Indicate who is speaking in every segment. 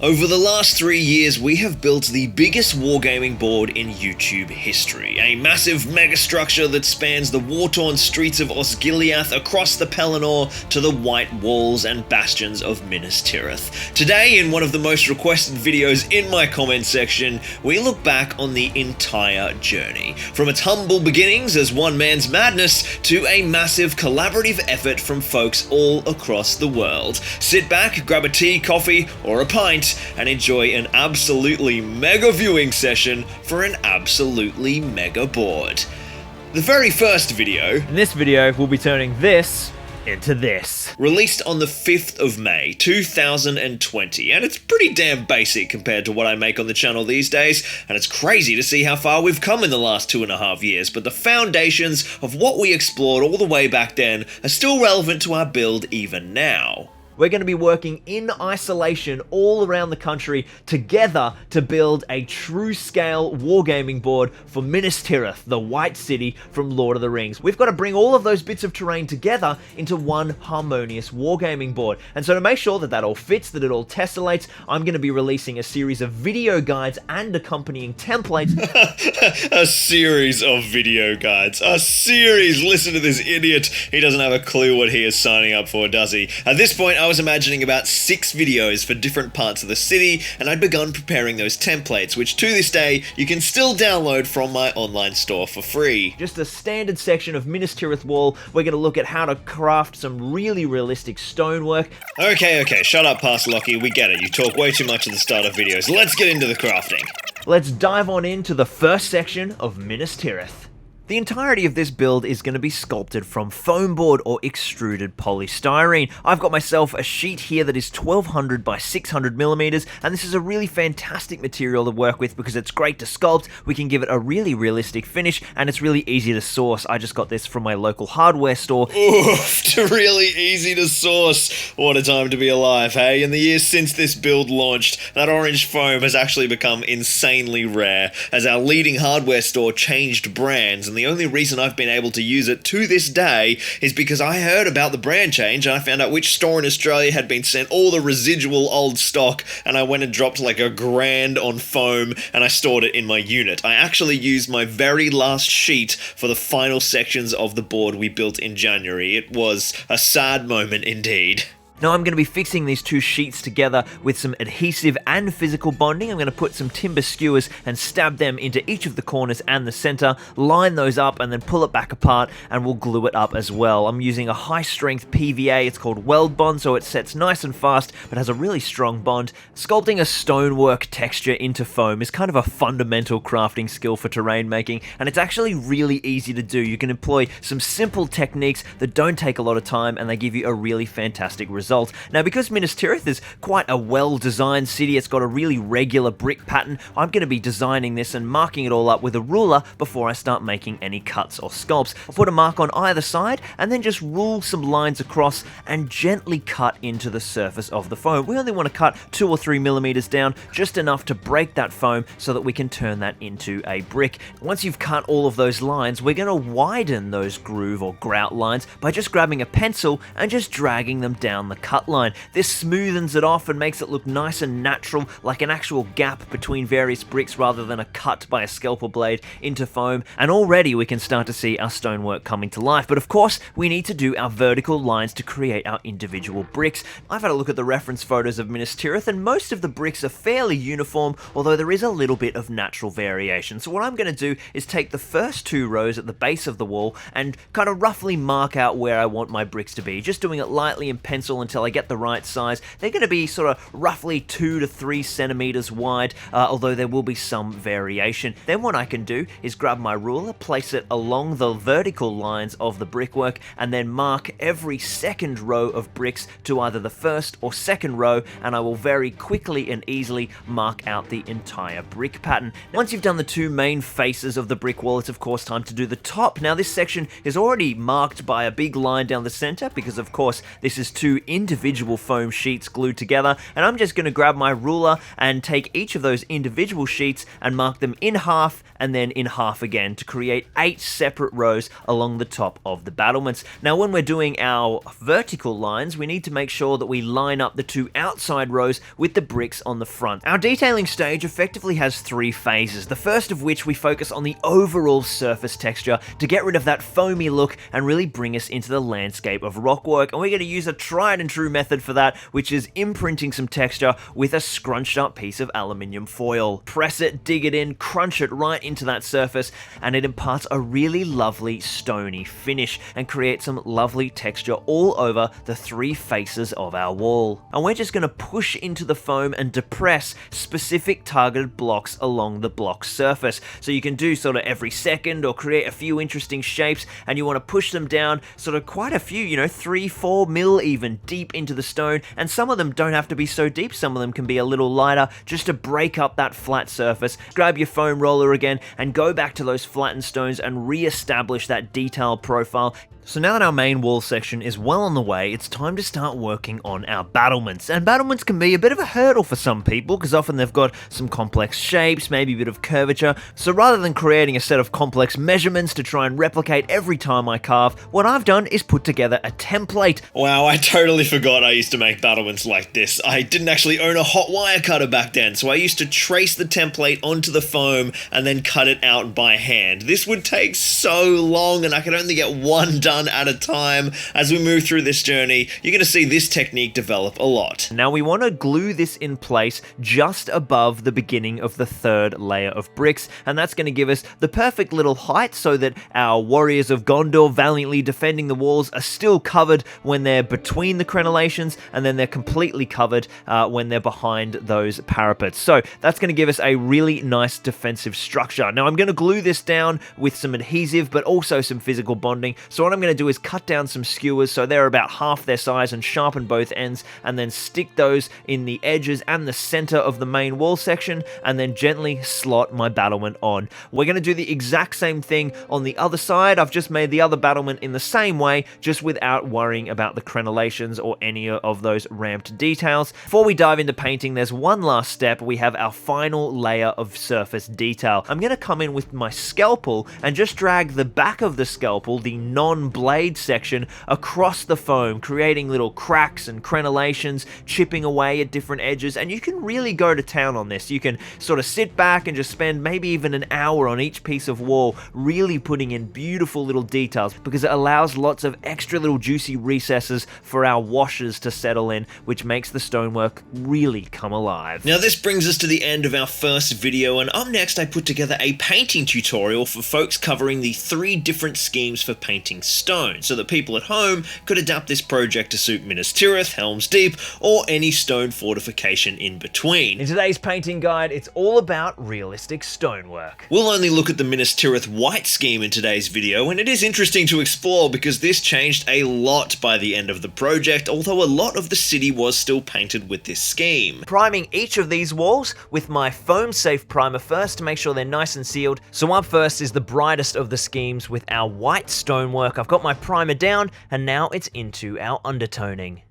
Speaker 1: Over the last 3 years, we have built the biggest wargaming board in YouTube history. A massive megastructure that spans the war-torn streets of Osgiliath across the Pelennor to the white walls and bastions of Minas Tirith. Today, in one of the most requested videos in my comment section, we look back on the entire journey. From its humble beginnings as one man's madness to a massive collaborative effort from folks all across the world. Sit back, grab a tea, coffee, or a pint, and enjoy an absolutely mega viewing session for an absolutely mega board. The very first video...
Speaker 2: In this video, we'll be turning this into this.
Speaker 1: Released on the 5th of May, 2020, and it's pretty damn basic compared to what I make on the channel these days, and it's crazy to see how far we've come in the last 2.5 years, but the foundations of what we explored all the way back then are still relevant to our build even now.
Speaker 2: We're going to be working in isolation all around the country together to build a true-scale wargaming board for Minas Tirith, the White City from Lord of the Rings. We've got to bring all of those bits of terrain together into one harmonious wargaming board. And so to make sure that that all fits, that it all tessellates, I'm going to be releasing a series of video guides and accompanying templates.
Speaker 1: A series of video guides. A series! Listen to this idiot. He doesn't have a clue what he is signing up for, does he? At this point, I was imagining about 6 videos for different parts of the city, and I'd begun preparing those templates, which to this day, you can still download from my online store for free.
Speaker 2: Just a standard section of Minas Tirith wall. We're going to look at how to craft some really realistic stonework.
Speaker 1: Okay, shut up, Past Lockie, we get it. You talk way too much at the start of videos. Let's get into the crafting.
Speaker 2: Let's dive on into the first section of Minas Tirith. The entirety of this build is going to be sculpted from foam board or extruded polystyrene. I've got myself a sheet here that is 1200 by 600 millimeters, and this is a really fantastic material to work with because it's great to sculpt, we can give it a really realistic finish, and it's really easy to source. I just got this from my local hardware store.
Speaker 1: Oof, really easy to source. What a time to be alive, hey? In the years since this build launched, that orange foam has actually become insanely rare, as our leading hardware store changed brands, and the only reason I've been able to use it to this day is because I heard about the brand change and I found out which store in Australia had been sent all the residual old stock, and I went and dropped like $1,000 on foam and I stored it in my unit. I actually used my very last sheet for the final sections of the board we built in January. It was a sad moment indeed.
Speaker 2: Now I'm going to be fixing these two sheets together with some adhesive and physical bonding. I'm going to put some timber skewers and stab them into each of the corners and the center, line those up and then pull it back apart, and we'll glue it up as well. I'm using a high strength PVA, it's called weld bond, so it sets nice and fast but has a really strong bond. Sculpting a stonework texture into foam is kind of a fundamental crafting skill for terrain making, and it's actually really easy to do. You can employ some simple techniques that don't take a lot of time and they give you a really fantastic result. Now, because Minas Tirith is quite a well-designed city, it's got a really regular brick pattern, I'm going to be designing this and marking it all up with a ruler before I start making any cuts or sculpts. I'll put a mark on either side and then just rule some lines across and gently cut into the surface of the foam. We only want to cut 2 or 3 millimeters down, just enough to break that foam so that we can turn that into a brick. Once you've cut all of those lines, we're going to widen those groove or grout lines by just grabbing a pencil and just dragging them down the cut line. This smoothens it off and makes it look nice and natural, like an actual gap between various bricks rather than a cut by a scalpel blade into foam, and already we can start to see our stonework coming to life. But of course, we need to do our vertical lines to create our individual bricks. I've had a look at the reference photos of Minas Tirith, and most of the bricks are fairly uniform, although there is a little bit of natural variation. So what I'm going to do is take the first 2 rows at the base of the wall and kind of roughly mark out where I want my bricks to be, just doing it lightly in pencil until I get the right size. They're going to be sort of roughly 2 to 3 centimeters wide, although there will be some variation. Then what I can do is grab my ruler, place it along the vertical lines of the brickwork, and then mark every second row of bricks to either the first or second row, and I will very quickly and easily mark out the entire brick pattern. Once you've done the 2 main faces of the brick wall, it's of course time to do the top. Now this section is already marked by a big line down the center because of course this is 2 individual foam sheets glued together, and I'm just going to grab my ruler and take each of those individual sheets and mark them in half and then in half again to create 8 separate rows along the top of the battlements. Now when we're doing our vertical lines, we need to make sure that we line up the 2 outside rows with the bricks on the front. Our detailing stage effectively has 3 phases, the first of which we focus on the overall surface texture to get rid of that foamy look and really bring us into the landscape of rockwork, and we're going to use a tried and true method for that, which is imprinting some texture with a scrunched up piece of aluminium foil. Press it, dig it in, crunch it right into that surface, and it imparts a really lovely stony finish and creates some lovely texture all over the 3 faces of our wall. And we're just going to push into the foam and depress specific targeted blocks along the block surface. So you can do sort of every second or create a few interesting shapes, and you want to push them down sort of quite a few, 3-4 mil even deep into the stone, and some of them don't have to be so deep, some of them can be a little lighter just to break up that flat surface. Grab your foam roller again and go back to those flattened stones and re-establish that detail profile. So now that our main wall section is well on the way, it's time to start working on our battlements. And battlements can be a bit of a hurdle for some people because often they've got some complex shapes, maybe a bit of curvature. So rather than creating a set of complex measurements to try and replicate every time I carve, what I've done is put together a template.
Speaker 1: Wow, I totally forgot I used to make battlements like this. I didn't actually own a hot wire cutter back then, so I used to trace the template onto the foam and then cut it out by hand. This would take so long, and I could only get one done at a time. As we move through this journey, you're going to see this technique develop a lot.
Speaker 2: Now we want to glue this in place just above the beginning of the 3rd layer of bricks, and that's going to give us the perfect little height so that our warriors of Gondor valiantly defending the walls are still covered when they're between the crenellations, and then they're completely covered when they're behind those parapets. So that's going to give us a really nice defensive structure. Now I'm going to glue this down with some adhesive but also some physical bonding. So what I'm going to do is cut down some skewers so they're about half their size and sharpen both ends, and then stick those in the edges and the center of the main wall section, and then gently slot my battlement on. We're going to do the exact same thing on the other side. I've just made the other battlement in the same way, just without worrying about the crenellations or any of those ramped details. Before we dive into painting, there's one last step. We have our final layer of surface detail. I'm going to come in with my scalpel and just drag the back of the scalpel, the non-blade section, across the foam, creating little cracks and crenellations, chipping away at different edges, and you can really go to town on this. You can sort of sit back and just spend maybe even an hour on each piece of wall, really putting in beautiful little details, because it allows lots of extra little juicy recesses for our washes to settle in, which makes the stonework really come alive.
Speaker 1: Now this brings us to the end of our first video, and up next I put together a painting tutorial for folks covering the 3 different schemes for painting stone, so that people at home could adapt this project to suit Minas Tirith, Helm's Deep, or any stone fortification in between.
Speaker 2: In today's painting guide, it's all about realistic stonework.
Speaker 1: We'll only look at the Minas Tirith white scheme in today's video, and it is interesting to explore because this changed a lot by the end of the project, although a lot of the city was still painted with this scheme.
Speaker 2: Priming each of these walls with my foam safe primer first to make sure they're nice and sealed. So up first is the brightest of the schemes with our white stonework. I've got my primer down, and now it's into our undertoning.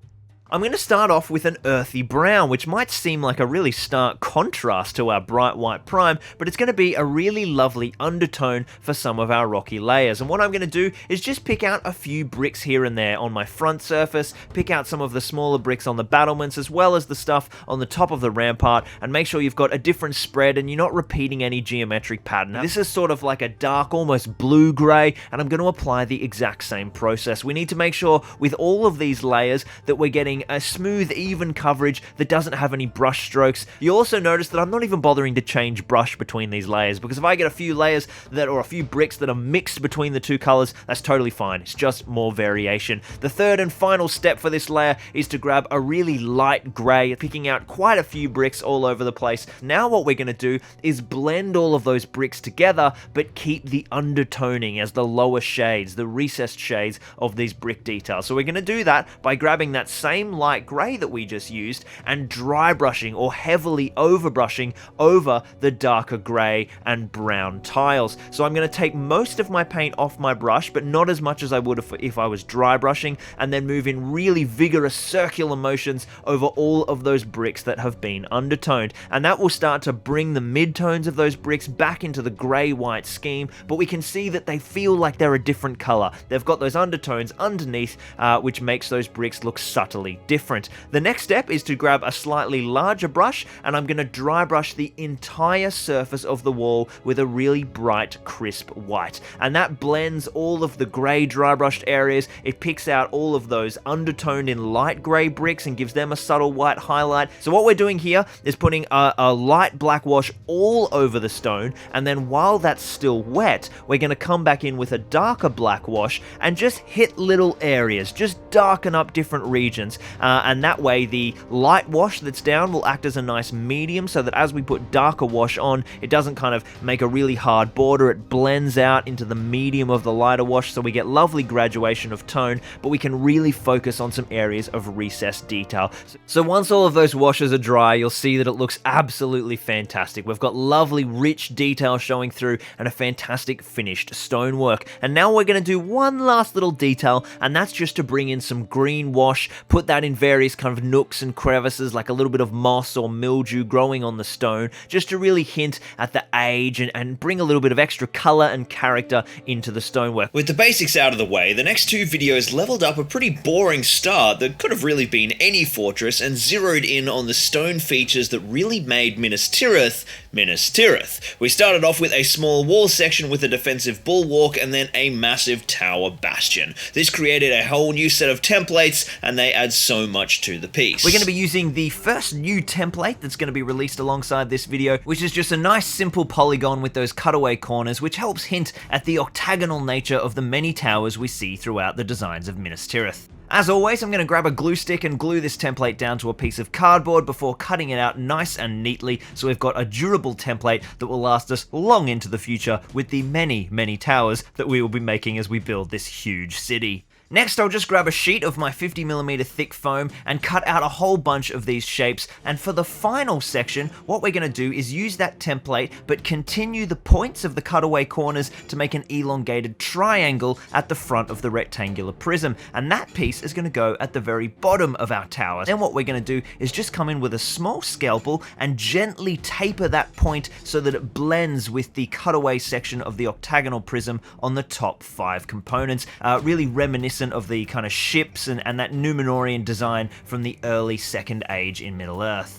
Speaker 2: I'm going to start off with an earthy brown, which might seem like a really stark contrast to our bright white prime, but it's going to be a really lovely undertone for some of our rocky layers. And what I'm going to do is just pick out a few bricks here and there on my front surface, pick out some of the smaller bricks on the battlements, as well as the stuff on the top of the rampart, and make sure you've got a different spread and you're not repeating any geometric pattern. This is sort of like a dark, almost blue-grey, and I'm going to apply the exact same process. We need to make sure with all of these layers that we're getting a smooth, even coverage that doesn't have any brush strokes. You also notice that I'm not even bothering to change brush between these layers, because if I get a few layers or a few bricks that are mixed between the 2 colors, that's totally fine. It's just more variation. The third and final step for this layer is to grab a really light gray, picking out quite a few bricks all over the place. Now what we're going to do is blend all of those bricks together, but keep the undertoning as the lower shades, the recessed shades of these brick details. So we're going to do that by grabbing that same same light grey that we just used and dry brushing or heavily overbrushing over the darker grey and brown tiles. So I'm going to take most of my paint off my brush, but not as much as I would if I was dry brushing, and then move in really vigorous circular motions over all of those bricks that have been undertoned. And that will start to bring the midtones of those bricks back into the grey-white scheme, but we can see that they feel like they're a different colour. They've got those undertones underneath, which makes those bricks look subtly different. The next step is to grab a slightly larger brush, and I'm going to dry brush the entire surface of the wall with a really bright, crisp white. And that blends all of the grey dry brushed areas. It picks out all of those undertoned in light grey bricks and gives them a subtle white highlight. So what we're doing here is putting a light black wash all over the stone, and then while that's still wet, we're going to come back in with a darker black wash and just hit little areas, just darken up different regions, and that way the light wash that's down will act as a nice medium, so that as we put darker wash on, it doesn't kind of make a really hard border. It blends out into the medium of the lighter wash, so we get lovely graduation of tone, but we can really focus on some areas of recessed detail. So once all of those washes are dry, you'll see that it looks absolutely fantastic. We've got lovely rich detail showing through and a fantastic finished stonework. And now we're going to do one last little detail, and that's just to bring in some green wash, put that in various kind of nooks and crevices, like a little bit of moss or mildew growing on the stone, just to really hint at the age and bring a little bit of extra colour and character into the stonework.
Speaker 1: With the basics out of the way, the next two videos leveled up a pretty boring start that could have really been any fortress and zeroed in on the stone features that really made Minas Tirith, Minas Tirith. We started off with a small wall section with a defensive bulwark and then a massive tower bastion. This created a whole new set of templates, and they add so much to the piece.
Speaker 2: We're going to be using the first new template that's going to be released alongside this video, which is just a nice simple polygon with those cutaway corners, which helps hint at the octagonal nature of the many towers we see throughout the designs of Minas Tirith. As always, I'm going to grab a glue stick and glue this template down to a piece of cardboard before cutting it out nice and neatly, so we've got a durable template that will last us long into the future with the many, many towers that we will be making as we build this huge city. Next, I'll just grab a sheet of my 50mm thick foam and cut out a whole bunch of these shapes, and for the final section, what we're going to do is use that template, but continue the points of the cutaway corners to make an elongated triangle at the front of the rectangular prism, and that piece is going to go at the very bottom of our tower. Then what we're going to do is just come in with a small scalpel and gently taper that point so that it blends with the cutaway section of the octagonal prism on the top 5 components, really reminiscent of the kind of ships and that Numenorian design from the early Second Age in Middle-earth.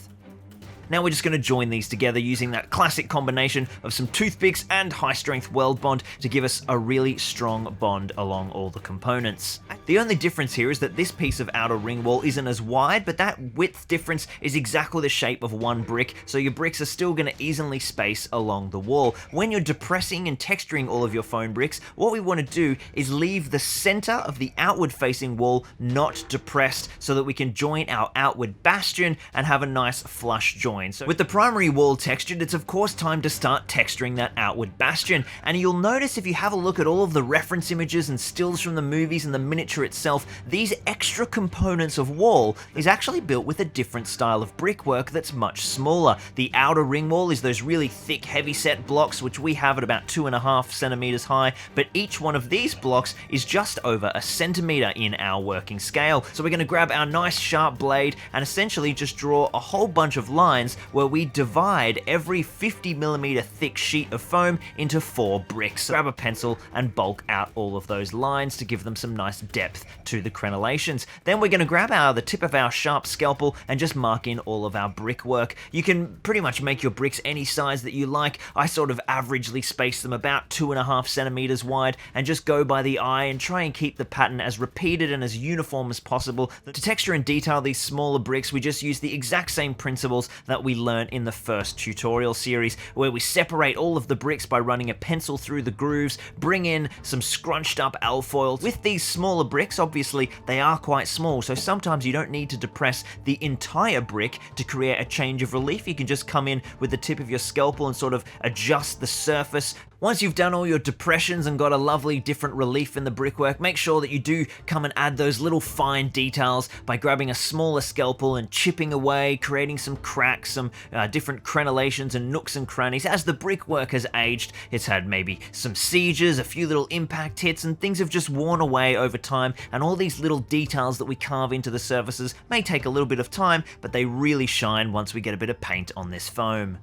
Speaker 2: Now we're just going to join these together using that classic combination of some toothpicks and high-strength weld bond to give us a really strong bond along all the components. The only difference here is that this piece of outer ring wall isn't as wide, but that width difference is exactly the shape of one brick, so your bricks are still going to easily space along the wall. When you're depressing and texturing all of your foam bricks, what we want to do is leave the center of the outward-facing wall not depressed so that we can join our outward bastion and have a nice flush join. So with the primary wall textured, it's of course time to start texturing that outward bastion, and you'll notice if you have a look at all of the reference images and stills from the movies and the miniature itself, these extra components of wall is actually built with a different style of brickwork that's much smaller. The outer ring wall is those really thick heavy-set blocks which we have at about 2.5 centimeters high, but each one of these blocks is just over 1 centimeter in our working scale. So we're going to grab our nice sharp blade and essentially just draw a whole bunch of lines where we divide every 50mm thick sheet of foam into 4 bricks. Grab a pencil and bulk out all of those lines to give them some nice depth to the crenellations. Then we're going to grab the tip of our sharp scalpel and just mark in all of our brickwork. You can pretty much make your bricks any size that you like. I sort of averagely space them about 2.5 centimeters wide and just go by the eye and try and keep the pattern as repeated and as uniform as possible. To texture and detail these smaller bricks, we just use the exact same principles that we learned in the first tutorial series, where we separate all of the bricks by running a pencil through the grooves, bring in some scrunched up alfoil. With these smaller bricks, obviously they are quite small, so sometimes you don't need to depress the entire brick to create a change of relief. You can just come in with the tip of your scalpel and sort of adjust the surface. Once you've done all your depressions and got a lovely different relief in the brickwork, make sure that you do come and add those little fine details by grabbing a smaller scalpel and chipping away, creating some cracks, some different crenellations and nooks and crannies. As the brickwork has aged, it's had maybe some sieges, a few little impact hits, and things have just worn away over time, and all these little details that we carve into the surfaces may take a little bit of time, but they really shine once we get a bit of paint on this foam.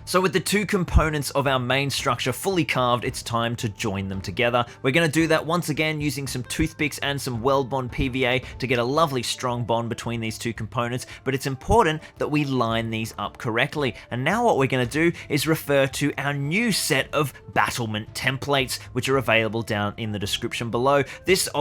Speaker 2: So with the two components of our main structure fully carved, it's time to join them together. We're going to do that once again using some toothpicks and some weld bond PVA to get a lovely strong bond between these two components, but it's important that we line these up correctly. And now what we're going to do is refer to our new set of battlement templates, which are available down in the description below. This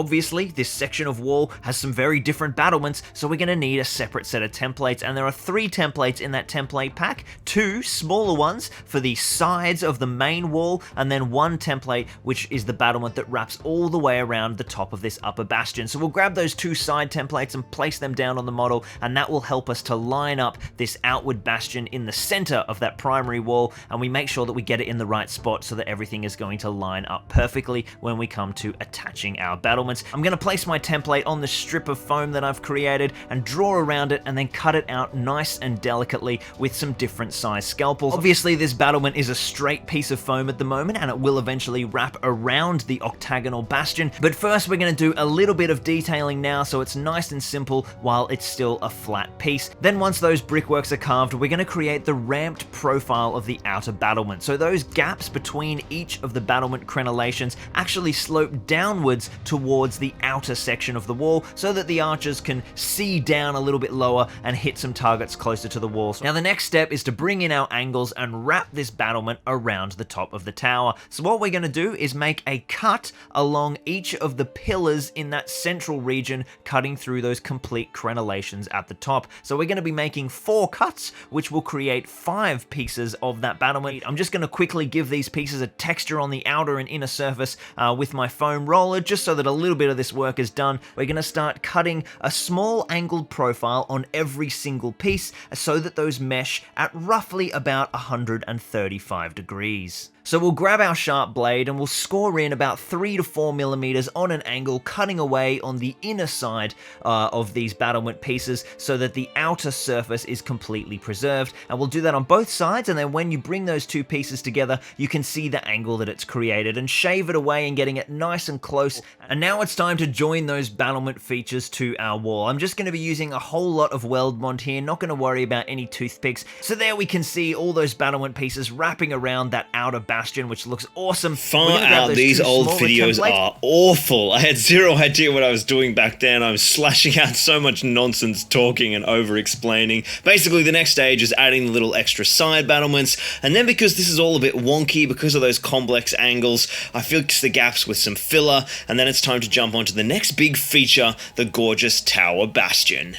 Speaker 2: section of wall has some very different battlements, so we're going to need a separate set of templates, and there are 3 templates in that template pack, 2 smaller ones for the sides of the main wall, and then 1 template which is the battlement that wraps all the way around the top of this upper bastion. So we'll grab those 2 side templates and place them down on the model, and that will help us to line up this outward bastion in the center of that primary wall, and we make sure that we get it in the right spot so that everything is going to line up perfectly when we come to attaching our battlements. I'm going to place my template on the strip of foam that I've created and draw around it, and then cut it out nice and delicately with some different size scalpels. Obviously, this battlement is a straight piece of foam at the moment, and it will eventually wrap around the octagonal bastion, but first we're going to do a little bit of detailing now so it's nice and simple while it's still a flat piece. Then once those brickworks are carved, we're going to create the ramped profile of the outer battlement. So those gaps between each of the battlement crenellations actually slope downwards towards the outer section of the wall so that the archers can see down a little bit lower and hit some targets closer to the walls. Now the next step is to bring in our angles and wrap this battlement around the top of the tower. So what we're going to do is make a cut along each of the pillars in that central region, cutting through those complete crenellations at the top. So we're going to be making 4 cuts, which will create 5 pieces of that battlement. I'm just going to quickly give these pieces a texture on the outer and inner surface with my foam roller, just so that a little bit of this work is done. We're going to start cutting a small angled profile on every single piece so that those mesh at roughly about 135 degrees. So we'll grab our sharp blade and we'll score in about 3 to 4 millimeters on an angle, cutting away on the inner side of these battlement pieces so that the outer surface is completely preserved. And we'll do that on both sides, and then when you bring those 2 pieces together, you can see the angle that it's created and shave it away and getting it nice and close. And now it's time to join those battlement features to our wall. I'm just going to be using a whole lot of weld bond here, not going to worry about any toothpicks. So there we can see all those battlement pieces wrapping around that outer bastion, which looks awesome.
Speaker 1: Far out, these old videos are awful. I had zero idea what I was doing back then. I was slashing out so much nonsense, talking and over-explaining. Basically, the next stage is adding the little extra side battlements, and then because this is all a bit wonky because of those complex angles, I fix the gaps with some filler, and then it's time to jump onto the next big feature, the gorgeous tower bastion.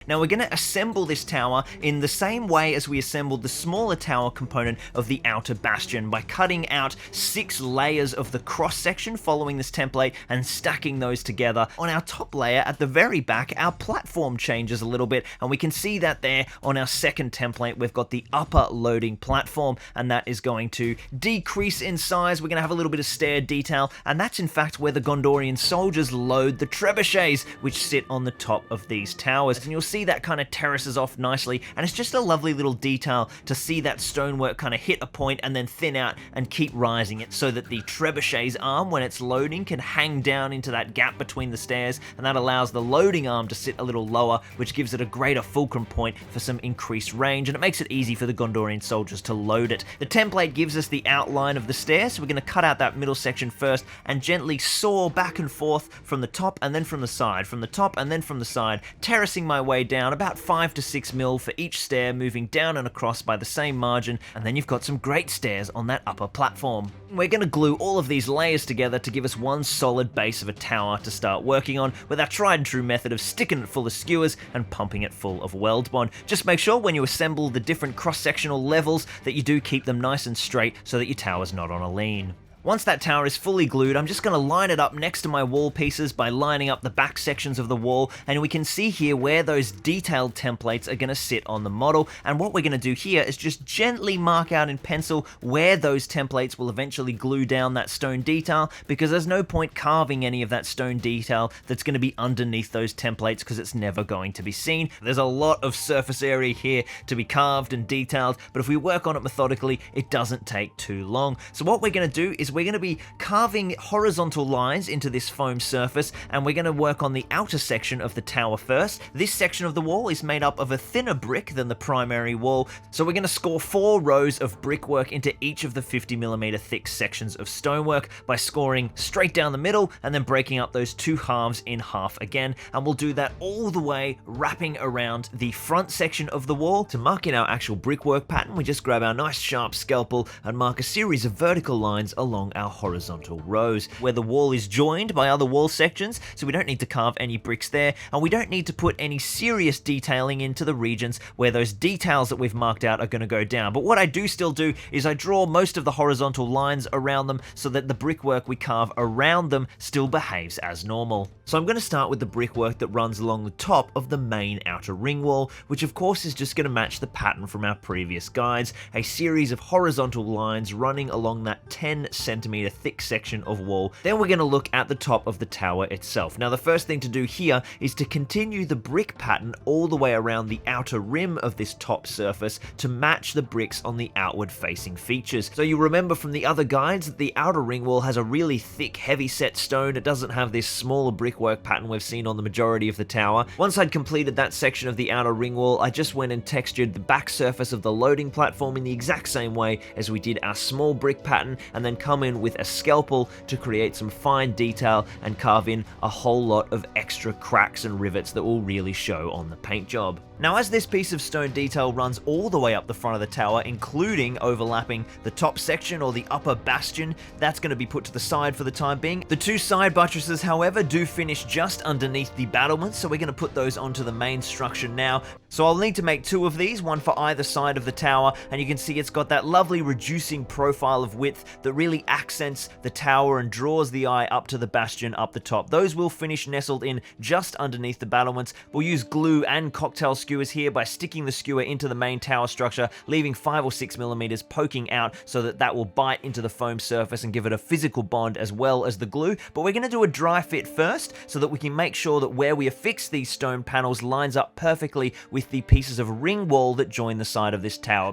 Speaker 2: Now we're going to assemble this tower in the same way as we assembled the smaller tower component of the outer bastion, by cutting out 6 layers of the cross section following this template and stacking those together. On our top layer at the very back, our platform changes a little bit, and we can see that there on our second template we've got the upper loading platform, and that is going to decrease in size. We're going to have a little bit of stair detail, and that's in fact where the Gondorian soldiers load the trebuchets which sit on the top of these towers. And you'll see that kind of terraces off nicely, and it's just a lovely little detail to see that stonework kind of hit a point and then thin out and keep rising it, so that the trebuchet's arm, when it's loading, can hang down into that gap between the stairs, and that allows the loading arm to sit a little lower, which gives it a greater fulcrum point for some increased range, and it makes it easy for the Gondorian soldiers to load it. The template gives us the outline of the stairs, so we're going to cut out that middle section first and gently saw back and forth from the top and then from the side, from the top and then from the side, terracing my way down about 5 to 6 mil for each stair, moving down and across by the same margin, and then you've got some great stairs on that upper platform. We're going to glue all of these layers together to give us one solid base of a tower to start working on, with our tried and true method of sticking it full of skewers and pumping it full of weld bond. Just make sure when you assemble the different cross-sectional levels that you do keep them nice and straight so that your tower's not on a lean. Once that tower is fully glued, I'm just going to line it up next to my wall pieces by lining up the back sections of the wall, and we can see here where those detailed templates are going to sit on the model. And what we're going to do here is just gently mark out in pencil where those templates will eventually glue down that stone detail, because there's no point carving any of that stone detail that's going to be underneath those templates, because it's never going to be seen. There's a lot of surface area here to be carved and detailed, but if we work on it methodically, it doesn't take too long. So what we're going to do is we're going to be carving horizontal lines into this foam surface, and we're going to work on the outer section of the tower first. This section of the wall is made up of a thinner brick than the primary wall, so we're going to score 4 rows of brickwork into each of the 50mm thick sections of stonework by scoring straight down the middle and then breaking up those 2 halves in half again. And we'll do that all the way, wrapping around the front section of the wall. To mark in our actual brickwork pattern, we just grab our nice sharp scalpel and mark a series of vertical lines along our horizontal rows, where the wall is joined by other wall sections, so we don't need to carve any bricks there, and we don't need to put any serious detailing into the regions where those details that we've marked out are going to go down. But what I do still do is I draw most of the horizontal lines around them so that the brickwork we carve around them still behaves as normal. So I'm going to start with the brickwork that runs along the top of the main outer ring wall, which of course is just going to match the pattern from our previous guides, a series of horizontal lines running along that 10cm thick section of wall. Then we're going to look at the top of the tower itself. Now the first thing to do here is to continue the brick pattern all the way around the outer rim of this top surface to match the bricks on the outward facing features. So you remember from the other guides that the outer ring wall has a really thick heavy set stone. It doesn't have this smaller brickwork pattern we've seen on the majority of the tower. Once I'd completed that section of the outer ring wall, I just went and textured the back surface of the loading platform in the exact same way as we did our small brick pattern, and then come in with a scalpel to create some fine detail and carve in a whole lot of extra cracks and rivets that will really show on the paint job. Now, as this piece of stone detail runs all the way up the front of the tower, including overlapping the top section or the upper bastion, that's going to be put to the side for the time being. The 2 side buttresses, however, do finish just underneath the battlements, so we're going to put those onto the main structure now. So I'll need to make 2 of these, one for either side of the tower, and you can see it's got that lovely reducing profile of width that really accents the tower and draws the eye up to the bastion up the top. Those will finish nestled in just underneath the battlements. We'll use glue and cocktail skewers here by sticking the skewer into the main tower structure, leaving 5 or 6mm poking out so that that will bite into the foam surface and give it a physical bond as well as the glue. But we're going to do a dry fit first so that we can make sure that where we affix these stone panels lines up perfectly with the pieces of ring wall that join the side of this tower.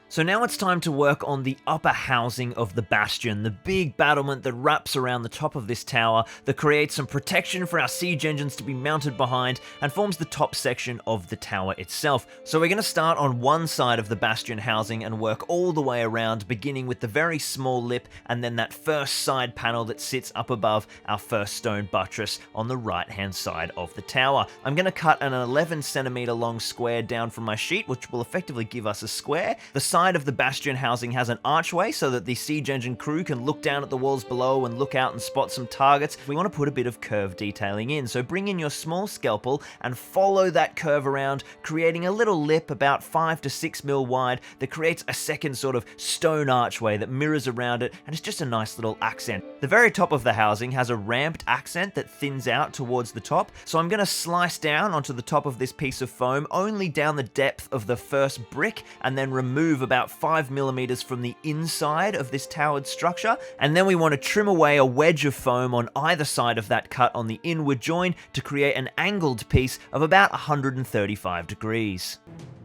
Speaker 2: So now it's time to work on the upper housing of the bastion, the big battlement that wraps around the top of this tower that creates some protection for our siege engines to be mounted behind and forms the top section of the tower itself. So we're going to start on one side of the bastion housing and work all the way around, beginning with the very small lip and then that first side panel that sits up above our first stone buttress on the right hand side of the tower. I'm going to cut an 11cm long square down from my sheet, which will effectively give us a square. The side of the bastion housing has an archway so that the siege engine crew can look down at the walls below and look out and spot some targets. We want to put a bit of curve detailing in, so bring in your small scalpel and follow that curve around, creating a little lip about 5 to 6 mil wide that creates a second sort of stone archway that mirrors around it, and it's just a nice little accent. The very top of the housing has a ramped accent that thins out towards the top, so I'm going to slice down onto the top of this piece of foam, only down the depth of the first brick, and then remove about 5mm from the inside of this towered structure, and then we want to trim away a wedge of foam on either side of that cut on the inward join to create an angled piece of about 135 degrees.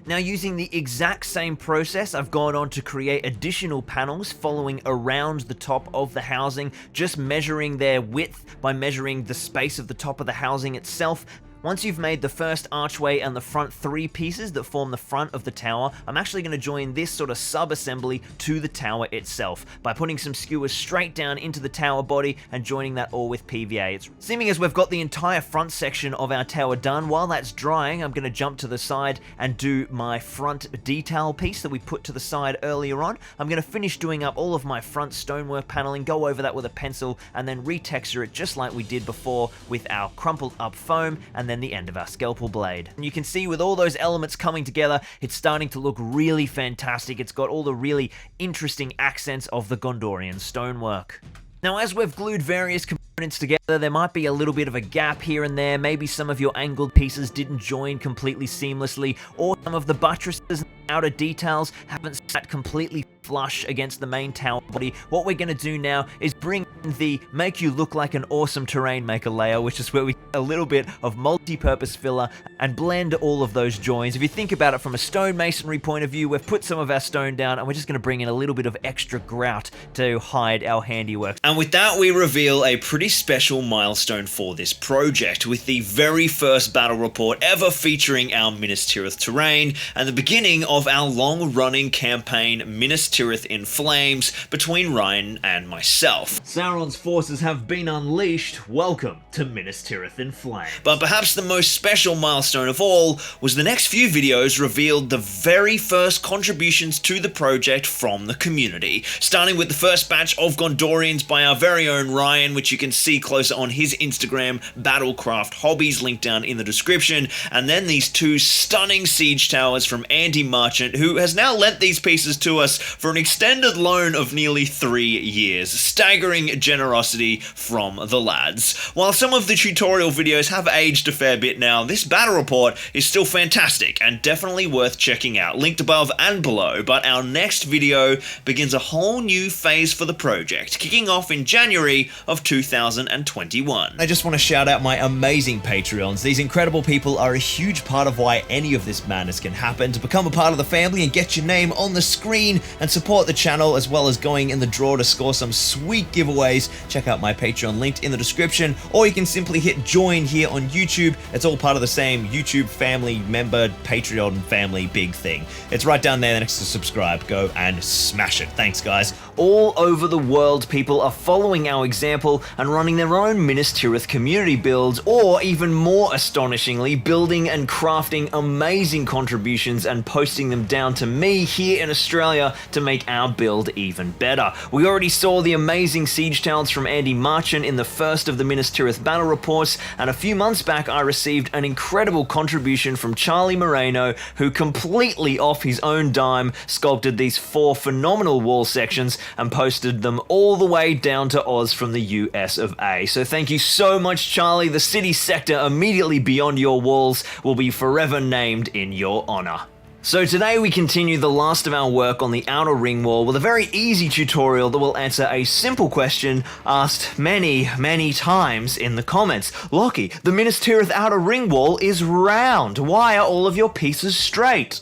Speaker 2: Now, using the exact same process, I've gone on to create additional panels following around the top of the housing, just measuring their width by measuring the space of the top of the housing itself. Once you've made the first archway and the front 3 pieces that form the front of the tower, I'm actually going to join this sort of sub-assembly to the tower itself by putting some skewers straight down into the tower body and joining that all with PVA. It's seeming as we've got the entire front section of our tower done. While that's drying, I'm going to jump to the side and do my front detail piece that we put to the side earlier on. I'm going to finish doing up all of my front stonework paneling, go over that with a pencil, and then retexture it just like we did before with our crumpled up foam, and then then the end of our scalpel blade. And you can see with all those elements coming together, it's starting to look really fantastic. It's got all the really interesting accents of the Gondorian stonework. Now, as we've glued various components together, there might be a little bit of a gap here and there. Maybe some of your angled pieces didn't join completely seamlessly, or some of the buttresses and outer details haven't sat completely flush against the main tower body. What we're going to do now is bring in the make you look like an awesome terrain maker layer, which is where we get a little bit of multi-purpose filler and blend all of those joins. If you think about it from a stone masonry point of view, we've put some of our stone down and we're just going to bring in a little bit of extra grout to hide our handiwork.
Speaker 1: And with that, we reveal a pretty special milestone for this project, with the very first battle report ever featuring our Minas Tirith terrain, and the beginning of our long-running campaign, Minas Tirith in Flames, between Ryan and myself.
Speaker 2: Sauron's forces have been unleashed. Welcome to Minas Tirith in Flames.
Speaker 1: But perhaps the most special milestone of all was the next few videos revealed the very first contributions to the project from the community, starting with the first batch of Gondorians by our very own Ryan, which you can see closer on his Instagram, Battlecraft Hobbies, linked down in the description, and then these two stunning siege towers from Andy Marchant, who has now lent these pieces to us for an extended loan of nearly 3 years. Staggering generosity from the lads. While some of the tutorial videos have aged a fair bit now, this battle report is still fantastic and definitely worth checking out, linked above and below. But our next video begins a whole new phase for the project, kicking off in January of 2021.
Speaker 3: I just want to shout out my amazing Patreons. These incredible people are a huge part of why any of this madness can happen. To become a part of the family and get your name on the screen and support the channel, as well as going in the draw to score some sweet giveaways, check out my Patreon linked in the description, or you can simply hit join here on YouTube. It's all part of the same YouTube family member, Patreon family big thing. It's right down there next to subscribe. Go and smash it. Thanks, guys.
Speaker 2: All over the world, people are following our example and running their own Minas Tirith community builds, or even more astonishingly, building and crafting amazing contributions and posting them down to me here in Australia to make our build even better. We already saw the amazing siege towers from Andy Marchant in the first of the Minas Tirith battle reports, and a few months back I received an incredible contribution from Charlie Moreno, who completely off his own dime sculpted these 4 phenomenal wall sections and posted them all the way down to Oz from the US of A. So thank you so much, Charlie. The city sector immediately beyond your walls will be forever named in your honor. So today we continue the last of our work on the outer ring wall with a very easy tutorial that will answer a simple question asked many, many times in the comments. Lockie, the Minas Tirith outer ring wall is round. Why are all of your pieces straight?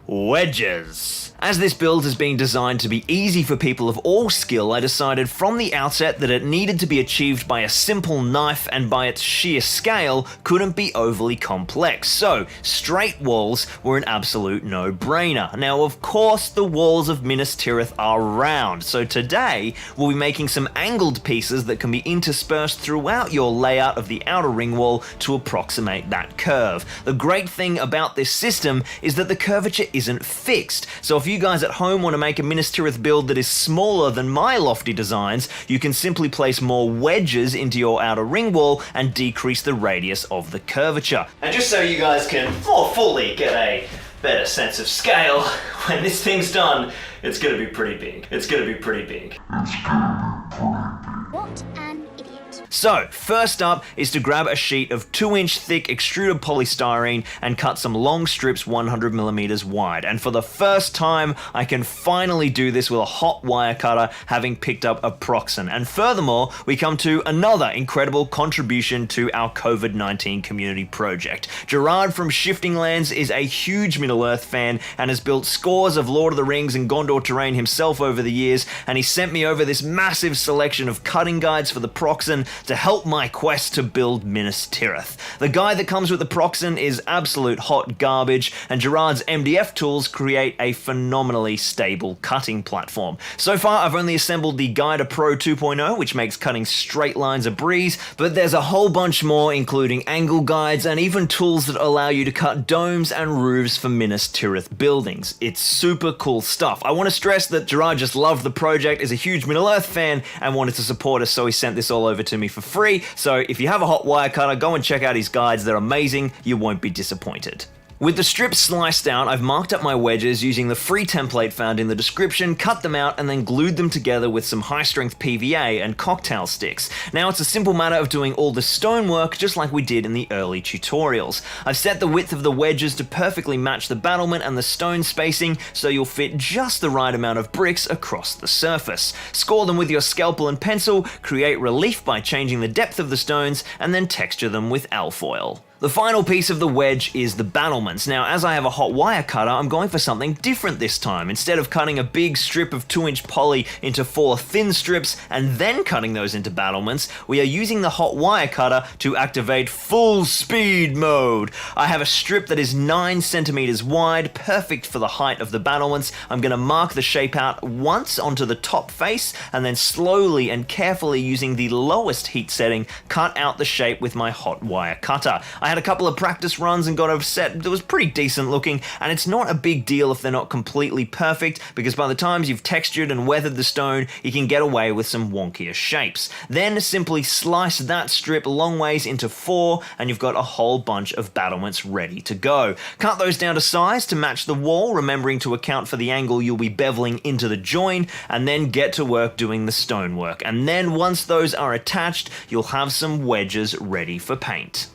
Speaker 2: Wedges. As this build has been designed to be easy for people of all skill, I decided from the outset that it needed to be achieved by a simple knife, and by its sheer scale couldn't be overly complex. So straight walls were an absolute no-brainer. Now of course the walls of Minas Tirith are round, so today we'll be making some angled pieces that can be interspersed throughout your layout of the outer ring wall to approximate that curve. The great thing about this system is that the curvature isn't fixed, so if you guys at home want to make a Minas Tirith build that is smaller than my lofty designs, you can simply place more wedges into your outer ring wall and decrease the radius of the curvature. And just so you guys can more fully get a better sense of scale, when this thing's done, it's gonna be pretty big. It's gonna be pretty big.
Speaker 4: What an idiot.
Speaker 2: So, first up is to grab a sheet of 2-inch thick extruded polystyrene and cut some long strips 100mm wide. And for the first time, I can finally do this with a hot wire cutter, having picked up a Proxen. And furthermore, we come to another incredible contribution to our COVID-19 community project. Gerard from Shifting Lands is a huge Middle-earth fan and has built scores of Lord of the Rings and Gondor terrain himself over the years, and he sent me over this massive selection of cutting guides for the Proxen to help my quest to build Minas Tirith. The guide that comes with the Proxen is absolute hot garbage, and Gerard's MDF tools create a phenomenally stable cutting platform. So far, I've only assembled the Guider Pro 2.0, which makes cutting straight lines a breeze, but there's a whole bunch more, including angle guides and even tools that allow you to cut domes and roofs for Minas Tirith buildings. It's super cool stuff. I want to stress that Gerard just loved the project, is a huge Middle-earth fan, and wanted to support us, so he sent this all over to me for free, so if you have a hot wire cutter, go and check out his guides, they're amazing, you won't be disappointed. With the strips sliced out, I've marked up my wedges using the free template found in the description, cut them out, and then glued them together with some high-strength PVA and cocktail sticks. Now it's a simple matter of doing all the stonework just like we did in the early tutorials. I've set the width of the wedges to perfectly match the battlement and the stone spacing, so you'll fit just the right amount of bricks across the surface. Score them with your scalpel and pencil, create relief by changing the depth of the stones, and then texture them with alfoil. The final piece of the wedge is the battlements. Now, as I have a hot wire cutter, I'm going for something different this time. Instead of cutting a big strip of 2-inch poly into 4 thin strips and then cutting those into battlements, we are using the hot wire cutter to activate full speed mode. I have a strip that is 9 centimeters wide, perfect for the height of the battlements. I'm going to mark the shape out once onto the top face, and then slowly and carefully using the lowest heat setting, cut out the shape with my hot wire cutter. I had a couple of practice runs and got a set that was pretty decent looking, and it's not a big deal if they're not completely perfect, because by the time you've textured and weathered the stone, you can get away with some wonkier shapes. Then simply slice that strip long ways into 4, and you've got a whole bunch of battlements ready to go. Cut those down to size to match the wall, remembering to account for the angle you'll be beveling into the join, and then get to work doing the stonework. And then once those are attached, you'll have some wedges ready for paint.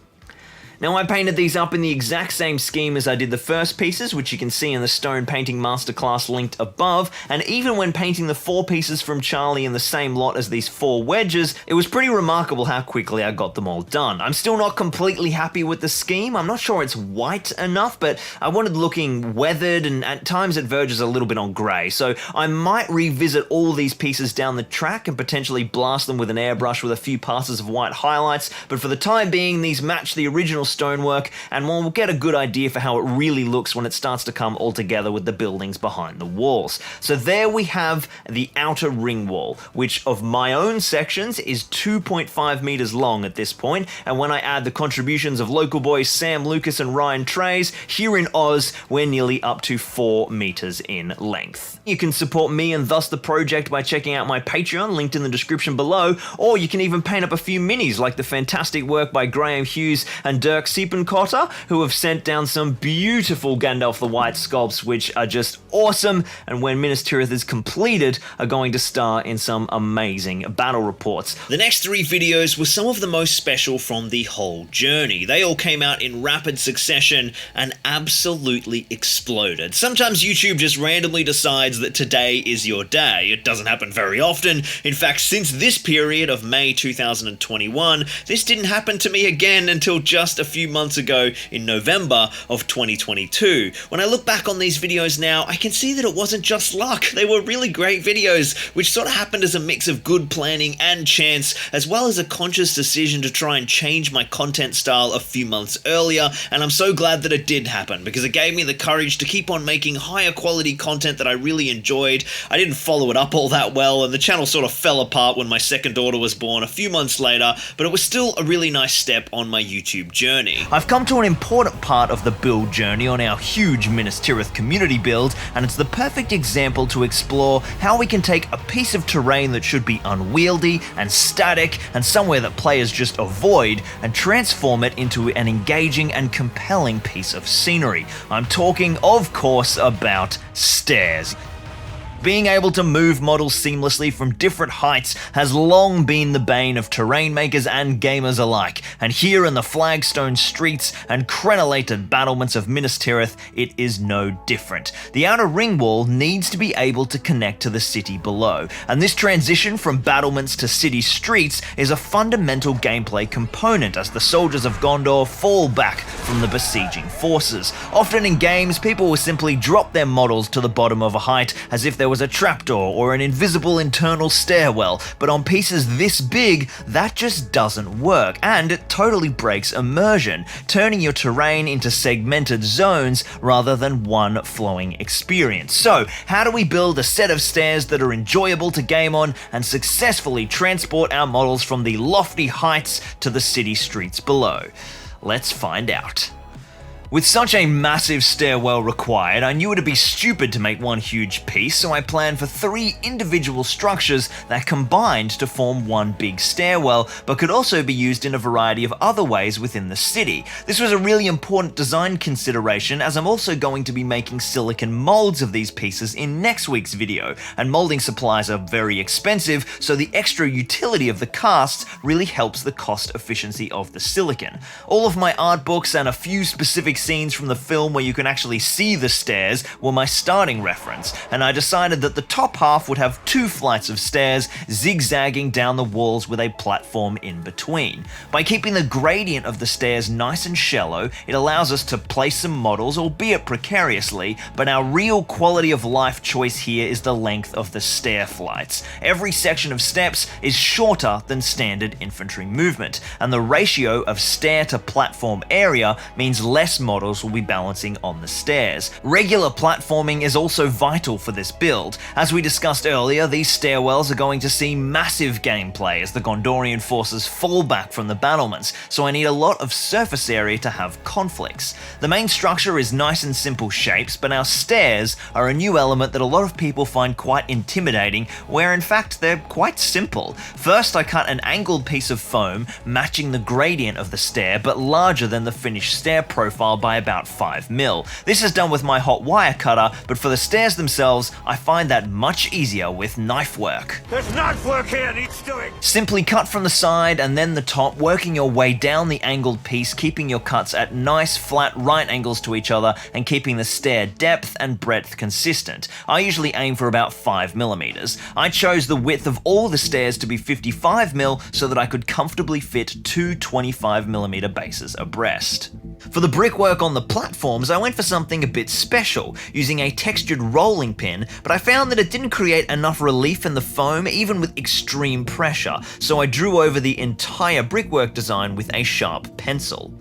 Speaker 2: Now, I painted these up in the exact same scheme as I did the first pieces, which you can see in the stone painting masterclass linked above, and even when painting the 4 pieces from Charlie in the same lot as these 4 wedges, it was pretty remarkable how quickly I got them all done. I'm still not completely happy with the scheme. I'm not sure it's white enough, but I wanted looking weathered, and at times it verges a little bit on grey, so I might revisit all these pieces down the track and potentially blast them with an airbrush with a few passes of white highlights, but for the time being, these match the original stonework, and we'll get a good idea for how it really looks when it starts to come all together with the buildings behind the walls. So there we have the outer ring wall, which of my own sections is 2.5 meters long at this point, and when I add the contributions of local boys Sam Lucas and Ryan Trays, here in Oz, we're nearly up to 4 meters in length. You can support me and thus the project by checking out my Patreon, linked in the description below, or you can even paint up a few minis like the fantastic work by Graham Hughes and Dirk Siepenkotter, who have sent down some beautiful Gandalf the White sculpts which are just awesome, and when Minas Tirith is completed are going to star in some amazing battle reports.
Speaker 1: The next 3 videos were some of the most special from the whole journey. They all came out in rapid succession and absolutely exploded. Sometimes YouTube just randomly decides that today is your day. It doesn't happen very often. In fact, since this period of May 2021, this didn't happen to me again until just a few months ago in November of 2022. When I look back on these videos now, I can see that it wasn't just luck. They were really great videos, which sort of happened as a mix of good planning and chance, as well as a conscious decision to try and change my content style a few months earlier, and I'm so glad that it did happen, because it gave me the courage to keep on making higher quality content that I really enjoyed. I didn't follow it up all that well, and the channel sort of fell apart when my second daughter was born a few months later, but it was still a really nice step on my YouTube journey.
Speaker 2: I've come to an important part of the build journey on our huge Minas Tirith community build, and it's the perfect example to explore how we can take a piece of terrain that should be unwieldy and static and somewhere that players just avoid and transform it into an engaging and compelling piece of scenery. I'm talking, of course, about stairs. Being able to move models seamlessly from different heights has long been the bane of terrain makers and gamers alike, and here in the flagstone streets and crenellated battlements of Minas Tirith, it is no different. The outer ring wall needs to be able to connect to the city below, and this transition from battlements to city streets is a fundamental gameplay component as the soldiers of Gondor fall back from the besieging forces. Often in games, people will simply drop their models to the bottom of a height as if there was a trapdoor or an invisible internal stairwell, but on pieces this big, that just doesn't work, and it totally breaks immersion, turning your terrain into segmented zones rather than one flowing experience. So, how do we build a set of stairs that are enjoyable to game on and successfully transport our models from the lofty heights to the city streets below? Let's find out. With such a massive stairwell required, I knew it'd be stupid to make one huge piece, so I planned for 3 individual structures that combined to form one big stairwell, but could also be used in a variety of other ways within the city. This was a really important design consideration, as I'm also going to be making silicon molds of these pieces in next week's video, and molding supplies are very expensive, so the extra utility of the casts really helps the cost efficiency of the silicon. All of my art books and a few specific scenes from the film where you can actually see the stairs were my starting reference, and I decided that the top half would have 2 flights of stairs zigzagging down the walls with a platform in between. By keeping the gradient of the stairs nice and shallow, it allows us to place some models, albeit precariously, but our real quality of life choice here is the length of the stair flights. Every section of steps is shorter than standard infantry movement, and the ratio of stair to platform area means less models will be balancing on the stairs. Regular platforming is also vital for this build. As we discussed earlier, these stairwells are going to see massive gameplay as the Gondorian forces fall back from the battlements, so I need a lot of surface area to have conflicts. The main structure is nice and simple shapes, but our stairs are a new element that a lot of people find quite intimidating, where in fact they're quite simple. First, I cut an angled piece of foam matching the gradient of the stair, but larger than the finished stair profile by about 5 mil. This is done with my hot wire cutter, but for the stairs themselves, I find that much easier with knife work.
Speaker 4: There's knife work here, needs doing.
Speaker 2: Simply cut from the side and then the top, working your way down the angled piece, keeping your cuts at nice flat right angles to each other and keeping the stair depth and breadth consistent. I usually aim for about 5 millimeters. I chose the width of all the stairs to be 55 mil so that I could comfortably fit 2 25mm bases abreast. For the brickwork on the platforms, I went for something a bit special, using a textured rolling pin, but I found that it didn't create enough relief in the foam even with extreme pressure, so I drew over the entire brickwork design with a sharp pencil.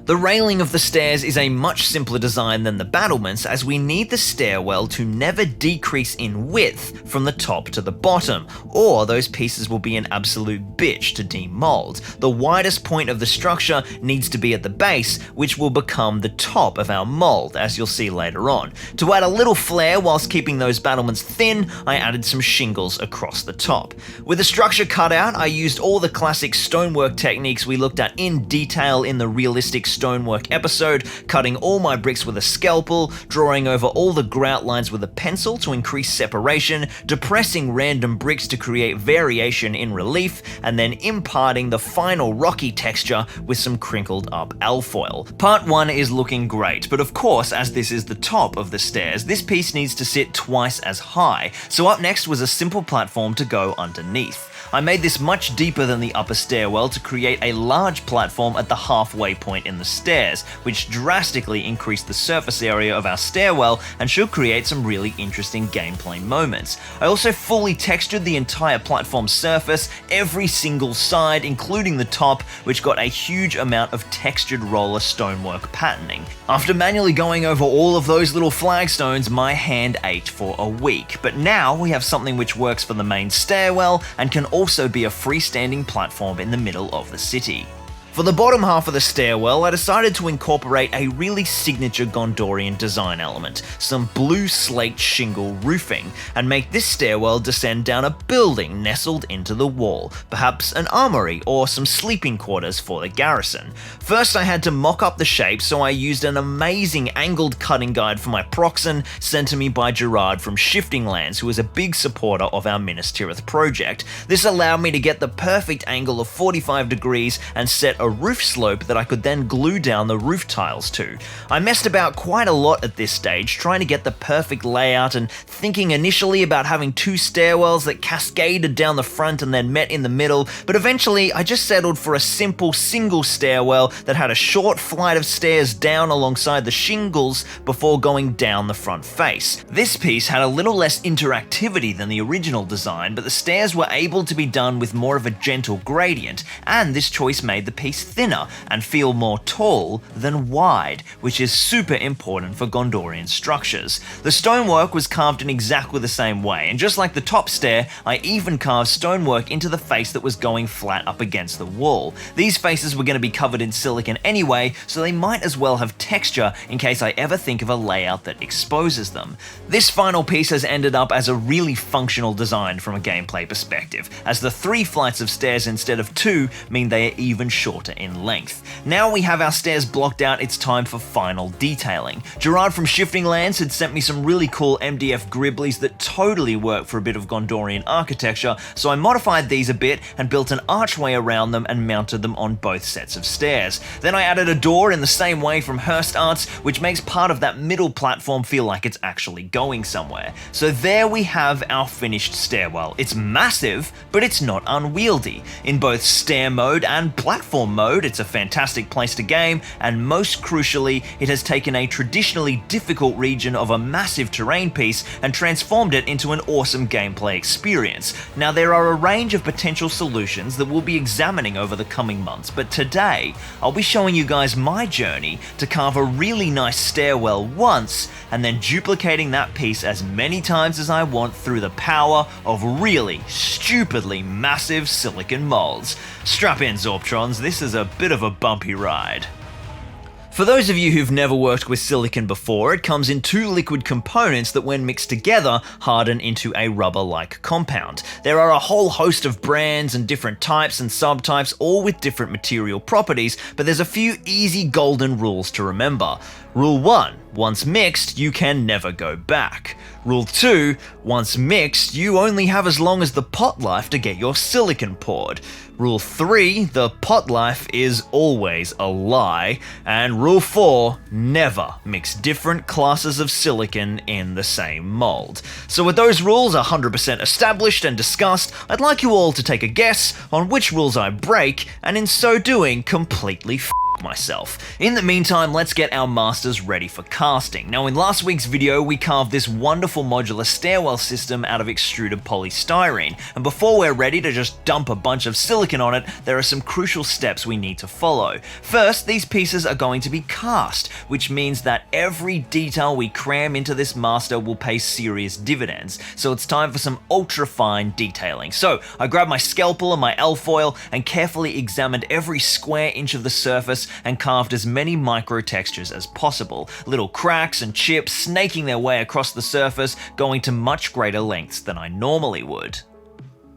Speaker 2: The railing of the stairs is a much simpler design than the battlements, as we need the stairwell to never decrease in width from the top to the bottom, or those pieces will be an absolute bitch to demold. The widest point of the structure needs to be at the base, which will become the top of our mold, as you'll see later on. To add a little flair whilst keeping those battlements thin, I added some shingles across the top. With the structure cut out, I used all the classic stonework techniques we looked at in detail in the realistic stonework episode, cutting all my bricks with a scalpel, drawing over all the grout lines with a pencil to increase separation, depressing random bricks to create variation in relief, and then imparting the final rocky texture with some crinkled up alfoil. Part 1 is looking great, but of course, as this is the top of the stairs, this piece needs to sit twice as high, so up next was a simple platform to go underneath. I made this much deeper than the upper stairwell to create a large platform at the halfway point in the stairs, which drastically increased the surface area of our stairwell and should create some really interesting gameplay moments. I also fully textured the entire platform surface, every single side, including the top, which got a huge amount of textured roller stonework patterning. After manually going over all of those little flagstones, my hand ached for a week, but now we have something which works for the main stairwell and can also be a freestanding platform in the middle of the city. For the bottom half of the stairwell, I decided to incorporate a really signature Gondorian design element, some blue slate shingle roofing, and make this stairwell descend down a building nestled into the wall, perhaps an armory or some sleeping quarters for the garrison. First, I had to mock up the shape, so I used an amazing angled cutting guide for my proxen sent to me by Gerard from Shifting Lands, who is a big supporter of our Minas Tirith project. This allowed me to get the perfect angle of 45 degrees and set a roof slope that I could then glue down the roof tiles to. I messed about quite a lot at this stage, trying to get the perfect layout and thinking initially about having 2 stairwells that cascaded down the front and then met in the middle, but eventually I just settled for a simple single stairwell that had a short flight of stairs down alongside the shingles before going down the front face. This piece had a little less interactivity than the original design, but the stairs were able to be done with more of a gentle gradient, and this choice made the piece piece thinner and feel more tall than wide, which is super important for Gondorian structures. The stonework was carved in exactly the same way, and just like the top stair, I even carved stonework into the face that was going flat up against the wall. These faces were going to be covered in silicon anyway, so they might as well have texture in case I ever think of a layout that exposes them. This final piece has ended up as a really functional design from a gameplay perspective, as the 3 flights of stairs instead of 2 mean they are even shorter in length. Now we have our stairs blocked out, it's time for final detailing. Gerard from Shifting Lands had sent me some really cool MDF Griblies that totally work for a bit of Gondorian architecture, so I modified these a bit and built an archway around them and mounted them on both sets of stairs. Then I added a door in the same way from Hearst Arts, which makes part of that middle platform feel like it's actually going somewhere. So there we have our finished stairwell. It's massive, but it's not unwieldy. In both stair mode and platform mode, it's a fantastic place to game, and most crucially, it has taken a traditionally difficult region of a massive terrain piece and transformed it into an awesome gameplay experience. Now there are a range of potential solutions that we'll be examining over the coming months, but today I'll be showing you guys my journey to carve a really nice stairwell once and then duplicating that piece as many times as I want through the power of really stupidly massive silicon molds. Strap in, Zorptrons, this is a bit of a bumpy ride. For those of you who've never worked with silicon before, it comes in 2 liquid components that when mixed together harden into a rubber-like compound. There are a whole host of brands and different types and subtypes, all with different material properties, but there's a few easy golden rules to remember. Rule 1, once mixed, you can never go back. Rule 2, once mixed, you only have as long as the pot life to get your silicon poured. Rule 3, the pot life is always a lie. And Rule 4, never mix different classes of silicon in the same mold. So with those rules 100% established and discussed, I'd like you all to take a guess on which rules I break, and in so doing, completely f myself. In the meantime, let's get our masters ready for casting. Now in last week's video, we carved this wonderful modular stairwell system out of extruded polystyrene, and before we're ready to just dump a bunch of silicon on it, there are some crucial steps we need to follow. First, these pieces are going to be cast, which means that every detail we cram into this master will pay serious dividends, so it's time for some ultra fine detailing. So I grabbed my scalpel and my L-foil and carefully examined every square inch of the surface and carved as many micro textures as possible. Little cracks and chips snaking their way across the surface, going to much greater lengths than I normally would.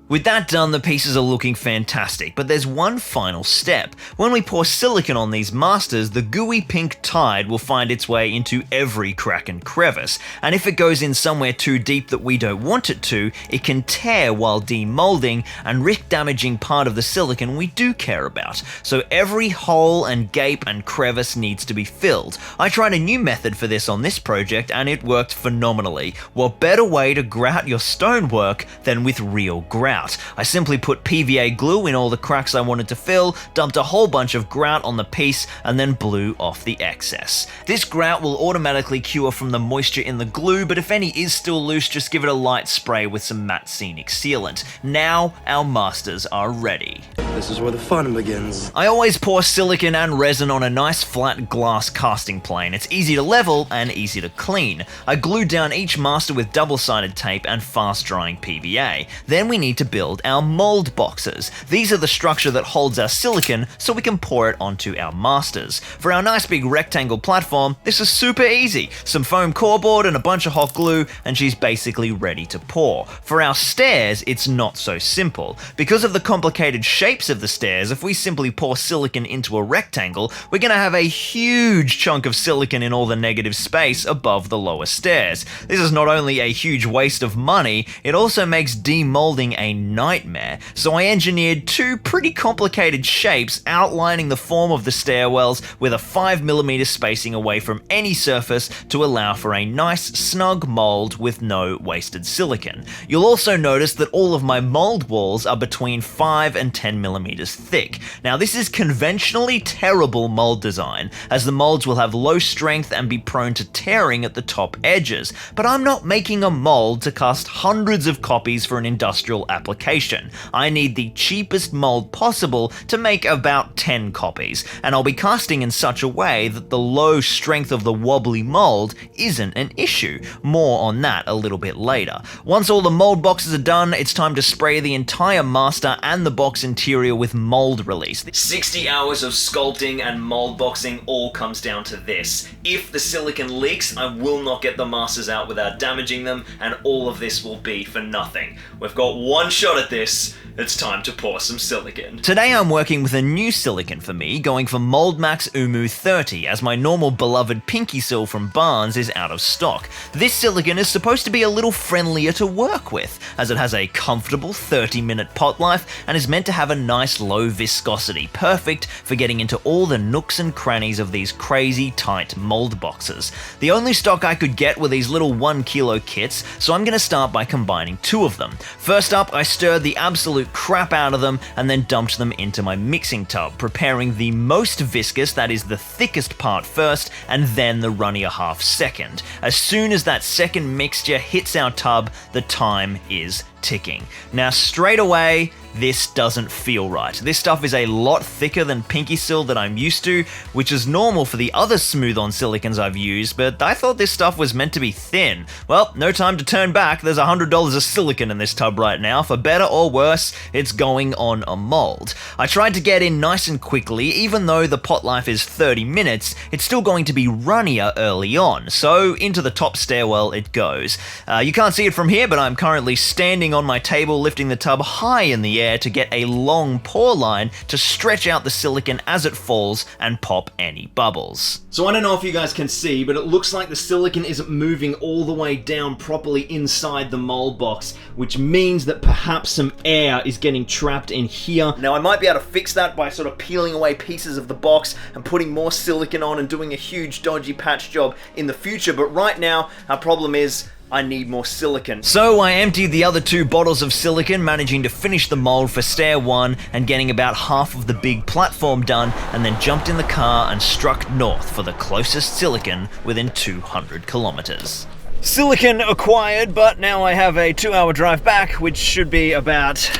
Speaker 2: With that done, the pieces are looking fantastic, but there's one final step. When we pour silicon on these masters, the gooey pink tide will find its way into every crack and crevice, and if it goes in somewhere too deep that we don't want it to, it can tear while demolding and risk damaging part of the silicon we do care about. So every hole and gape and crevice needs to be filled. I tried a new method for this on this project and it worked phenomenally. What better way to grout your stonework than with real grout? I simply put PVA glue in all the cracks I wanted to fill, dumped a whole bunch of grout on the piece, and then blew off the excess. This grout will automatically cure from the moisture in the glue, but if any is still loose, just give it a light spray with some matte scenic sealant. Now our masters are ready.
Speaker 5: This is where the fun begins.
Speaker 2: I always pour silicon and resin on a nice flat glass casting plane. It's easy to level and easy to clean. I glued down each master with double-sided tape and fast-drying PVA. Then we need to build our mold boxes. These are the structure that holds our silicon so we can pour it onto our masters. For our nice big rectangle platform, this is super easy. Some foam core board and a bunch of hot glue, and she's basically ready to pour. For our stairs, it's not so simple. Because of the complicated shapes of the stairs, if we simply pour silicon into a rectangle, we're going to have a huge chunk of silicon in all the negative space above the lower stairs. This is not only a huge waste of money, it also makes demolding a nightmare. So I engineered 2 pretty complicated shapes outlining the form of the stairwells with a 5mm spacing away from any surface to allow for a nice snug mold with no wasted silicon. You'll also notice that all of my mold walls are between 5 and 10mm thick. Now this is conventionally terrible mold design, as the molds will have low strength and be prone to tearing at the top edges, but I'm not making a mold to cast hundreds of copies for an industrial application application. I need the cheapest mold possible to make about 10 copies, and I'll be casting in such a way that the low strength of the wobbly mold isn't an issue. More on that a little bit later. Once all the mold boxes are done, it's time to spray the entire master and the box interior with mold release. 60 hours of sculpting and mold boxing all comes down to this. If the silicon leaks, I will not get the masters out without damaging them, and all of this will be for nothing. We've got one shot at this. It's time to pour some silicon. Today I'm working with a new silicon for me, going for Moldmax Umu 30, as my normal beloved Pinky Sil from Barnes is out of stock. This silicon is supposed to be a little friendlier to work with, as it has a comfortable 30-minute pot life and is meant to have a nice low viscosity, perfect for getting into all the nooks and crannies of these crazy tight mold boxes. The only stock I could get were these little 1 kilo kits, so I'm going to start by combining 2 of them. First up, I stirred the absolute crap out of them and then dumped them into my mixing tub, preparing the most viscous, that is the thickest part first, and then the runnier half second. As soon as that second mixture hits our tub, the time is ticking. Now straight away, this doesn't feel right. This stuff is a lot thicker than Pinky Sil that I'm used to, which is normal for the other smooth-on silicons I've used, but I thought this stuff was meant to be thin. Well, no time to turn back. There's $100 of silicon in this tub right now. For better or worse, it's going on a mold. I tried to get in nice and quickly. Even though the pot life is 30 minutes, it's still going to be runnier early on, so into the top stairwell it goes. You can't see it from here, but I'm currently standing on my table, lifting the tub high in the air to get a long pour line to stretch out the silicon as it falls and pop any bubbles. So I don't know if you guys can see, but it looks like the silicon isn't moving all the way down properly inside the mold box, which means that perhaps some air is getting trapped in here. Now I might be able to fix that by sort of peeling away pieces of the box and putting more silicon on and doing a huge dodgy patch job in the future, but right now our problem is I need more silicon. So I emptied the other 2 bottles of silicon, managing to finish the mold for stair 1 and getting about half of the big platform done, and then jumped in the car and struck north for the closest silicon within 200 kilometers. Silicon acquired, but now I have a 2-hour drive back, which should be about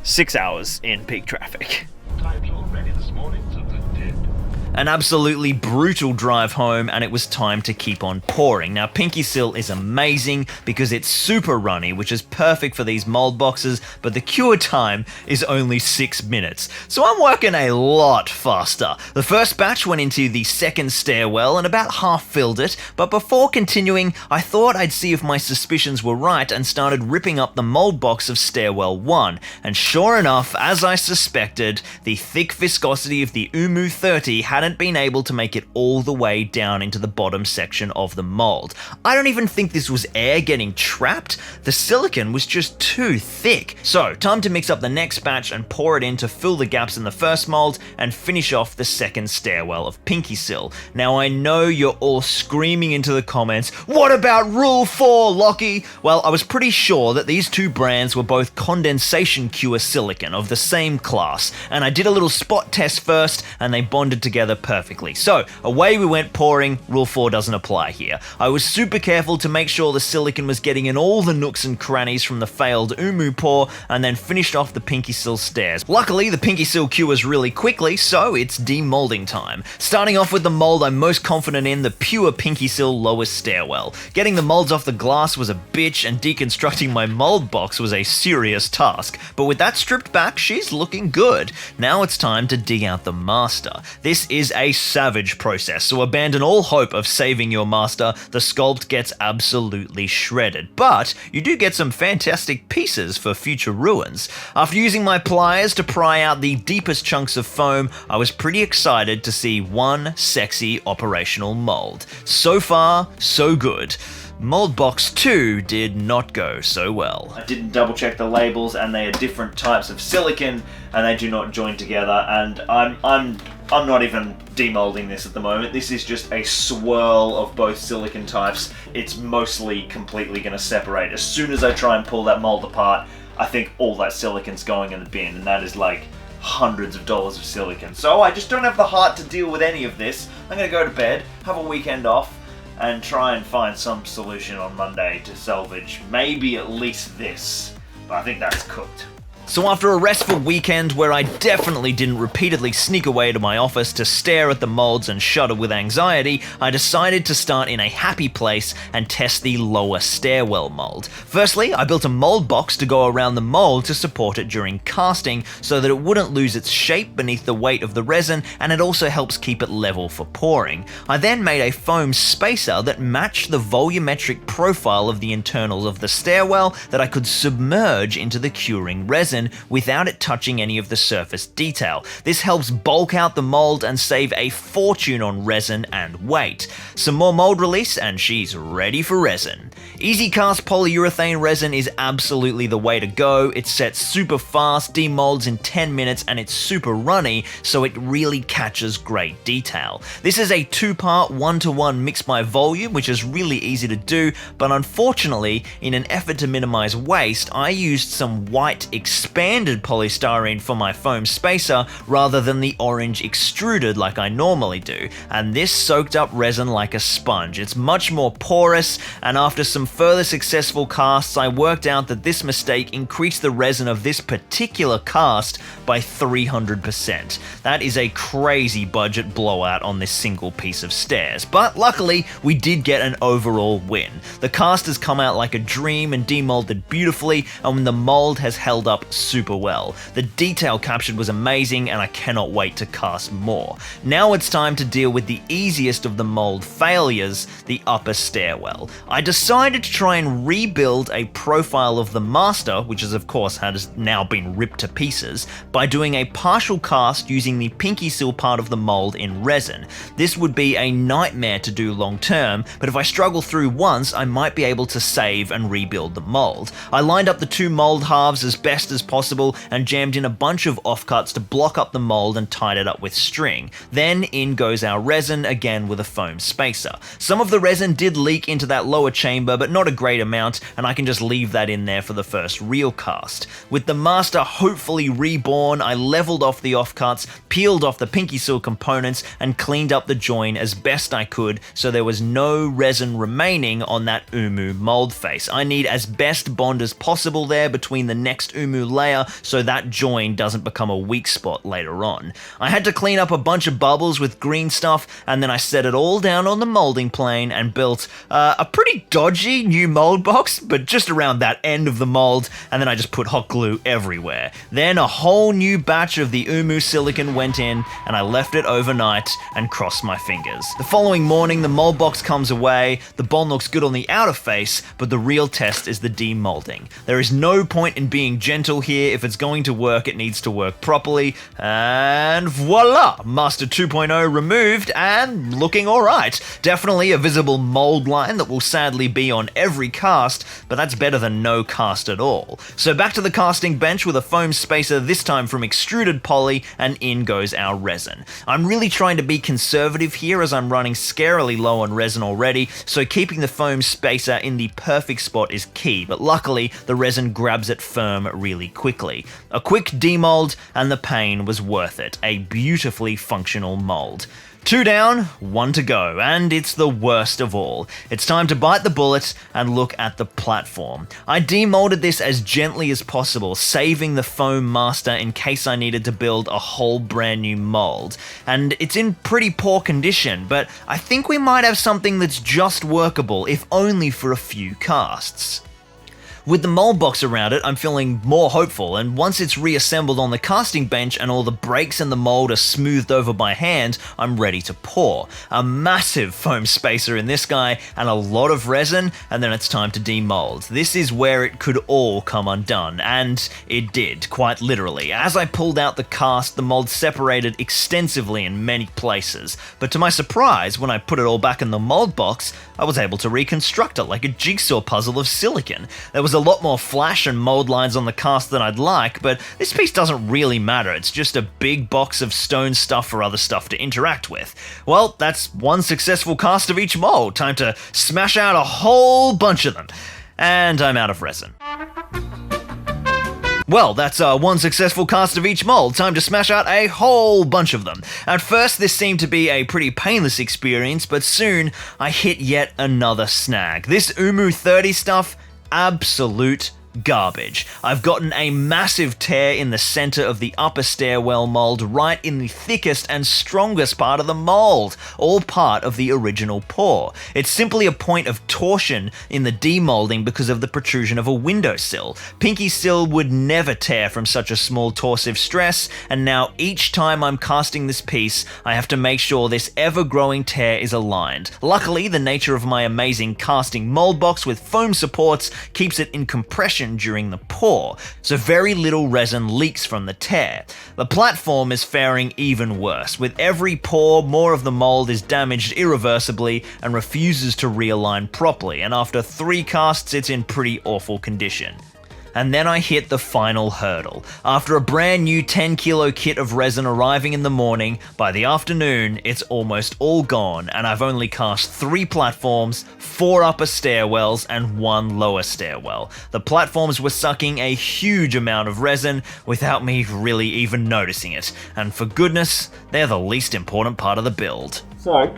Speaker 2: 6 hours in peak traffic.
Speaker 4: Times already this morning to the dead.
Speaker 2: An absolutely brutal drive home, and it was time to keep on pouring. Now, Pinky Sil is amazing because it's super runny, which is perfect for these mold boxes, but the cure time is only 6 minutes. So I'm working a lot faster. The first batch went into the second stairwell and about half filled it, but before continuing, I thought I'd see if my suspicions were right and started ripping up the mold box of stairwell 1. And sure enough, as I suspected, the thick viscosity of the Umu 30 hadn't been able to make it all the way down into the bottom section of the mold. I don't even think this was air getting trapped. The silicon was just too thick. So, time to mix up the next batch and pour it in to fill the gaps in the first mold and finish off the second stairwell of Pinky Sil. Now, I know you're all screaming into the comments, "What about Rule 4, Lockie?" Well, I was pretty sure that these 2 brands were both condensation cure silicon of the same class, and I did a little spot test first, and they bonded together perfectly. So, away we went pouring. Rule 4 doesn't apply here. I was super careful to make sure the silicon was getting in all the nooks and crannies from the failed Umu pour, and then finished off the Pinky Sil stairs. Luckily, the Pinky Sil cures really quickly, so it's demolding time. Starting off with the mold I'm most confident in, the pure Pinky Sil lowest stairwell. Getting the molds off the glass was a bitch, and deconstructing my mold box was a serious task. But with that stripped back, she's looking good. Now it's time to dig out the master. This is a savage process, so abandon all hope of saving your master. The sculpt gets absolutely shredded, but you do get some fantastic pieces for future ruins. After using my pliers to pry out the deepest chunks of foam, I was pretty excited to see one sexy operational mold. So far, so good. Mold box 2 did not go so well. I didn't double check the labels, and they are different types of silicon and they do not join together, and I'm not even demolding this at the moment. This is just a swirl of both silicon types. It's mostly completely going to separate. As soon as I try and pull that mold apart, I think all that silicon's going in the bin, and that is like hundreds of dollars of silicon. So I just don't have the heart to deal with any of this. I'm going to go to bed, have a weekend off, and try and find some solution on Monday to salvage maybe at least this. but I think that's cooked.
Speaker 3: So after a restful weekend where I definitely didn't repeatedly sneak away to my office to stare at the molds and shudder with anxiety, I decided to start in a happy place and test the lower stairwell mold. Firstly, I built a mold box to go around the mold to support it during casting so that it wouldn't lose its shape beneath the weight of the resin, and it also helps keep it level for pouring. I then made a foam spacer that matched the volumetric profile of the internals of the stairwell that I could submerge into the curing resin without it touching any of the surface detail. This helps bulk out the mold and save a fortune on resin and weight. Some more mold release and she's ready for resin. Easy cast polyurethane resin is absolutely the way to go. It sets super fast, demolds in 10 minutes, and it's super runny, so it really catches great detail. This is a 2-part 1-to-1 mix by volume, which is really easy to do, but unfortunately, in an effort to minimize waste, I used some white expanded polystyrene for my foam spacer rather than the orange extruded like I normally do, and this soaked up resin like a sponge. It's much more porous, and after some further successful casts, I worked out that this mistake increased the resin of this particular cast by 300%. That is a crazy budget blowout on this single piece of stairs, but luckily we did get an overall win. The cast has come out like a dream and demolded beautifully, and the mold has held up super well. The detail captured was amazing, and I cannot wait to cast more. Now it's time to deal with the easiest of the mold failures, the upper stairwell. I decided to try and rebuild a profile of the master, which is of course has now been ripped to pieces, by doing a partial cast using the pinky seal part of the mold in resin. This would be a nightmare to do long term, but if I struggle through once, I might be able to save and rebuild the mold. I lined up the two mold halves as best as possible and jammed in a bunch of offcuts to block up the mold and tied it up with string. Then in goes our resin, again with a foam spacer. Some of the resin did leak into that lower chamber, but not a great amount, and I can just leave that in there for the first real cast. With the master hopefully reborn, I leveled off the offcuts, peeled off the pinky seal components, and cleaned up the join as best I could so there was no resin remaining on that Umu mold face. I need as best bond as possible there between the next Umu layer so that join doesn't become a weak spot later on. I had to clean up a bunch of bubbles with green stuff, and then I set it all down on the molding plane and built a pretty dodgy new mold box, but just around that end of the mold, and then I just put hot glue everywhere. Then a whole new batch of the Umu silicon went in, and I left it overnight and crossed my fingers. The following morning, the mold box comes away, the bond looks good on the outer face, but the real test is the demolding. There is no point in being gentle here. If it's going to work, it needs to work properly, and voila! Master 2.0 removed and looking alright. Definitely a visible mold line that will sadly be on every cast, but that's better than no cast at all. So back to the casting bench with a foam spacer, this time from extruded poly, and in goes our resin. I'm really trying to be conservative here as I'm running scarily low on resin already, so keeping the foam spacer in the perfect spot is key, but luckily the resin grabs it firm really quickly. A quick demold and the pain was worth it. A beautifully functional mold. 2 down, 1 to go, and it's the worst of all. It's time to bite the bullet and look at the platform. I demolded this as gently as possible, saving the foam master in case I needed to build a whole brand new mold. And it's in pretty poor condition, but I think we might have something that's just workable, if only for a few casts. With the mold box around it, I'm feeling more hopeful, and once it's reassembled on the casting bench and all the breaks in the mold are smoothed over by hand, I'm ready to pour. A massive foam spacer in this guy, and a lot of resin, and then it's time to demold. This is where it could all come undone, and it did, quite literally. As I pulled out the cast, the mold separated extensively in many places, but to my surprise, when I put it all back in the mold box, I was able to reconstruct it like a jigsaw puzzle of silicon. There was a lot more flash and mold lines on the cast than I'd like, but this piece doesn't really matter. It's just a big box of stone stuff for other stuff to interact with. Well, that's one successful cast of each mold. Time to smash out a whole bunch of them. And I'm out of resin. Well, that's one successful cast of each mold. Time to smash out a whole bunch of them. At first, this seemed to be a pretty painless experience, but soon I hit yet another snag. This Umu 30 stuff, absolute
Speaker 2: garbage. I've gotten a massive tear in the center of the upper stairwell mold, right in the thickest and strongest part of the mold, all part of the original pour. It's simply a point of torsion in the demolding because of the protrusion of a windowsill. Pinky sill would never tear from such a small torsive stress, and now each time I'm casting this piece, I have to make sure this ever-growing tear is aligned. Luckily, the nature of my amazing casting mold box with foam supports keeps it in compression during the pour, so very little resin leaks from the tear. The platform is faring even worse. With every pour, more of the mold is damaged irreversibly and refuses to realign properly, and after 3 casts it's in pretty awful condition. And then I hit the final hurdle. After a brand new 10 kilo kit of resin arriving in the morning, by the afternoon it's almost all gone, and I've only cast 3 platforms, 4 upper stairwells, and 1 lower stairwell. The platforms were sucking a huge amount of resin without me really even noticing it, and for goodness, they're the least important part of the build.
Speaker 6: So,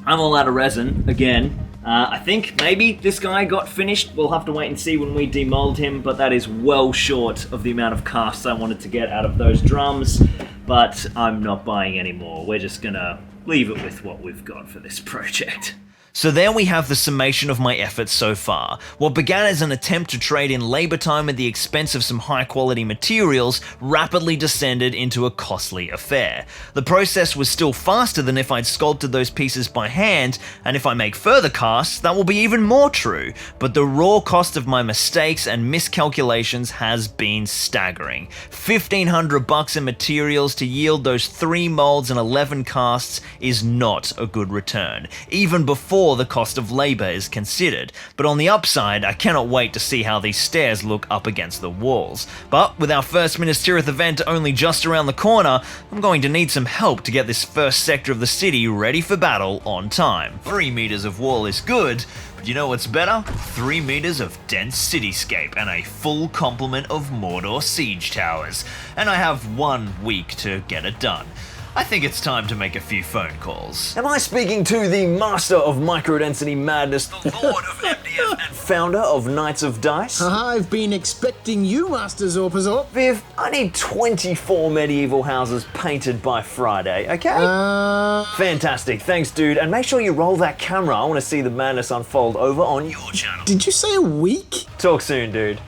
Speaker 6: I'm all out of resin again. I think maybe this guy got finished. We'll have to wait and see when we demold him, but that is well short of the amount of casts I wanted to get out of those drums. But I'm not buying any more. We're just gonna leave it with what we've got for this project.
Speaker 2: So there we have the summation of my efforts so far. What began as an attempt to trade in labor time at the expense of some high quality materials rapidly descended into a costly affair. The process was still faster than if I'd sculpted those pieces by hand, and if I make further casts, that will be even more true. But the raw cost of my mistakes and miscalculations has been staggering. $1,500 in materials to yield those 3 molds and 11 casts is not a good return, even before the cost of labor is considered. But on the upside, I cannot wait to see how these stairs look up against the walls. But with our first Minas Tirith event only just around the corner, I'm going to need some help to get this first sector of the city ready for battle on time. 3 meters of wall is good, but you know what's better? 3 meters of dense cityscape and a full complement of Mordor siege towers. And I have 1 week to get it done. I think it's time to make a few phone calls.
Speaker 6: Am I speaking to the master of microdensity madness, the lord of MDF, and founder of Knights of Dice?
Speaker 7: I've been expecting you, Master Zorpazorp.
Speaker 6: Viv, I need 24 medieval houses painted by Friday, okay? Fantastic, thanks dude, and make sure you roll that camera. I want to see the madness unfold over on your channel.
Speaker 7: Did you say a week?
Speaker 6: Talk soon, dude.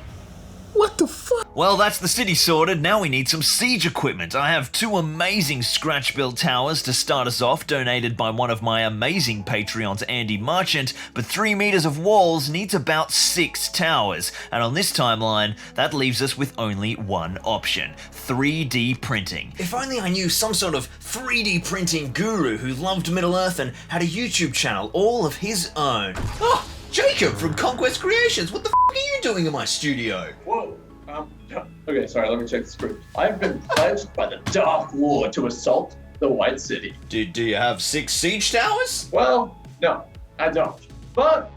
Speaker 7: What the fuck?
Speaker 2: Well, that's the city sorted. Now we need some siege equipment. I have 2 amazing scratch-built towers to start us off, donated by one of my amazing Patreons, Andy Marchant, but 3 meters of walls needs about 6 towers. And on this timeline, that leaves us with only one option: 3D printing. If only I knew some sort of 3D printing guru who loved Middle-earth and had a YouTube channel all of his own. Oh, Jacob from Conquest Creations, what the f*** are you doing in my studio?
Speaker 8: Whoa. Okay, sorry, let me check the script. I've been pledged by the Dark Lord to assault the White City.
Speaker 2: Do you have 6 siege towers?
Speaker 8: Well, no, I don't. But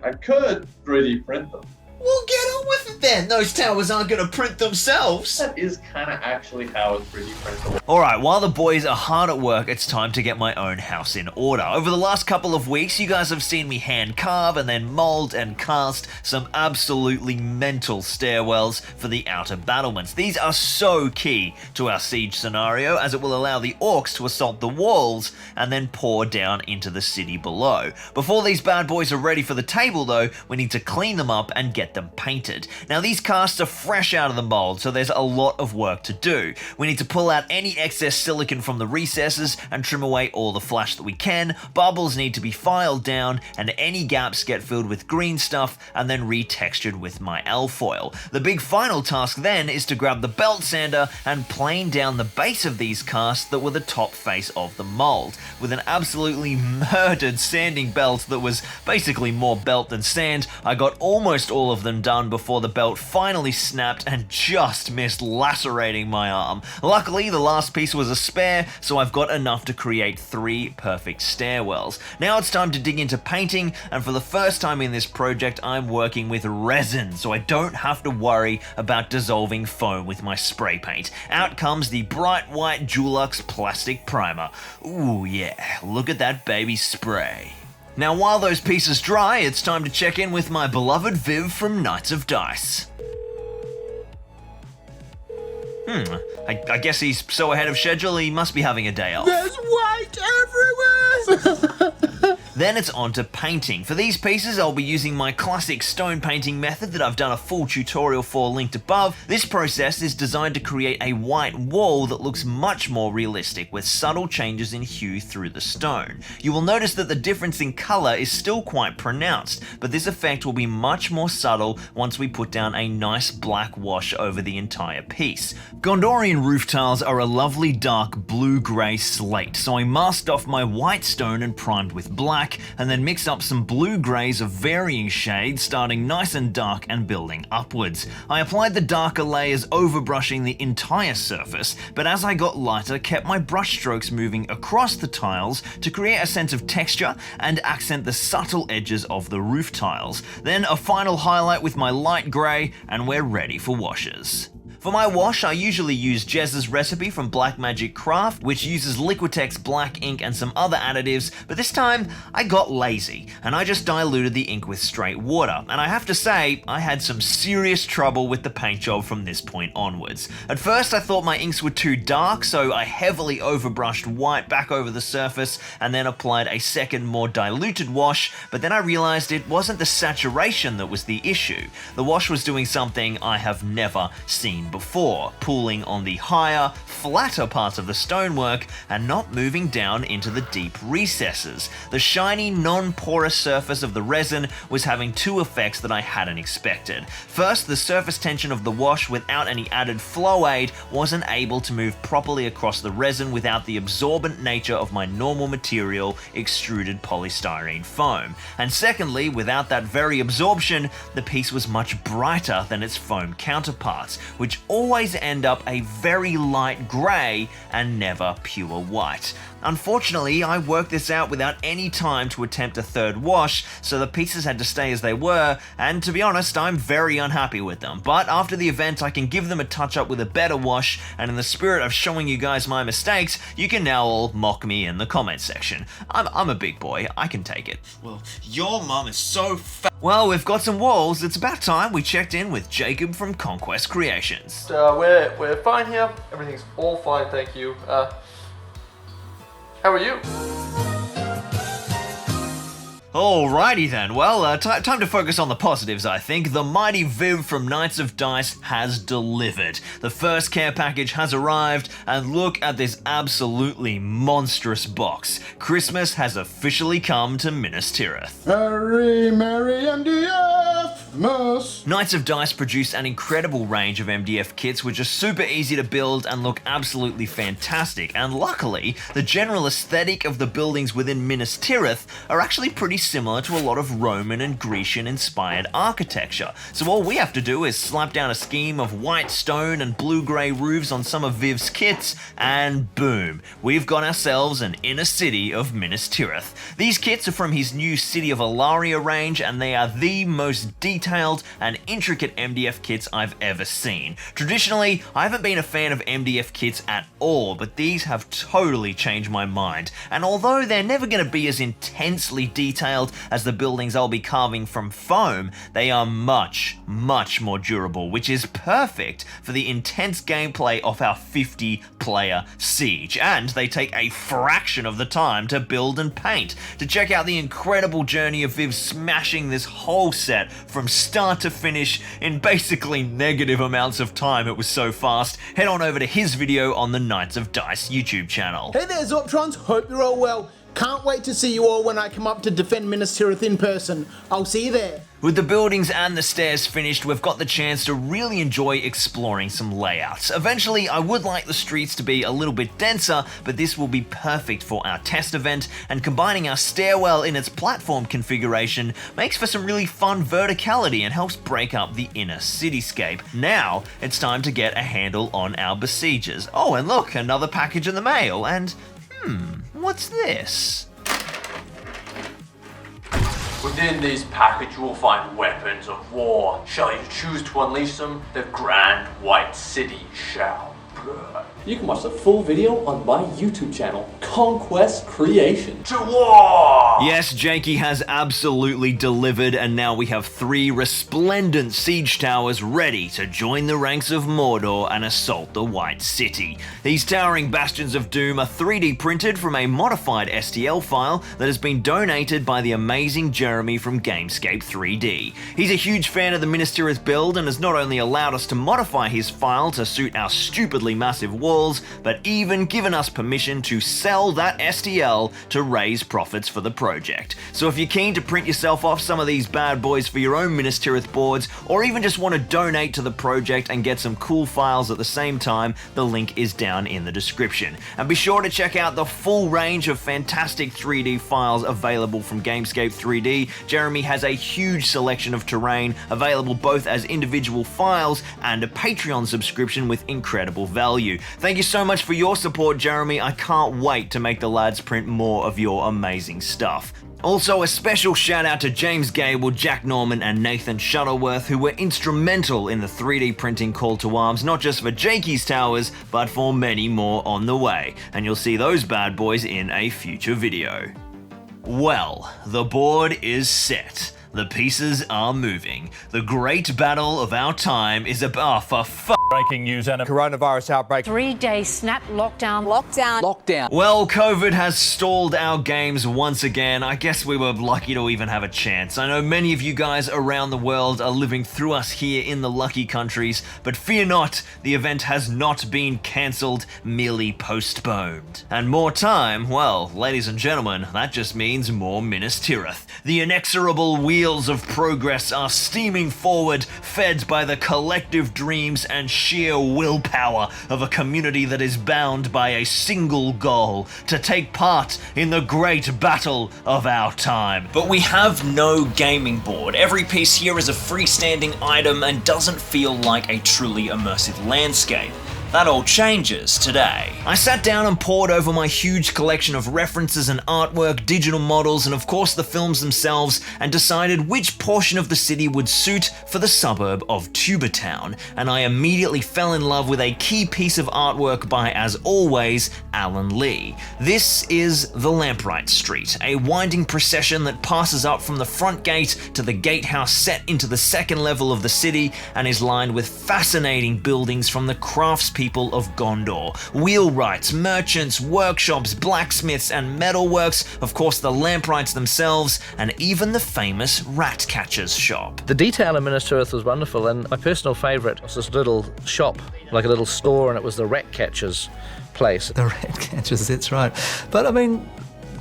Speaker 8: I could 3D print them.
Speaker 2: Well, get on with it then. Those towers aren't going to print themselves.
Speaker 8: That is kind of actually how a 3D printer works.
Speaker 2: Alright, while the boys are hard at work, it's time to get my own house in order. Over the last couple of weeks, you guys have seen me hand carve and then mold and cast some absolutely mental stairwells for the outer battlements. These are so key to our siege scenario, as it will allow the orcs to assault the walls and then pour down into the city below. Before these bad boys are ready for the table though, we need to clean them up and get them painted. Now these casts are fresh out of the mold, so there's a lot of work to do. We need to pull out any excess silicon from the recesses and trim away all the flash that we can. Bubbles need to be filed down and any gaps get filled with green stuff and then retextured with my alfoil. The big final task then is to grab the belt sander and plane down the base of these casts that were the top face of the mold. With an absolutely murdered sanding belt that was basically more belt than sand, I got almost all of them done before the belt finally snapped and just missed lacerating my arm. Luckily, the last piece was a spare, so I've got enough to create 3 perfect stairwells. Now it's time to dig into painting, and for the first time in this project, I'm working with resin, so I don't have to worry about dissolving foam with my spray paint. Out comes the bright white Dulux plastic primer. Ooh yeah, look at that baby spray.
Speaker 3: Now while those pieces dry, it's time to check in with my beloved Viv from Knights of Dice. I guess he's so ahead of schedule he must be having a day off.
Speaker 7: There's white everywhere!
Speaker 3: Then it's on to painting. For these pieces, I'll be using my classic stone painting method that I've done a full tutorial for linked above. This process is designed to create a white wall that looks much more realistic with subtle changes in hue through the stone. You will notice that the difference in color is still quite pronounced, but this effect will be much more subtle once we put down a nice black wash over the entire piece. Gondorian roof tiles are a lovely dark blue-grey slate, so I masked off my white stone and primed with black, and then mixed up some blue-greys of varying shades, starting nice and dark and building upwards. I applied the darker layers overbrushing the entire surface, but as I got lighter, kept my brush strokes moving across the tiles to create a sense of texture and accent the subtle edges of the roof tiles. Then a final highlight with my light grey, and we're ready for washes. For my wash, I usually use Jez's recipe from Blackmagic Craft, which uses Liquitex black ink and some other additives, but this time I got lazy, and I just diluted the ink with straight water, and I have to say, I had some serious trouble with the paint job from this point onwards. At first I thought my inks were too dark, so I heavily overbrushed white back over the surface, and then applied a second more diluted wash, but then I realized it wasn't the saturation that was the issue. The wash was doing something I have never seen before, pooling on the higher, flatter parts of the stonework and not moving down into the deep recesses. The shiny, non-porous surface of the resin was having two effects that I hadn't expected. First, the surface tension of the wash without any added flow aid wasn't able to move properly across the resin without the absorbent nature of my normal material, extruded polystyrene foam. And secondly, without that very absorption, the piece was much brighter than its foam counterparts, which always end up a very light grey and never pure white. Unfortunately, I worked this out without any time to attempt a third wash, so the pieces had to stay as they were, and to be honest, I'm very unhappy with them. But after the event, I can give them a touch up with a better wash, and in the spirit of showing you guys my mistakes, you can now all mock me in the comment section. I'm a big boy, I can take it.
Speaker 1: Well, your mum is so fat.
Speaker 3: Well, we've got some walls, it's about time we checked in with Jacob from Conquest Creations.
Speaker 9: We're fine here. Everything's all fine, thank you. How are you?
Speaker 3: Alrighty then, well, time to focus on the positives, I think. The mighty Viv from Knights of Dice has delivered. The first care package has arrived, and look at this absolutely monstrous box. Christmas has officially come to Minas Tirith.
Speaker 7: Merry, merry MDF-mas.
Speaker 3: Knights of Dice produce an incredible range of MDF kits which are super easy to build and look absolutely fantastic, and luckily, the general aesthetic of the buildings within Minas Tirith are actually pretty similar to a lot of Roman and Grecian inspired architecture. So all we have to do is slap down a scheme of white stone and blue-grey roofs on some of Viv's kits, and boom, we've got ourselves an inner city of Minas Tirith. These kits are from his new City of Alaria range, and they are the most detailed and intricate MDF kits I've ever seen. Traditionally, I haven't been a fan of MDF kits at all, but these have totally changed my mind. And although they're never going to be as intensely detailed as the buildings I'll be carving from foam, they are much, much more durable, which is perfect for the intense gameplay of our 50-player siege, and they take a fraction of the time to build and paint. To check out the incredible journey of Viv smashing this whole set from start to finish in basically negative amounts of time, it was so fast, head on over to his video on the Knights of Dice YouTube channel.
Speaker 7: Hey there, Zorptrons. Hope you're all well. Can't wait to see you all when I come up to defend Minas Tirith in person. I'll see you there.
Speaker 3: With the buildings and the stairs finished, we've got the chance to really enjoy exploring some layouts. Eventually, I would like the streets to be a little bit denser, but this will be perfect for our test event, and combining our stairwell in its platform configuration makes for some really fun verticality and helps break up the inner cityscape. Now, it's time to get a handle on our besiegers. Oh, and look, another package in the mail, and what's this?
Speaker 9: Within this package you will find weapons of war. Shall you choose to unleash them, the Grand White City shall burn. you can watch the full video on my YouTube channel, Conquest Creation.
Speaker 4: To war!
Speaker 1: Yes, Jakey has absolutely delivered, and now we have 3 resplendent siege towers ready to join the ranks of Mordor and assault the White City. These towering bastions of doom are 3D printed from a modified STL file that has been donated by the amazing Jeremy from Gamescape 3D. He's a huge fan of the Minas Tirith build and has not only allowed us to modify his file to suit our stupidly massive walls, but even given us permission to sell that STL to raise profits for the project. So if you're keen to print yourself off some of these bad boys for your own Minas Tirith boards, or even just want to donate to the project and get some cool files at the same time, the link is down in the description. And be sure to check out the full range of fantastic 3D files available from Gamescape 3D. Jeremy has a huge selection of terrain available both as individual files and a Patreon subscription with incredible value. Thank you so much for your support, Jeremy. I can't wait to make the lads print more of your amazing stuff. Also, a special shout out to James Gable, Jack Norman, and Nathan Shuttleworth, who were instrumental in the 3D printing call to arms, not just for Jakey's towers, but for many more on the way. And you'll see those bad boys in a future video. Well, the board is set. The pieces are moving. The great battle of our time is about
Speaker 10: breaking news and a coronavirus outbreak.
Speaker 11: 3-day snap lockdown.
Speaker 1: Well, COVID has stalled our games once again. I guess we were lucky to even have a chance. I know many of you guys around the world are living through us here in the lucky countries, but fear not, the event has not been cancelled, merely postponed. And more time, well, ladies and gentlemen, that just means more Minas Tirith. The inexorable wheels of progress are steaming forward, fed by the collective dreams and sheer willpower of a community that is bound by a single goal: to take part in the great battle of our time. But we have no gaming board. Every piece here is a freestanding item and doesn't feel like a truly immersive landscape. That all changes today. I sat down and pored over my huge collection of references and artwork, digital models, and of course the films themselves, and decided which portion of the city would suit for the suburb of Tubertown, and I immediately fell in love with a key piece of artwork by, as always, Alan Lee. This is the Lamplight Street, a winding procession that passes up from the front gate to the gatehouse set into the second level of the city, and is lined with fascinating buildings from the craftspeople of Gondor. Wheelwrights, merchants, workshops, blacksmiths, and metalworks, of course the lamplights themselves, and even the famous rat catcher's shop.
Speaker 12: The detail in Minas Tirith was wonderful, and my personal favourite was this little shop, like a little store, and it was the rat catcher's place.
Speaker 13: The rat catchers, that's right. But I mean,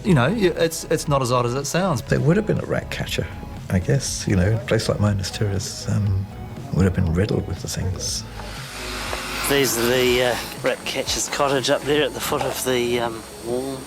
Speaker 13: you know, it's not as odd as it sounds.
Speaker 14: There would have been a rat catcher, I guess. You know, a place like Minas Tirith would have been riddled with the things.
Speaker 15: There's the rat catcher's cottage up there at the foot of the wall.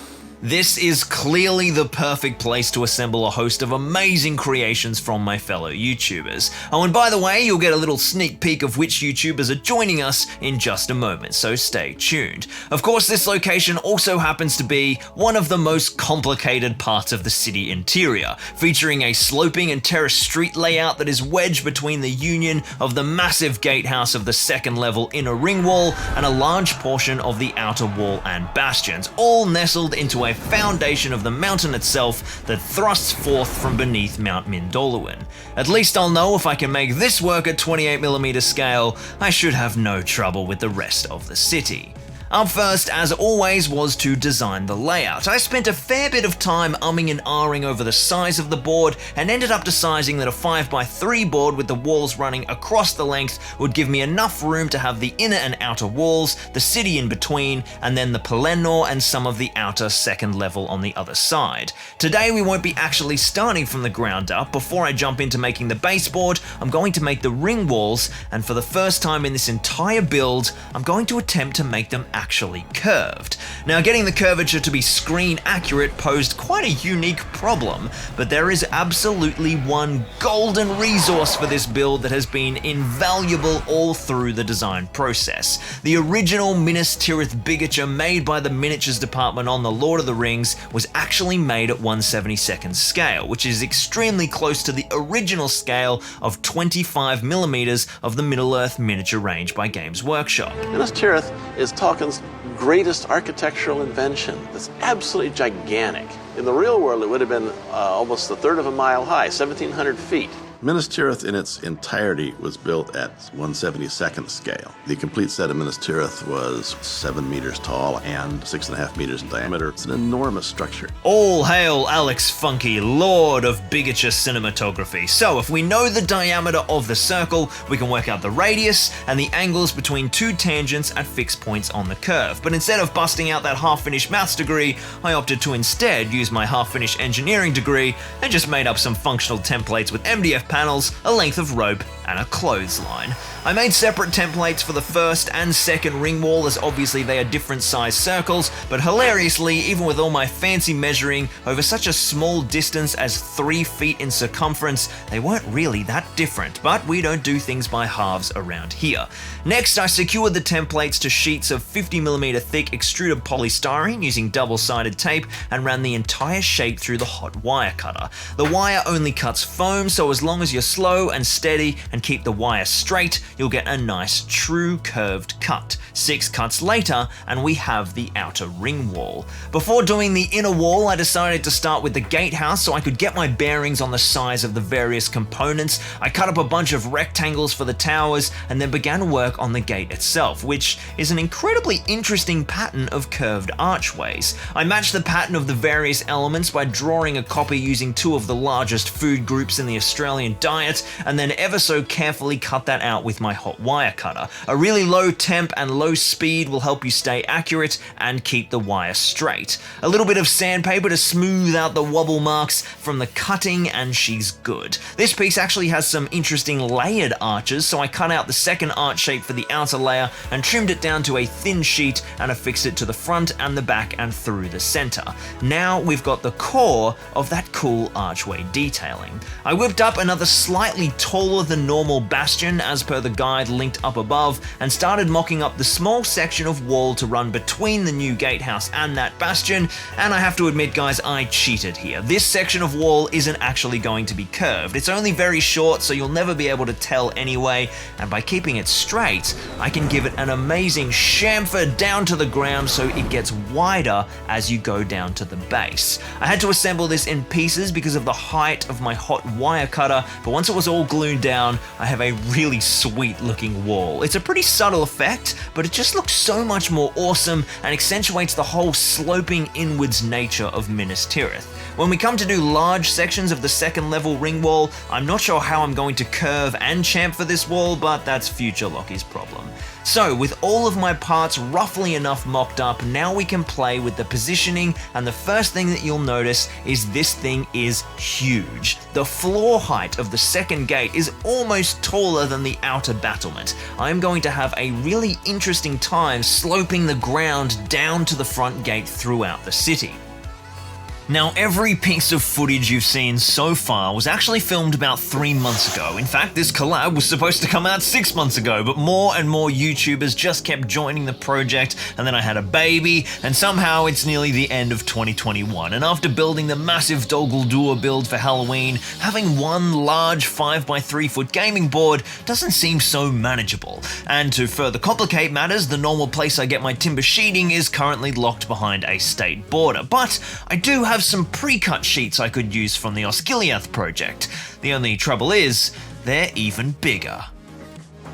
Speaker 1: This is clearly the perfect place to assemble a host of amazing creations from my fellow YouTubers. Oh, and by the way, you'll get a little sneak peek of which YouTubers are joining us in just a moment, so stay tuned. Of course, this location also happens to be one of the most complicated parts of the city interior, featuring a sloping and terraced street layout that is wedged between the union of the massive gatehouse of the second level inner ring wall and a large portion of the outer wall and bastions, all nestled into a foundation of the mountain itself that thrusts forth from beneath Mount Mindoluin. At least I'll know if I can make this work at 28mm scale, I should have no trouble with the rest of the city. Up first, as always, was to design the layout. I spent a fair bit of time umming and ahhing over the size of the board and ended up deciding that a 5x3 board with the walls running across the length would give me enough room to have the inner and outer walls, the city in between, and then the Pelennor and some of the outer second level on the other side. Today we won't be actually starting from the ground up. Before I jump into making the baseboard, I'm going to make the ring walls, and for the first time in this entire build, I'm going to attempt to make them actually curved. Now, getting the curvature to be screen accurate posed quite a unique problem, but there is absolutely one golden resource for this build that has been invaluable all through the design process. The original Minas Tirith bigature made by the miniatures department on The Lord of the Rings was actually made at 1/72nd scale, which is extremely close to the original scale of 25mm of the Middle-earth miniature range by Games Workshop.
Speaker 16: Minas Tirith is talking man's greatest architectural invention that's absolutely gigantic. In the real world, it would have been almost a third of a mile high, 1,700 feet.
Speaker 17: Minas Tirith in its entirety was built at 1/72nd scale. The complete set of Minas Tirith was 7 meters tall and 6.5 meters in diameter. It's an enormous structure.
Speaker 1: All hail Alex Funky, lord of bigature cinematography. So if we know the diameter of the circle, we can work out the radius and the angles between two tangents at fixed points on the curve. But instead of busting out that half-finished maths degree, I opted to instead use my half-finished engineering degree and just made up some functional templates with MDF panels, a length of rope, and a clothesline. I made separate templates for the first and second ring wall, as obviously they are different size circles, but hilariously, even with all my fancy measuring over such a small distance as 3 feet in circumference, they weren't really that different, but we don't do things by halves around here. Next, I secured the templates to sheets of 50mm thick extruded polystyrene using double-sided tape and ran the entire shape through the hot wire cutter. The wire only cuts foam, so as long as you're slow and steady and keep the wire straight, you'll get a nice true curved cut. 6 cuts later, and we have the outer ring wall. Before doing the inner wall, I decided to start with the gatehouse so I could get my bearings on the size of the various components. I cut up a bunch of rectangles for the towers and then began work on the gate itself, which is an incredibly interesting pattern of curved archways. I matched the pattern of the various elements by drawing a copy using 2 of the largest food groups in the Australian diet, and then ever so carefully cut that out with my hot wire cutter. A really low temp and low speed will help you stay accurate and keep the wire straight. A little bit of sandpaper to smooth out the wobble marks from the cutting, and she's good. This piece actually has some interesting layered arches, so I cut out the second arch shape for the outer layer and trimmed it down to a thin sheet and affixed it to the front and the back and through the center. Now we've got the core of that cool archway detailing. I whipped up another slightly taller than normal bastion as per the guide linked up above and started mocking up the small section of wall to run between the new gatehouse and that bastion, and I have to admit guys, I cheated here. This section of wall isn't actually going to be curved. It's only very short, so you'll never be able to tell anyway, and by keeping it straight, I can give it an amazing chamfer down to the ground so it gets wider as you go down to the base. I had to assemble this in pieces because of the height of my hot wire cutter, but once it was all glued down, I have a really sweet looking wall. It's a pretty subtle effect, but it just looks so much more awesome and accentuates the whole sloping inwards nature of Minas Tirith. When we come to do large sections of the second level ring wall, I'm not sure how I'm going to curve and chamfer this wall, but that's future Lockie's problem. So with all of my parts roughly enough mocked up, now we can play with the positioning, and the first thing that you'll notice is this thing is huge. The floor height of the second gate is almost taller than the outer battlement. I'm going to have a really interesting time sloping the ground down to the front gate throughout the city. Now, every piece of footage you've seen so far was actually filmed about 3 months ago. In fact, this collab was supposed to come out 6 months ago, but more and more YouTubers just kept joining the project, and then I had a baby, and somehow it's nearly the end of 2021. And after building the massive Dol Guldur build for Halloween, having one large 5x3 foot gaming board doesn't seem so manageable. And to further complicate matters, the normal place I get my timber sheeting is currently locked behind a state border. But I do have some pre-cut sheets I could use from the Osgiliath project. The only trouble is, they're even bigger.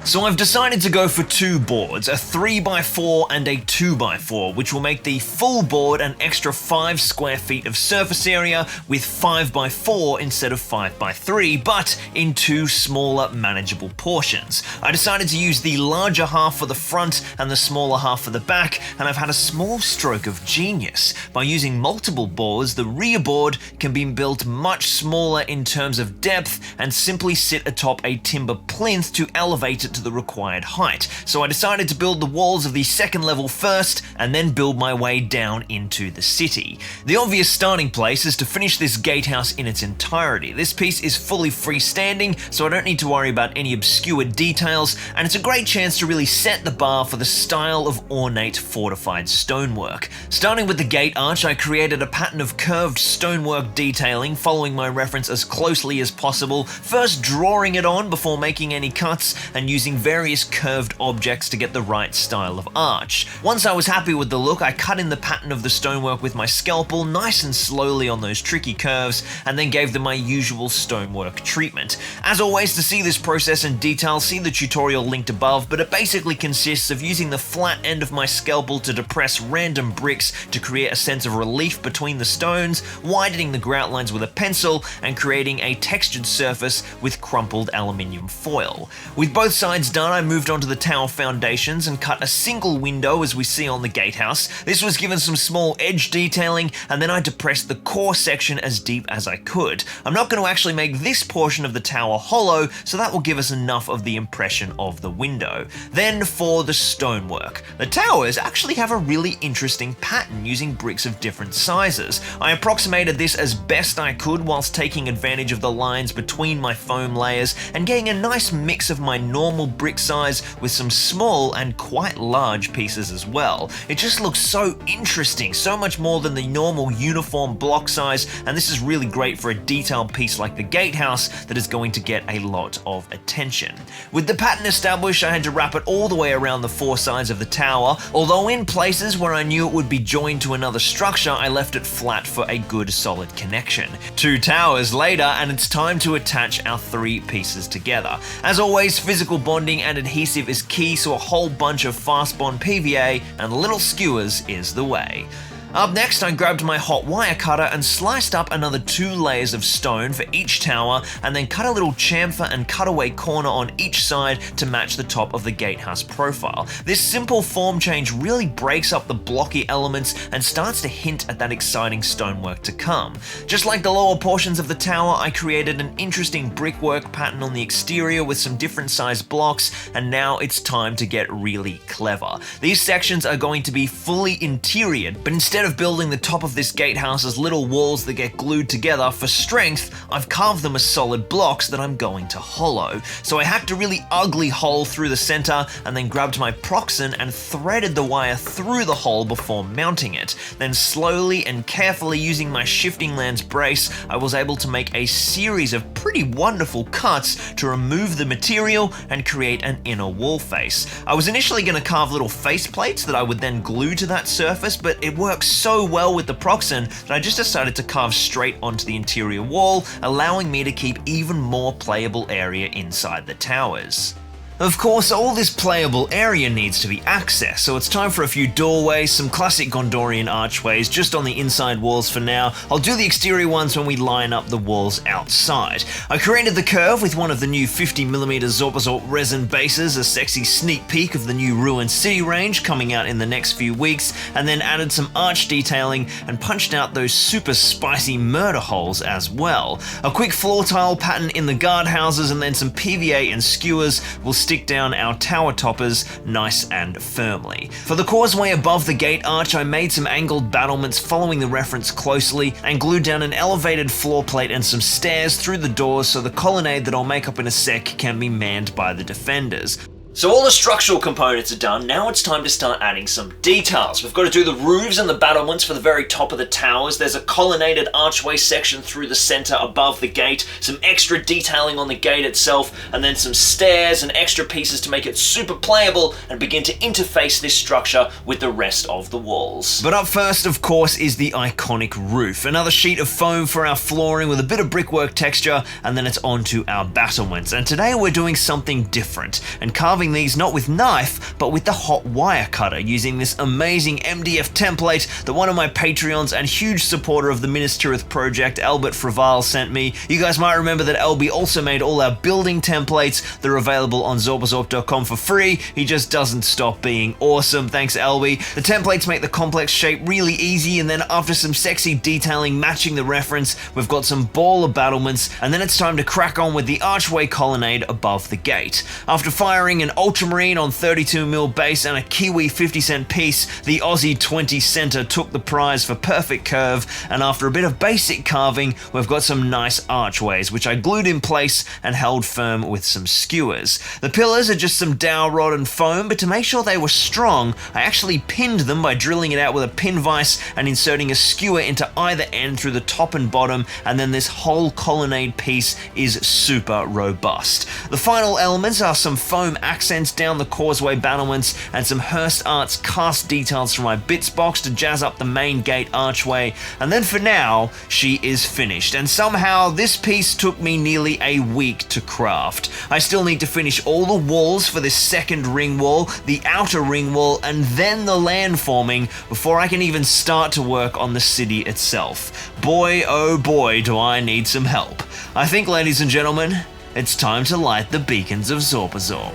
Speaker 1: So I've decided to go for 2 boards, a 3x4 and a 2x4, which will make the full board an extra 5 square feet of surface area with 5x4 instead of 5x3, but in 2 smaller manageable portions. I decided to use the larger half for the front and the smaller half for the back, and I've had a small stroke of genius. By using multiple boards, the rear board can be built much smaller in terms of depth and simply sit atop a timber plinth to elevate it to the required height. So I decided to build the walls of the second level first and then build my way down into the city. The obvious starting place is to finish this gatehouse in its entirety. This piece is fully freestanding, so I don't need to worry about any obscure details, and it's a great chance to really set the bar for the style of ornate fortified stonework. Starting with the gate arch, I created a pattern of curved stonework detailing, following my reference as closely as possible, first drawing it on before making any cuts and using
Speaker 2: using various curved objects to get the right style of arch. Once I was happy with the look, I cut in the pattern of the stonework with my scalpel nice and slowly on those tricky curves, and then gave them my usual stonework treatment. As always, to see this process in detail, see the tutorial linked above, but it basically consists of using the flat end of my scalpel to depress random bricks to create a sense of relief between the stones, widening the grout lines with a pencil, and creating a textured surface with crumpled aluminium foil. With both sides done, I moved on to the tower foundations and cut a single window as we see on the gatehouse. This was given some small edge detailing, and then I depressed the core section as deep as I could. I'm not going to actually make this portion of the tower hollow, so that will give us enough of the impression of the window. Then for the stonework. The towers actually have a really interesting pattern using bricks of different sizes. I approximated this as best I could whilst taking advantage of the lines between my foam layers and getting a nice mix of my normal brick size with some small and quite large pieces as well. It just looks so interesting, so much more than the normal uniform block size, and this is really great for a detailed piece like the gatehouse that is going to get a lot of attention. With the pattern established, I had to wrap it all the way around the four sides of the tower, although in places where I knew it would be joined to another structure, I left it flat for a good solid connection. 2 towers later, and it's time to attach our 3 pieces together. As always, physical bonding and adhesive is key, so a whole bunch of fast bond PVA and little skewers is the way. Up next, I grabbed my hot wire cutter and sliced up another 2 layers of stone for each tower, and then cut a little chamfer and cutaway corner on each side to match the top of the gatehouse profile. This simple form change really breaks up the blocky elements and starts to hint at that exciting stonework to come. Just like the lower portions of the tower, I created an interesting brickwork pattern on the exterior with some different sized blocks, and now it's time to get really clever. These sections are going to be fully interiored, but instead of building the top of this gatehouse as little walls that get glued together for strength, I've carved them as solid blocks that I'm going to hollow. So I hacked a really ugly hole through the center and then grabbed my proxen and threaded the wire through the hole before mounting it. Then slowly and carefully using my shifting lens brace, I was able to make a series of pretty wonderful cuts to remove the material and create an inner wall face. I was initially going to carve little face plates that I would then glue to that surface, but it works so well with the proxen that I just decided to carve straight onto the interior wall, allowing me to keep even more playable area inside the towers. Of course, all this playable area needs to be accessed, so it's time for a few doorways, some classic Gondorian archways just on the inside walls for now. I'll do the exterior ones when we line up the walls outside. I created the curve with one of the new 50mm Zorpazorp resin bases, a sexy sneak peek of the new Ruined City range coming out in the next few weeks, and then added some arch detailing and punched out those super spicy murder holes as well. A quick floor tile pattern in the guardhouses, and then some PVA and skewers will stick down our tower toppers nice and firmly. For the causeway above the gate arch, I made some angled battlements following the reference closely and glued down an elevated floor plate and some stairs through the doors so the colonnade that I'll make up in a sec can be manned by the defenders. So all the structural components are done, now it's time to start adding some details. We've got to do the roofs and the battlements for the very top of the towers. There's a colonnaded archway section through the center above the gate, some extra detailing on the gate itself, and then some stairs and extra pieces to make it super playable and begin to interface this structure with the rest of the walls. But up first, of course, is the iconic roof. Another sheet of foam for our flooring with a bit of brickwork texture, and then it's on to our battlements. And today we're doing something different and carving these not with knife, but with the hot wire cutter, using this amazing MDF template that one of my Patreons and huge supporter of the Minas Tirith project, Albert Fraval, sent me. You guys might remember that Elby also made all our building templates that are available on Zorpazorp.com for free. He just doesn't stop being awesome. Thanks, Elby. The templates make the complex shape really easy, and then after some sexy detailing matching the reference, we've got some baller battlements, and then it's time to crack on with the archway colonnade above the gate. After firing an
Speaker 1: ultramarine on 32mm base and a Kiwi 50-cent piece, the Aussie 20 center took the prize for perfect curve, and after a bit of basic carving, we've got some nice archways, which I glued in place and held firm with some skewers. The pillars are just some dowel rod and foam, but to make sure they were strong, I actually pinned them by drilling it out with a pin vise and inserting a skewer into either end through the top and bottom, and then this whole colonnade piece is super robust. The final elements are some foam accents down the causeway battlements and some Hearst Arts cast details from my bits box to jazz up the main gate archway, and then for now, she is finished, and somehow this piece took me nearly a week to craft. I still need to finish all the walls for this second ring wall, the outer ring wall, and then the landforming before I can even start to work on the city itself. Boy, oh boy, do I need some help. I think, ladies and gentlemen, it's time to light the beacons of Zorpazorp.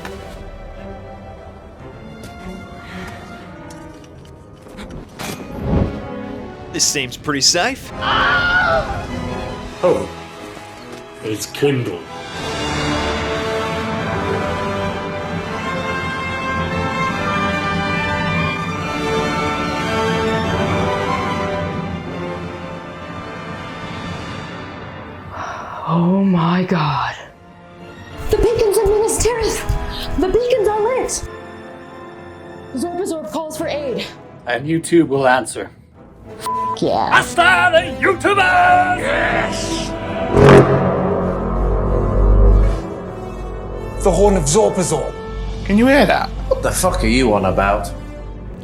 Speaker 1: This seems pretty safe.
Speaker 18: Oh, it's kindled.
Speaker 19: Oh my god. The beacons of Minas Tirith! The beacons are lit! Zorpazorp calls for aid.
Speaker 18: And YouTube will answer.
Speaker 19: Yeah.
Speaker 18: Hasta the YouTubers! Yes!
Speaker 20: The Horn of Zorpazorp.
Speaker 18: Can you hear that?
Speaker 20: What the fuck are you on about?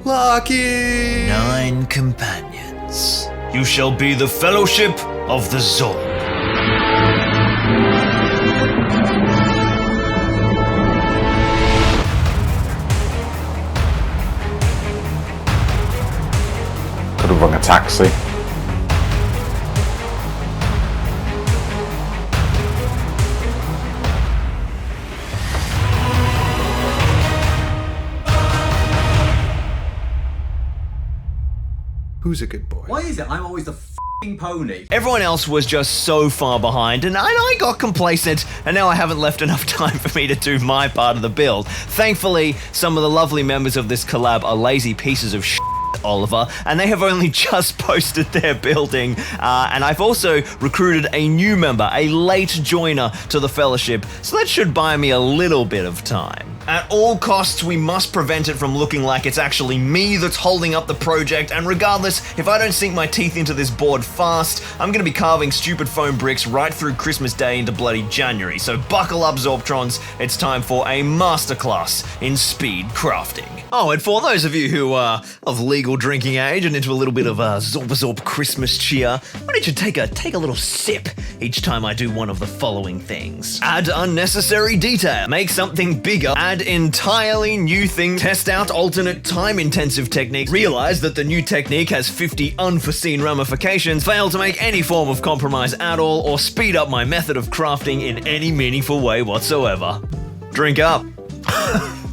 Speaker 1: Lucky! 9 companions. You shall be the Fellowship of the Zorp.
Speaker 21: Could have rung a taxi.
Speaker 20: Who's a good boy?
Speaker 22: Why is it I'm always the f***ing pony?
Speaker 1: Everyone else was just so far behind, and I got complacent, and now I haven't left enough time for me to do my part of the build. Thankfully, some of the lovely members of this collab are lazy pieces of shit, Oliver, and they have only just posted their building, and I've also recruited a new member, a late joiner to the Fellowship, so that should buy me a little bit of time. At all costs, we must prevent it from looking like it's actually me that's holding up the project, and regardless, if I don't sink my teeth into this board fast, I'm gonna be carving stupid foam bricks right through Christmas Day into bloody January, so buckle up, Zorptrons, it's time for a masterclass in speed crafting. Oh, and for those of you who are of legal drinking age and into a little bit of Zorpazorp Christmas cheer, why don't you take a little sip each time I do one of the following things. Add unnecessary detail, make something bigger, add entirely new thing, test out alternate time-intensive techniques, realize that the new technique has 50 unforeseen ramifications, fail to make any form of compromise at all, or speed up my method of crafting in any meaningful way whatsoever. Drink up.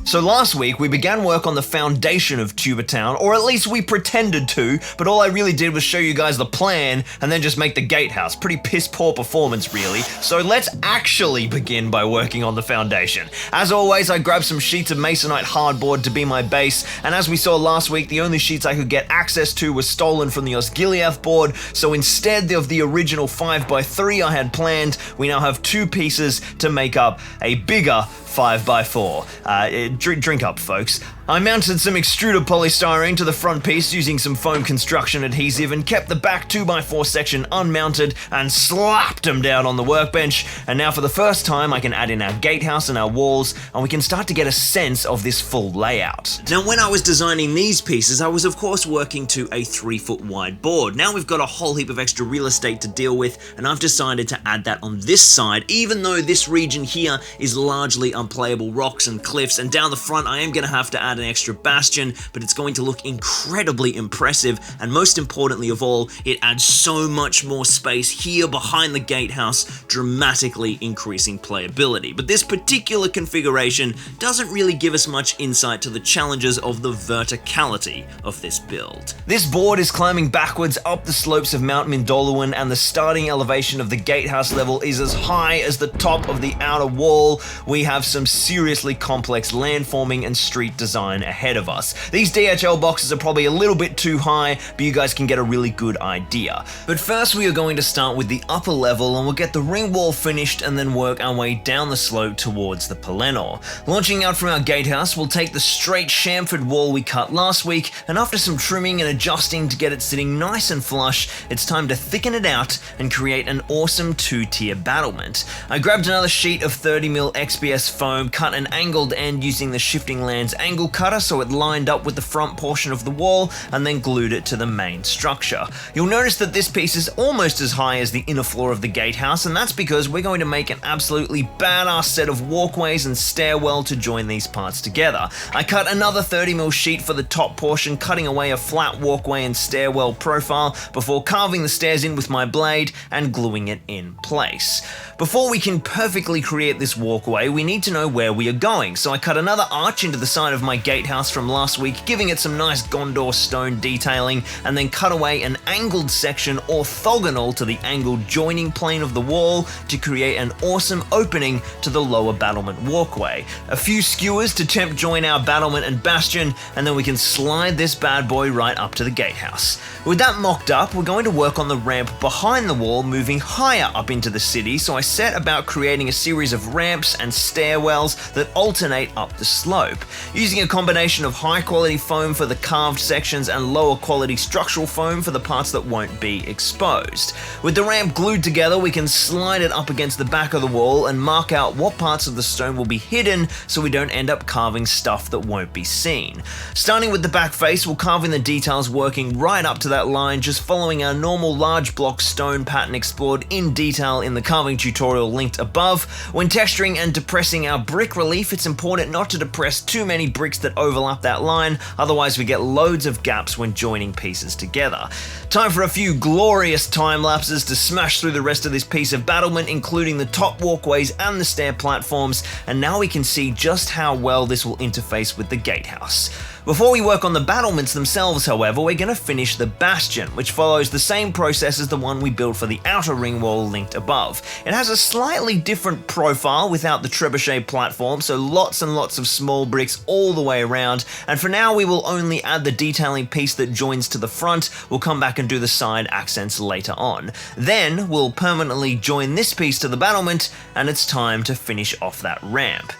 Speaker 1: So last week, we began work on the foundation of Tubertown, or at least we pretended to, but all I really did was show you guys the plan and then just make the gatehouse. Pretty piss-poor performance, really. So let's actually begin by working on the foundation. As always, I grabbed some sheets of masonite hardboard to be my base, and as we saw last week, the only sheets I could get access to were stolen from the Osgiliath board, so instead of the original 5x3 I had planned, we now have 2 pieces to make up a bigger 5x4. Drink up, folks. I mounted some extruded polystyrene to the front piece using some foam construction adhesive and kept the back 2x4 section unmounted and slapped them down on the workbench. And now for the first time I can add in our gatehouse and our walls, and we can start to get a sense of this full layout. Now when I was designing these pieces, I was of course working to a 3-foot wide board. Now we've got a whole heap of extra real estate to deal with, and I've decided to add that on this side, even though this region here is largely unplayable rocks and cliffs, and down the front I am going to have to add an extra bastion, but it's going to look incredibly impressive, and most importantly of all, it adds so much more space here behind the gatehouse, dramatically increasing playability. But this particular configuration doesn't really give us much insight to the challenges of the verticality of this build. This board is climbing backwards up the slopes of Mount Mindoluin, and the starting elevation of the gatehouse level is as high as the top of the outer wall. We have
Speaker 3: some seriously complex landforming and street design ahead of us. These DHL boxes are probably a little bit too high, but you guys can get a really good idea. But first we are going to start with the upper level and we'll get the ring wall finished and then work our way down the slope towards the Pelennor. Launching out from our gatehouse, we'll take the straight chamfered wall we cut last week, and after some trimming and adjusting to get it sitting nice and flush, it's time to thicken it out and create an awesome 2-tier battlement. I grabbed another sheet of 30mm XPS foam, cut an angled end using the Shifting Lands angle cutter so it lined up with the front portion of the wall, and then glued it to the main structure. You'll notice that this piece is almost as high as the inner floor of the gatehouse, and that's because we're going to make an absolutely badass set of walkways and stairwell to join these parts together. I cut another 30mm sheet for the top portion, cutting away a flat walkway and stairwell profile before carving the stairs in with my blade and gluing it in place. Before we can perfectly create this walkway, we need to know where we are going, so I cut another arch into the side of my gatehouse from last week, giving it some nice Gondor stone detailing, and then cut away an angled section orthogonal to the angled joining plane of the wall to create an awesome opening to the lower battlement walkway. A few skewers to temp join our battlement and bastion, and then we can slide this bad boy right up to the gatehouse. With that mocked up, we're going to work on the ramp behind the wall, moving higher up into the city, so I set about creating a series of ramps and stairwells that alternate up the slope. Using a combination of high quality foam for the carved sections and lower quality structural foam for the parts that won't be exposed. With the ramp glued together, we can slide it up against the back of the wall and mark out what parts of the stone will be hidden so we don't end up carving stuff that won't be seen. Starting with the back face, we'll carve in the details working right up to that line, just following our normal large block stone pattern explored in detail in the carving tutorial linked above. When texturing and depressing our brick relief, it's important not to depress too many bricks that overlap that line, otherwise we get loads of gaps when joining pieces together. Time for a few glorious time lapses to smash through the rest of this piece of battlement, including the top walkways and the stair platforms, and now we can see just how well this will interface with the gatehouse. Before we work on the battlements themselves, however, we're going to finish the bastion, which follows the same process as the one we built for the outer ring wall linked above. It has a slightly different profile without the trebuchet platform, so lots and lots of small bricks all the way around, and for now we will only add the detailing piece that joins to the front. We'll come back and do the side accents later on. Then we'll permanently join this piece to the battlement, and it's time to finish off that ramp.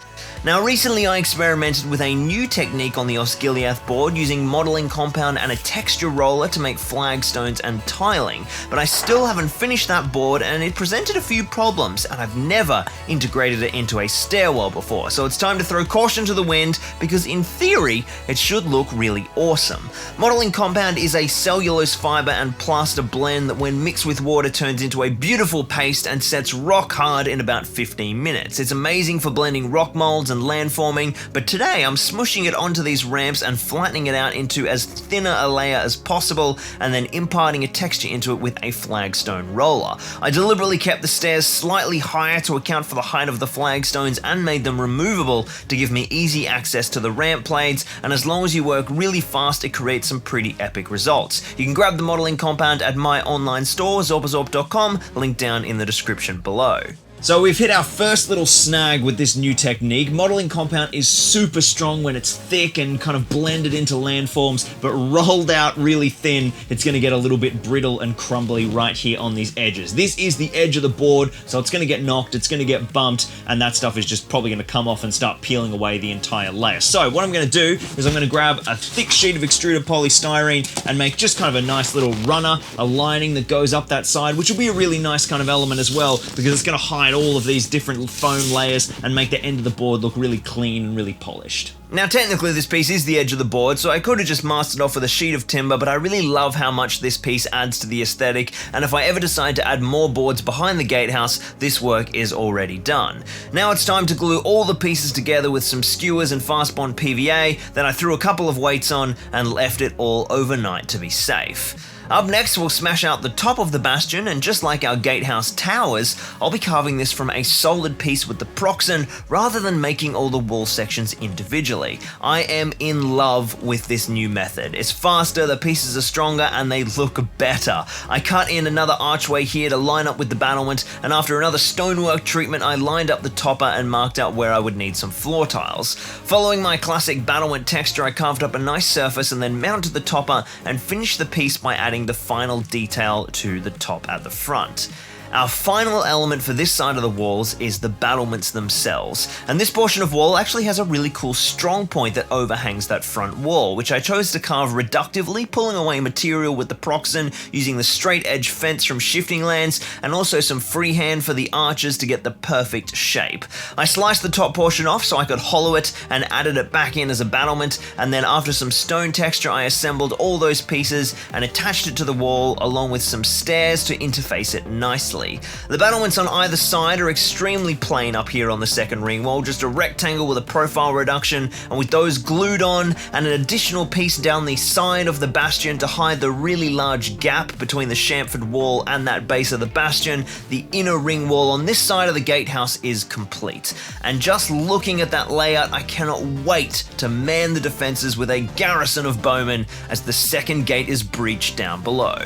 Speaker 3: Now recently I experimented with a new technique on the Osgiliath board using modeling compound and a texture roller to make flagstones and tiling, but I still haven't finished that board and it presented a few problems, and I've never integrated it into a stairwell before, so it's time to throw caution to the wind because in theory it should look really awesome. Modeling compound is a cellulose fiber and plaster blend that when mixed with water turns into a beautiful paste and sets rock hard in about 15 minutes. It's amazing for blending rock molds and landforming, but today I'm smushing it onto these ramps and flattening it out into as thinner a layer as possible, and then imparting a texture into it with a flagstone roller. I deliberately kept the stairs slightly higher to account for the height of the flagstones and made them removable to give me easy access to the ramp blades, and as long as you work really fast, it creates some pretty epic results. You can grab the modeling compound at my online store, Zorpazorp.com, link down in the description below. So we've hit our first little snag with this new technique. Modeling compound is super strong when it's thick and kind of blended into landforms, but rolled out really thin, it's going to get a little bit brittle and crumbly right here on these edges. This is the edge of the board, so it's going to get knocked, it's going to get bumped, and that stuff is just probably going to come off and start peeling away the entire layer. So what I'm going to do is I'm going to grab a thick sheet of extruded polystyrene and make just kind of a nice little runner, a lining that goes up that side, which will be a really nice kind of element as well, because it's going to hide all of these different foam layers and make the end of the board look really clean and really polished. Now technically this piece is the edge of the board, so I could have just masked it off with a sheet of timber, but I really love how much this piece adds to the aesthetic, and if I ever decide to add more boards behind the gatehouse, this work is already done. Now it's time to glue all the pieces together with some skewers and fast bond PVA, then I threw a couple of weights on and left it all overnight to be safe.
Speaker 2: Up next, we'll smash out the top of the bastion, and just like our gatehouse towers, I'll be carving this from a solid piece with the proxen rather than making all the wall sections individually. I am in love with this new method. It's faster, the pieces are stronger, and they look better. I cut in another archway here to line up with the battlement, and after another stonework treatment, I lined up the topper and marked out where I would need some floor tiles. Following my classic battlement texture, I carved up a nice surface and then mounted the topper and finished the piece by adding the final detail to the top at the front. Our final element for this side of the walls is the battlements themselves, and this portion of wall actually has a really cool strong point that overhangs that front wall, which I chose to carve reductively, pulling away material with the proxen, using the straight edge fence from Shifting Lands, and also some freehand for the arches to get the perfect shape. I sliced the top portion off so I could hollow it and added it back in as a battlement, and then after some stone texture I assembled all those pieces and attached it to the wall along with some stairs to interface it nicely. The battlements on either side are extremely plain up here on the second ring wall, just a rectangle with a profile reduction, and with those glued on, and an additional piece down the side of the bastion to hide the really large gap between the chamfered wall and that base of the bastion, the inner ring wall on this side of the gatehouse is complete. And just looking at that layout, I cannot wait to man the defenses with a garrison of bowmen as the second gate is breached down below.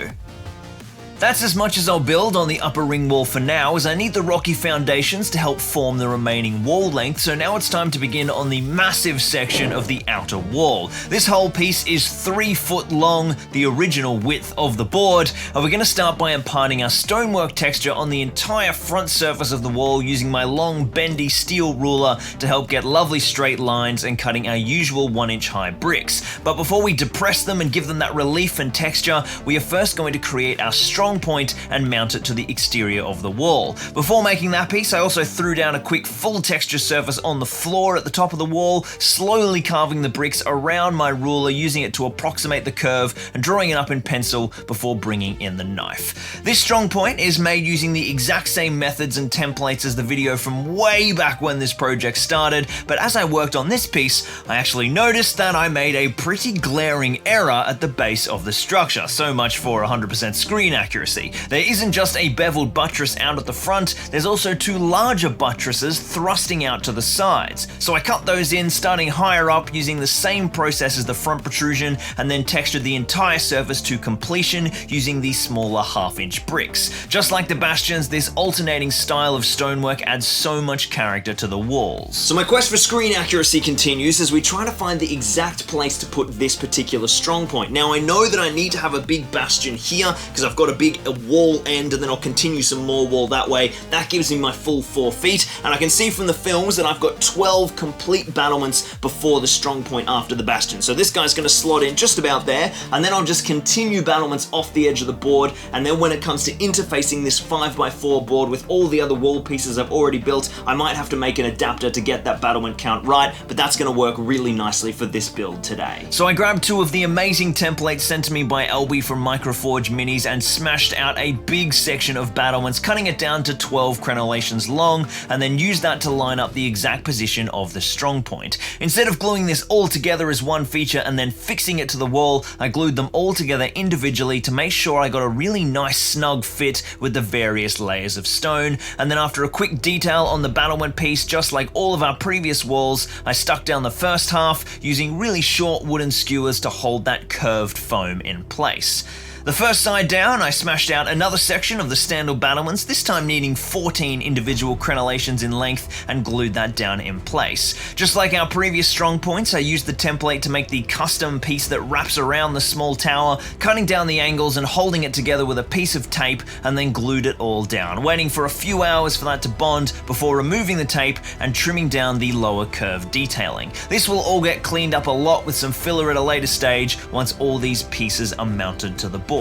Speaker 2: That's as much as I'll build on the upper ring wall for now, as I need the rocky foundations to help form the remaining wall length, so now it's time to begin on the massive section of the outer wall. This whole piece is 3 foot long, the original width of the board, and we're going to start by imparting our stonework texture on the entire front surface of the wall using my long bendy steel ruler to help get lovely straight lines and cutting our usual 1-inch high bricks. But before we depress them and give them that relief and texture, we are first going to create our strong point and mount it to the exterior of the wall. Before making that piece, I also threw down a quick full texture surface on the floor at the top of the wall, slowly carving the bricks around my ruler, using it to approximate the curve and drawing it up in pencil before bringing in the knife. This strong point is made using the exact same methods and templates as the video from way back when this project started, but as I worked on this piece, I actually noticed that I made a pretty glaring error at the base of the structure. So much for 100% screen accuracy. There isn't just a beveled buttress out at the front, there's also 2 larger buttresses thrusting out to the sides. So I cut those in, starting higher up using the same process as the front protrusion, and then textured the entire surface to completion using the smaller 1/2-inch bricks. Just like the bastions, this alternating style of stonework adds so much character to the walls. So my quest for screen accuracy continues as we try to find the exact place to put this particular strong point. Now I know that I need to have a big bastion here because I've got a big wall end, and then I'll continue some more wall that way. That gives me my full 4 feet, and I can see from the films that I've got 12 complete battlements before the strong point after the bastion. So this guy's going to slot in just about there, and then I'll just continue battlements off the edge of the board, and then when it comes to interfacing this 5x4 board with all the other wall pieces I've already built, I might have to make an adapter to get that battlement count right, but that's going to work really nicely for this build today. So I grabbed 2 of the amazing templates sent to me by LB from Microforge Minis and smashed out a big section of battlements, cutting it down to 12 crenellations long, and then used that to line up the exact position of the strong point. Instead of gluing this all together as one feature and then fixing it to the wall, I glued them all together individually to make sure I got a really nice snug fit with the various layers of stone, and then after a quick detail on the battlement piece, just like all of our previous walls, I stuck down the first half using really short wooden skewers to hold that curved foam in place. The first side down, I smashed out another section of the standard battlements, this time needing 14 individual crenellations in length, and glued that down in place. Just like our previous strong points, I used the template to make the custom piece that wraps around the small tower, cutting down the angles and holding it together with a piece of tape, and then glued it all down, waiting for a few hours for that to bond before removing the tape and trimming down the lower curve detailing. This will all get cleaned up a lot with some filler at a later stage once all these pieces are mounted to the board.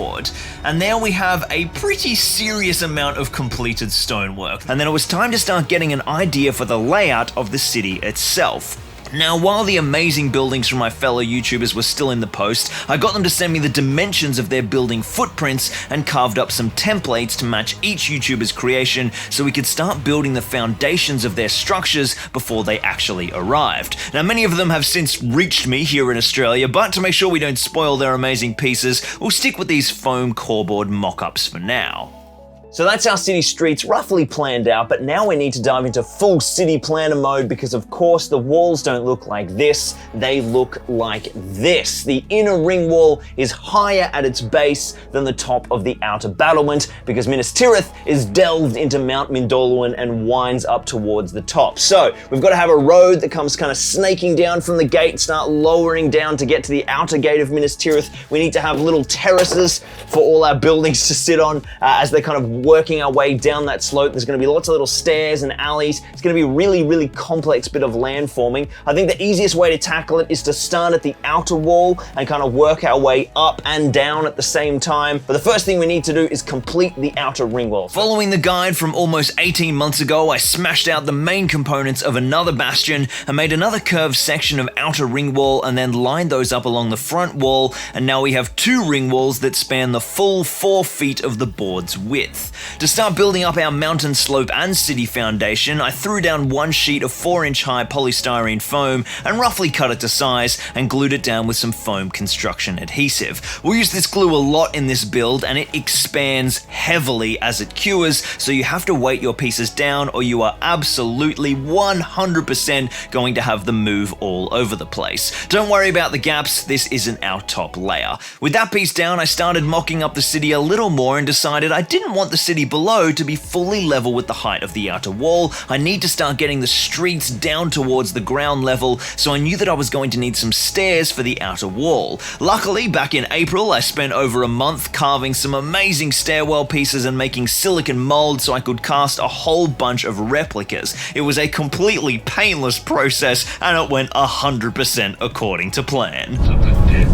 Speaker 2: And there we have a pretty serious amount of completed stonework. And then it was time to start getting an idea for the layout of the city itself. Now, while the amazing buildings from my fellow YouTubers were still in the post, I got them to send me the dimensions of their building footprints and carved up some templates to match each YouTuber's creation so we could start building the foundations of their structures before they actually arrived. Now, many of them have since reached me here in Australia, but to make sure we don't spoil their amazing pieces, we'll stick with these foam coreboard mock-ups for now. So that's our city streets roughly planned out, but now we need to dive into full city planner mode because of course the walls don't look like this, they look like this. The inner ring wall is higher at its base than the top of the outer battlement because Minas Tirith is delved into Mount Mindoluin and winds up towards the top. So we've got to have a road that comes kind of snaking down from the gate, start lowering down to get to the outer gate of Minas Tirith. We need to have little terraces for all our buildings to sit on as they kind of working our way down that slope. There's going to be lots of little stairs and alleys. It's going to be a really, really complex bit of land forming. I think the easiest way to tackle it is to start at the outer wall and kind of work our way up and down at the same time. But the first thing we need to do is complete the outer ring wall. Following the guide from almost 18 months ago, I smashed out the main components of another bastion and made another curved section of outer ring wall and then lined those up along the front wall. And now we have 2 ring walls that span the full 4 feet of the board's width. To start building up our mountain slope and city foundation, I threw down 1 sheet of 4-inch high polystyrene foam and roughly cut it to size and glued it down with some foam construction adhesive. We'll use this glue a lot in this build and it expands heavily as it cures, so you have to weight your pieces down or you are absolutely 100% going to have them move all over the place. Don't worry about the gaps, this isn't our top layer. With that piece down, I started mocking up the city a little more and decided I didn't want the city below to be fully level with the height of the outer wall. I need to start getting the streets down towards the ground level, so I knew that I was going to need some stairs for the outer wall. Luckily, back in April, I spent over a month carving some amazing stairwell pieces and making silicon molds so I could cast a whole bunch of replicas. It was a completely painless process and it went 100% according to plan.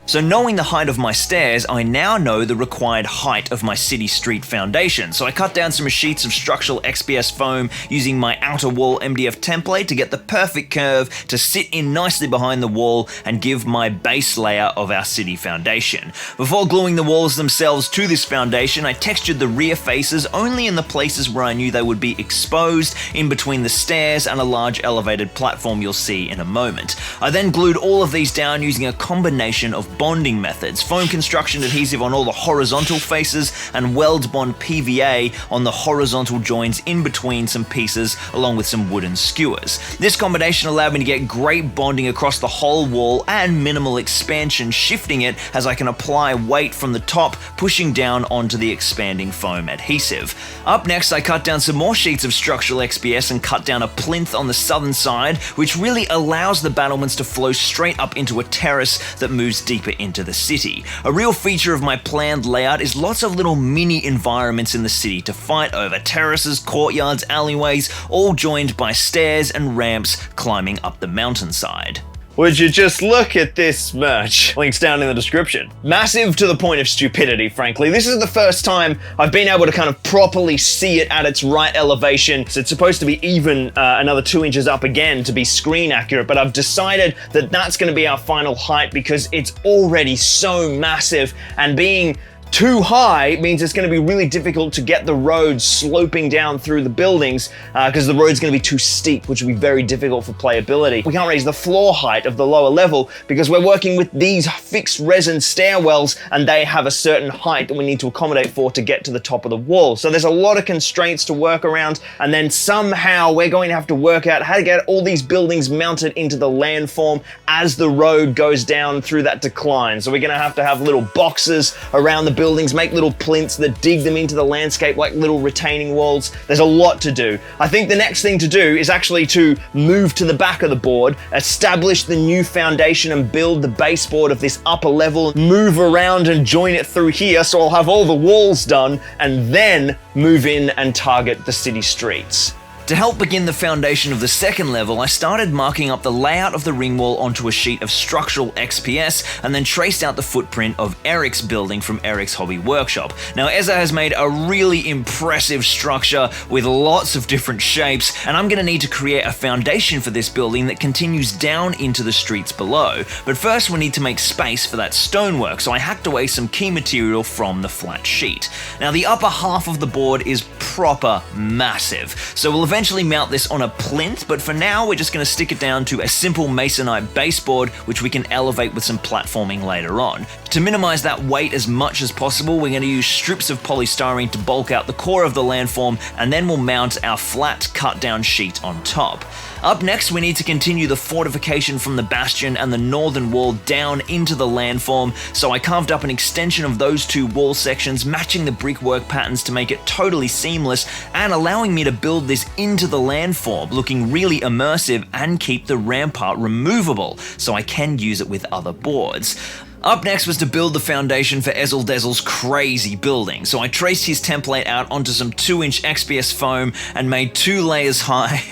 Speaker 2: So knowing the height of my stairs, I now know the required height of my city street foundation. So I cut down some sheets of structural XPS foam using my outer wall MDF template to get the perfect curve to sit in nicely behind the wall and give my base layer of our city foundation. Before gluing the walls themselves to this foundation, I textured the rear faces only in the places where I knew they would be exposed, in between the stairs and a large elevated platform you'll see in a moment. I then glued all of these down using a combination of bonding methods, foam construction adhesive on all the horizontal faces, and weld bond PVA on the horizontal joins in between some pieces, along with some wooden skewers. This combination allowed me to get great bonding across the whole wall and minimal expansion, shifting it as I can apply weight from the top, pushing down onto the expanding foam adhesive. Up next, I cut down some more sheets of structural XPS and cut down a plinth on the southern side, which really allows the battlements to flow straight up into a terrace that moves deeper into the city. A real feature of my planned layout is lots of little mini environments in the city to fight over: terraces, courtyards, alleyways, all joined by stairs and ramps climbing up the mountainside. Would you just look at this merch? Links down in the description. Massive to the point of stupidity, frankly. This is the first time I've been able to kind of properly see it at its right elevation. So it's supposed to be even another 2 inches up again to be screen accurate, but I've decided that that's going to be our final height because it's already so massive, and being too high means it's going to be really difficult to get the road sloping down through the buildings because the road's going to be too steep, which will be very difficult for playability. We can't raise the floor height of the lower level because we're working with these fixed resin stairwells and they have a certain height that we need to accommodate for to get to the top of the wall. So there's a lot of constraints to work around, and then somehow we're going to have to work out how to get all these buildings mounted into the landform as the road goes down through that decline. So we're going to have little boxes around the buildings, make little plinths that dig them into the landscape like little retaining walls. There's a lot to do. I think the next thing to do is actually to move to the back of the board, establish the new foundation and build the baseboard of this upper level, move around and join it through here so I'll have all the walls done, and then move in and target the city streets. To help begin the foundation of the second level, I started marking up the layout of the ring wall onto a sheet of structural XPS and then traced out the footprint of Eric's building from Eric's Hobby Workshop. Now Ezza has made a really impressive structure with lots of different shapes, and I'm going to need to create a foundation for this building that continues down into the streets below. But first we need to make space for that stonework, so I hacked away some key material from the flat sheet. Now the upper half of the board is proper massive, so we'll eventually mount this on a plinth, but for now we're just going to stick it down to a simple masonite baseboard, which we can elevate with some platforming later on. To minimize that weight as much as possible, we're going to use strips of polystyrene to bulk out the core of the landform, and then we'll mount our flat cut down sheet on top. Up next, we need to continue the fortification from the bastion and the northern wall down into the landform, so I carved up an extension of those two wall sections, matching the brickwork patterns to make it totally seamless and allowing me to build this into the landform, looking really immersive and keep the rampart removable so I can use it with other boards. Up next was to build the foundation for Ezel Dezel's crazy building, so I traced his template out onto some 2-inch XPS foam and made 2 layers high.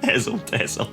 Speaker 2: Ezel Dezel.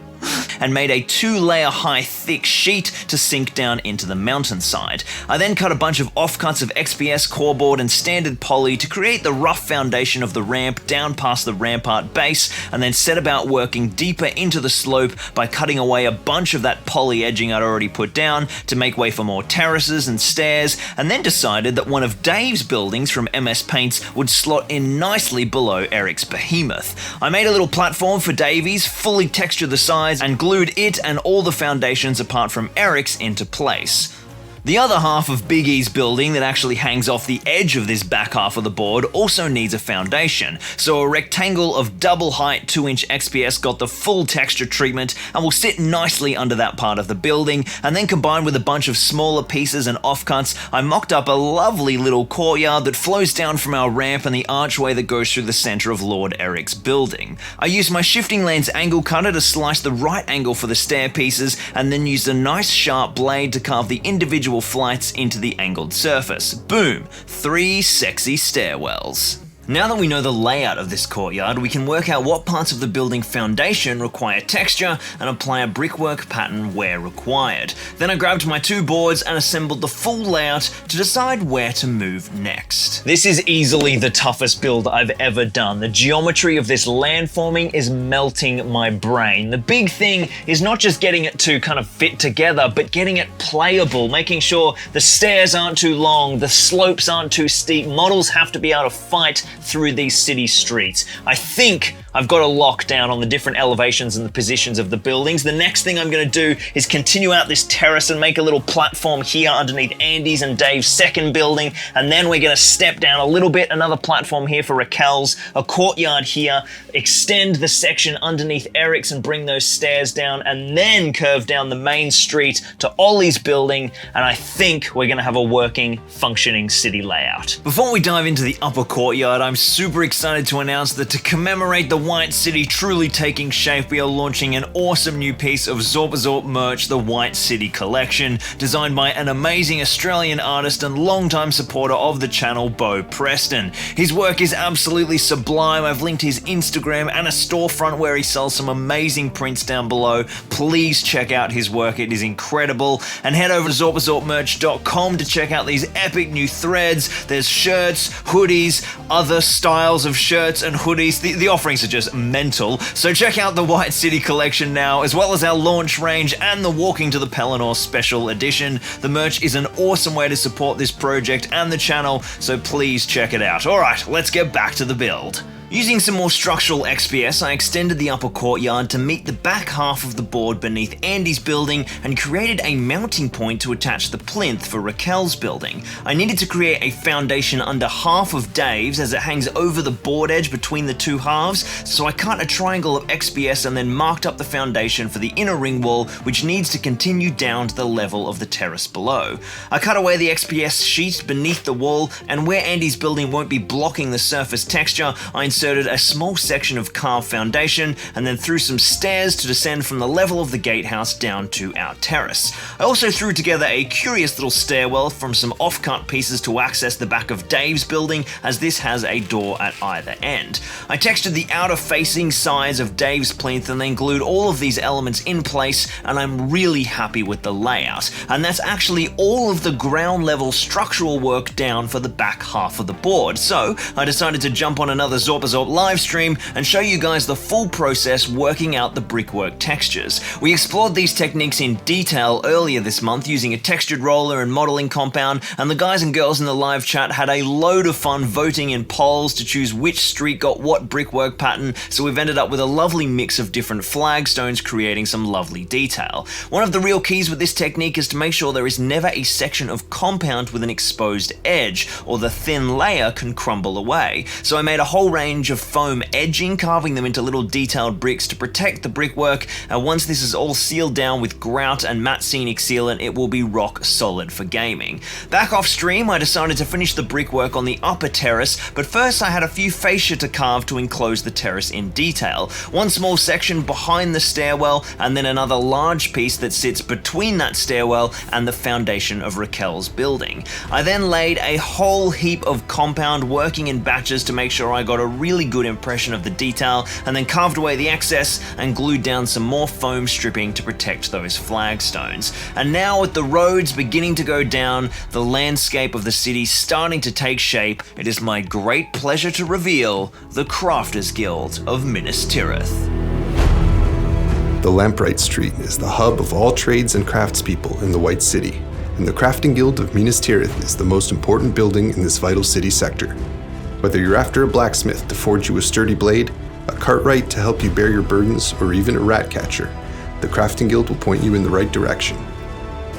Speaker 2: And made a 2-layer high thick sheet to sink down into the mountainside. I then cut a bunch of offcuts of XPS core board and standard poly to create the rough foundation of the ramp down past the rampart base, and then set about working deeper into the slope by cutting away a bunch of that poly edging I'd already put down to make way for more terraces and stairs, and then decided that one of Dave's buildings from MS Paints would slot in nicely below Eric's behemoth. I made a little platform for Davies, fully textured the sides, and glued it and all the foundations apart from Eric's into place. The other half of Big E's building that actually hangs off the edge of this back half of the board also needs a foundation, so a rectangle of double height 2-inch XPS got the full texture treatment and will sit nicely under that part of the building, and then combined with a bunch of smaller pieces and offcuts, I mocked up a lovely little courtyard that flows down from our ramp and the archway that goes through the center of Lord Eric's building. I used my shifting lens angle cutter to slice the right angle for the stair pieces, and then used a nice sharp blade to carve the individual flights into the angled surface. Boom! 3 sexy stairwells. Now that we know the layout of this courtyard, we can work out what parts of the building foundation require texture and apply a brickwork pattern where required. Then I grabbed my 2 boards and assembled the full layout to decide where to move next. This is easily the toughest build I've ever done. The geometry of this landforming is melting my brain. The big thing is not just getting it to kind of fit together, but getting it playable, making sure the stairs aren't too long, the slopes aren't too steep, models have to be able to fight through these city streets. I think I've got a lockdown on the different elevations and the positions of the buildings. The next thing I'm going to do is continue out this terrace and make a little platform here underneath Andy's and Dave's second building, and then we're going to step down a little bit, another platform here for Raquel's, a courtyard here, extend the section underneath Eric's and bring those stairs down, and then curve down the main street to Ollie's building, and I think we're going to have a working, functioning city layout. Before we dive into the upper courtyard, I'm super excited to announce that to commemorate the White City truly taking shape, we are launching an awesome new piece of Zorpazorp merch, the White City Collection, designed by an amazing Australian artist and longtime supporter of the channel, Bo Preston. His work is absolutely sublime. I've linked his Instagram and a storefront where he sells some amazing prints down below. Please check out his work, it is incredible. And head over to zorpazorpmerch.com to check out these epic new threads. There's shirts, hoodies, other styles of shirts and hoodies. The offerings are just mental. So check out the White City Collection now, as well as our launch range and the Walking to the Pelennor Special Edition. The merch is an awesome way to support this project and the channel, so please check it out. Alright, let's get back to the build. Using some more structural XPS, I extended the upper courtyard to meet the back half of the board beneath Andy's building and created a mounting point to attach the plinth for Raquel's building. I needed to create a foundation under half of Dave's as it hangs over the board edge between the two halves, so I cut a triangle of XPS and then marked up the foundation for the inner ring wall, which needs to continue down to the level of the terrace below. I cut away the XPS sheet beneath the wall, and where Andy's building won't be blocking the surface texture, I inserted a small section of carved foundation and then threw some stairs to descend from the level of the gatehouse down to our terrace. I also threw together a curious little stairwell from some off-cut pieces to access the back of Dave's building, as this has a door at either end. I textured the outer facing sides of Dave's plinth and then glued all of these elements in place, and I'm really happy with the layout. And that's actually all of the ground level structural work down for the back half of the board. So I decided to jump on another Zorpazorp live stream and show you guys the full process working out the brickwork textures. We explored these techniques in detail earlier this month using a textured roller and modeling compound, and the guys and girls in the live chat had a load of fun voting in polls to choose which street got what brickwork pattern, so we've ended up with a lovely mix of different flagstones creating some lovely detail. One of the real keys with this technique is to make sure there is never a section of compound with an exposed edge, or the thin layer can crumble away. So I made a whole range of foam edging, carving them into little detailed bricks to protect the brickwork, and once this is all sealed down with grout and matte scenic sealant, it will be rock solid for gaming. Back off stream, I decided to finish the brickwork on the upper terrace, but first I had a few fascia to carve to enclose the terrace in detail. One small section behind the stairwell, and then another large piece that sits between that stairwell and the foundation of Raquel's building. I then laid a whole heap of compound, working in batches to make sure I got a really good impression of the detail, and then carved away the excess and glued down some more foam stripping to protect those flagstones. And now with the roads beginning to go down, the landscape of the city starting to take shape, it is my great pleasure to reveal the Crafters Guild of Minas Tirith.
Speaker 5: The Lampright Street is the hub of all trades and craftspeople in the White City, and the Crafting Guild of Minas Tirith is the most important building in this vital city sector. Whether you're after a blacksmith to forge you a sturdy blade, a cartwright to help you bear your burdens, or even a rat catcher, the Crafting Guild will point you in the right direction.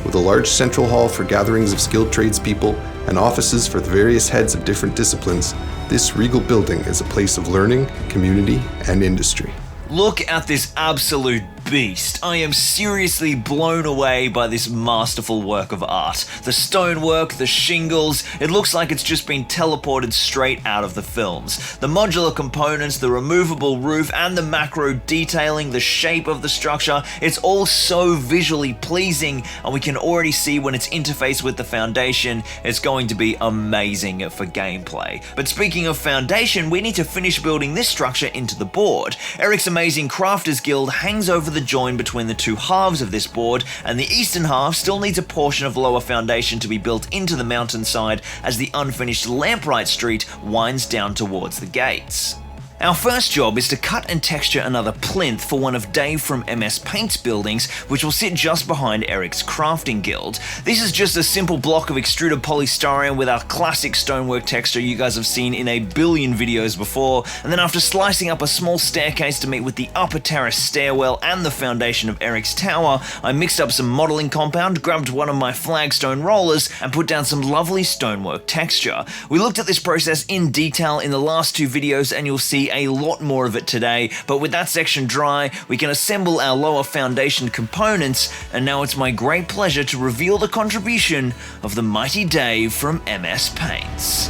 Speaker 5: With a large central hall for gatherings of skilled tradespeople and offices for the various heads of different disciplines, this regal building is a place of learning, community, and industry.
Speaker 2: Look at this absolute beast. I am seriously blown away by this masterful work of art. The stonework, the shingles, it looks like it's just been teleported straight out of the films. The modular components, the removable roof, and the macro detailing, the shape of the structure, it's all so visually pleasing, and we can already see when it's interfaced with the foundation, it's going to be amazing for gameplay. But speaking of foundation, we need to finish building this structure into the board. Eric's amazing Crafters Guild hangs over the join between the two halves of this board, and the eastern half still needs a portion of lower foundation to be built into the mountainside as the unfinished Lampright Street winds down towards the gates. Our first job is to cut and texture another plinth for one of Dave from MS Paint's buildings, which will sit just behind Eric's Crafting Guild. This is just a simple block of extruded polystyrene with our classic stonework texture you guys have seen in a billion videos before, and then after slicing up a small staircase to meet with the upper terrace stairwell and the foundation of Eric's tower, I mixed up some modeling compound, grabbed one of my flagstone rollers, and put down some lovely stonework texture. We looked at this process in detail in the last two videos, and you'll see a lot more of it today, but with that section dry, we can assemble our lower foundation components, and now it's my great pleasure to reveal the contribution of the mighty Dave from MS Paints.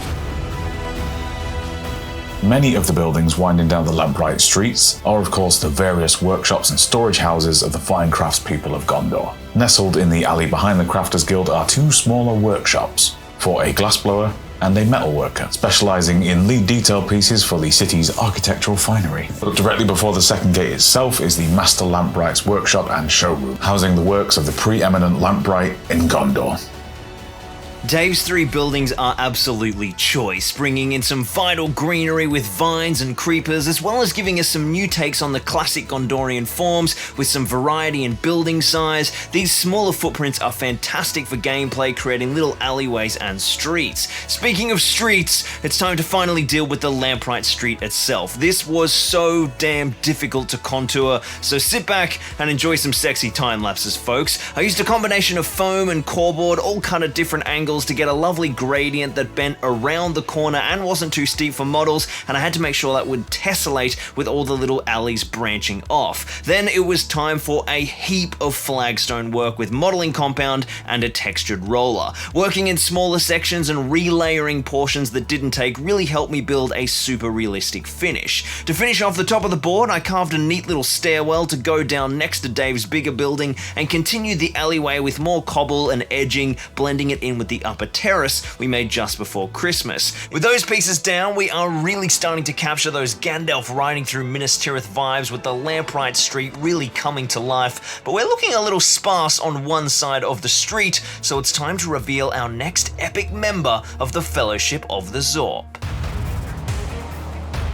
Speaker 21: Many of the buildings winding down the Lampright streets are of course the various workshops and storage houses of the fine craftspeople of Gondor. Nestled in the alley behind the Crafters Guild are two smaller workshops for a glassblower and a metalworker, specialising in lead detail pieces for the city's architectural finery. But directly before the second gate itself is the Master Lampright's workshop and showroom, housing the works of the preeminent Lampright in Gondor.
Speaker 2: Dave's three buildings are absolutely choice, bringing in some vital greenery with vines and creepers, as well as giving us some new takes on the classic Gondorian forms with some variety in building size. These smaller footprints are fantastic for gameplay, creating little alleyways and streets. Speaking of streets, it's time to finally deal with the Lampright Street itself. This was so damn difficult to contour, so sit back and enjoy some sexy time lapses, folks. I used a combination of foam and cordboard, all cut at different angles angles to get a lovely gradient that bent around the corner and wasn't too steep for models, and I had to make sure that would tessellate with all the little alleys branching off. Then it was time for a heap of flagstone work with modelling compound and a textured roller. Working in smaller sections and relayering portions that didn't take really helped me build a super realistic finish. To finish off the top of the board, I carved a neat little stairwell to go down next to Dave's bigger building and continued the alleyway with more cobble and edging, blending it in with the upper terrace we made just before Christmas. With those pieces down, we are really starting to capture those Gandalf riding through Minas Tirith vibes with the Lamplight Street really coming to life, but we're looking a little sparse on one side of the street, so it's time to reveal our next epic member of the Fellowship of the Zorp.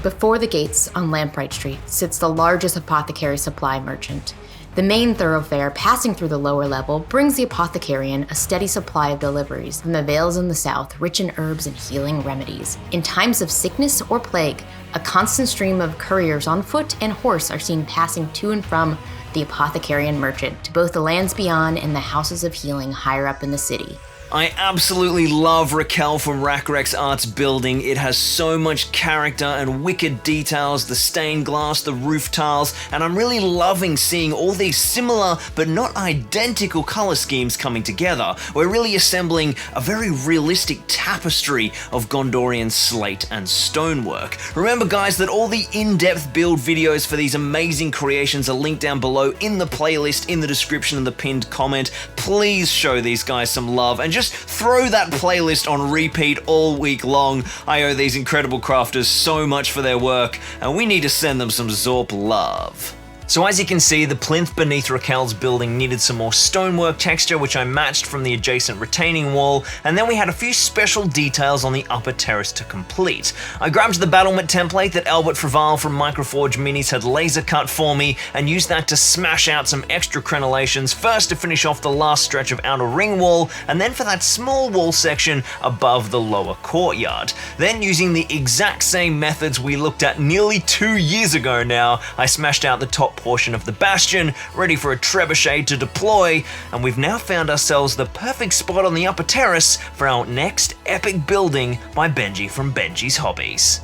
Speaker 6: Before the gates on Lamplight Street sits the largest apothecary supply merchant. The main thoroughfare passing through the lower level brings the apothecarian a steady supply of deliveries from the vales in the south, rich in herbs and healing remedies. In times of sickness or plague, a constant stream of couriers on foot and horse are seen passing to and from the apothecarian merchant to both the lands beyond and the houses of healing higher up in the city.
Speaker 2: I absolutely love Raquel from Rackrex Art's building. It has so much character and wicked details, the stained glass, the roof tiles, and I'm really loving seeing all these similar but not identical color schemes coming together. We're really assembling a very realistic tapestry of Gondorian slate and stonework. Remember guys that all the in-depth build videos for these amazing creations are linked down below in the playlist, in the description and the pinned comment. Please show these guys some love and just throw that playlist on repeat all week long. I owe these incredible crafters so much for their work, and we need to send them some Zorp love. So as you can see, the plinth beneath Raquel's building needed some more stonework texture, which I matched from the adjacent retaining wall, and then we had a few special details on the upper terrace to complete. I grabbed the battlement template that Albert Fraval from Microforge Minis had laser cut for me, and used that to smash out some extra crenellations, first to finish off the last stretch of outer ring wall, and then for that small wall section above the lower courtyard. Then using the exact same methods we looked at nearly 2 years ago now, I smashed out the top portion of the bastion, ready for a trebuchet to deploy, and we've now found ourselves the perfect spot on the upper terrace for our next epic building by Benji from Benji's Hobbies.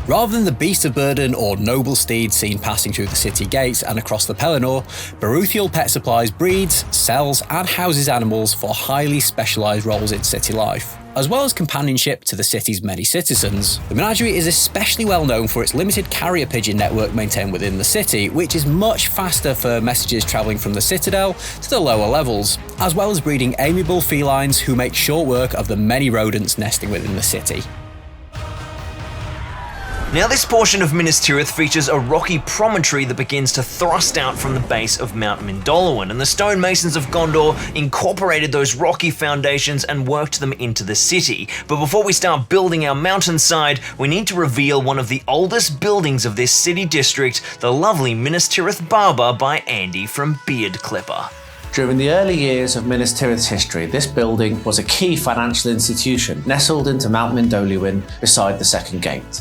Speaker 8: Rather than the beast of burden or noble steed seen passing through the city gates and across the Pelennor, Baruthial Pet Supplies breeds, sells and houses animals for highly specialised roles in city life, as well as companionship to the city's many citizens. The menagerie is especially well known for its limited carrier pigeon network maintained within the city, which is much faster for messages travelling from the Citadel to the lower levels, as well as breeding amiable felines who make short work of the many rodents nesting within the city.
Speaker 2: Now this portion of Minas Tirith features a rocky promontory that begins to thrust out from the base of Mount Mindolluin, and the stonemasons of Gondor incorporated those rocky foundations and worked them into the city. But before we start building our mountainside, we need to reveal one of the oldest buildings of this city district, the lovely Minas Tirith Barber by Andy from Beard Clipper.
Speaker 20: During the early years of Minas Tirith's history, this building was a key financial institution nestled into Mount Mindolluin beside the second gate.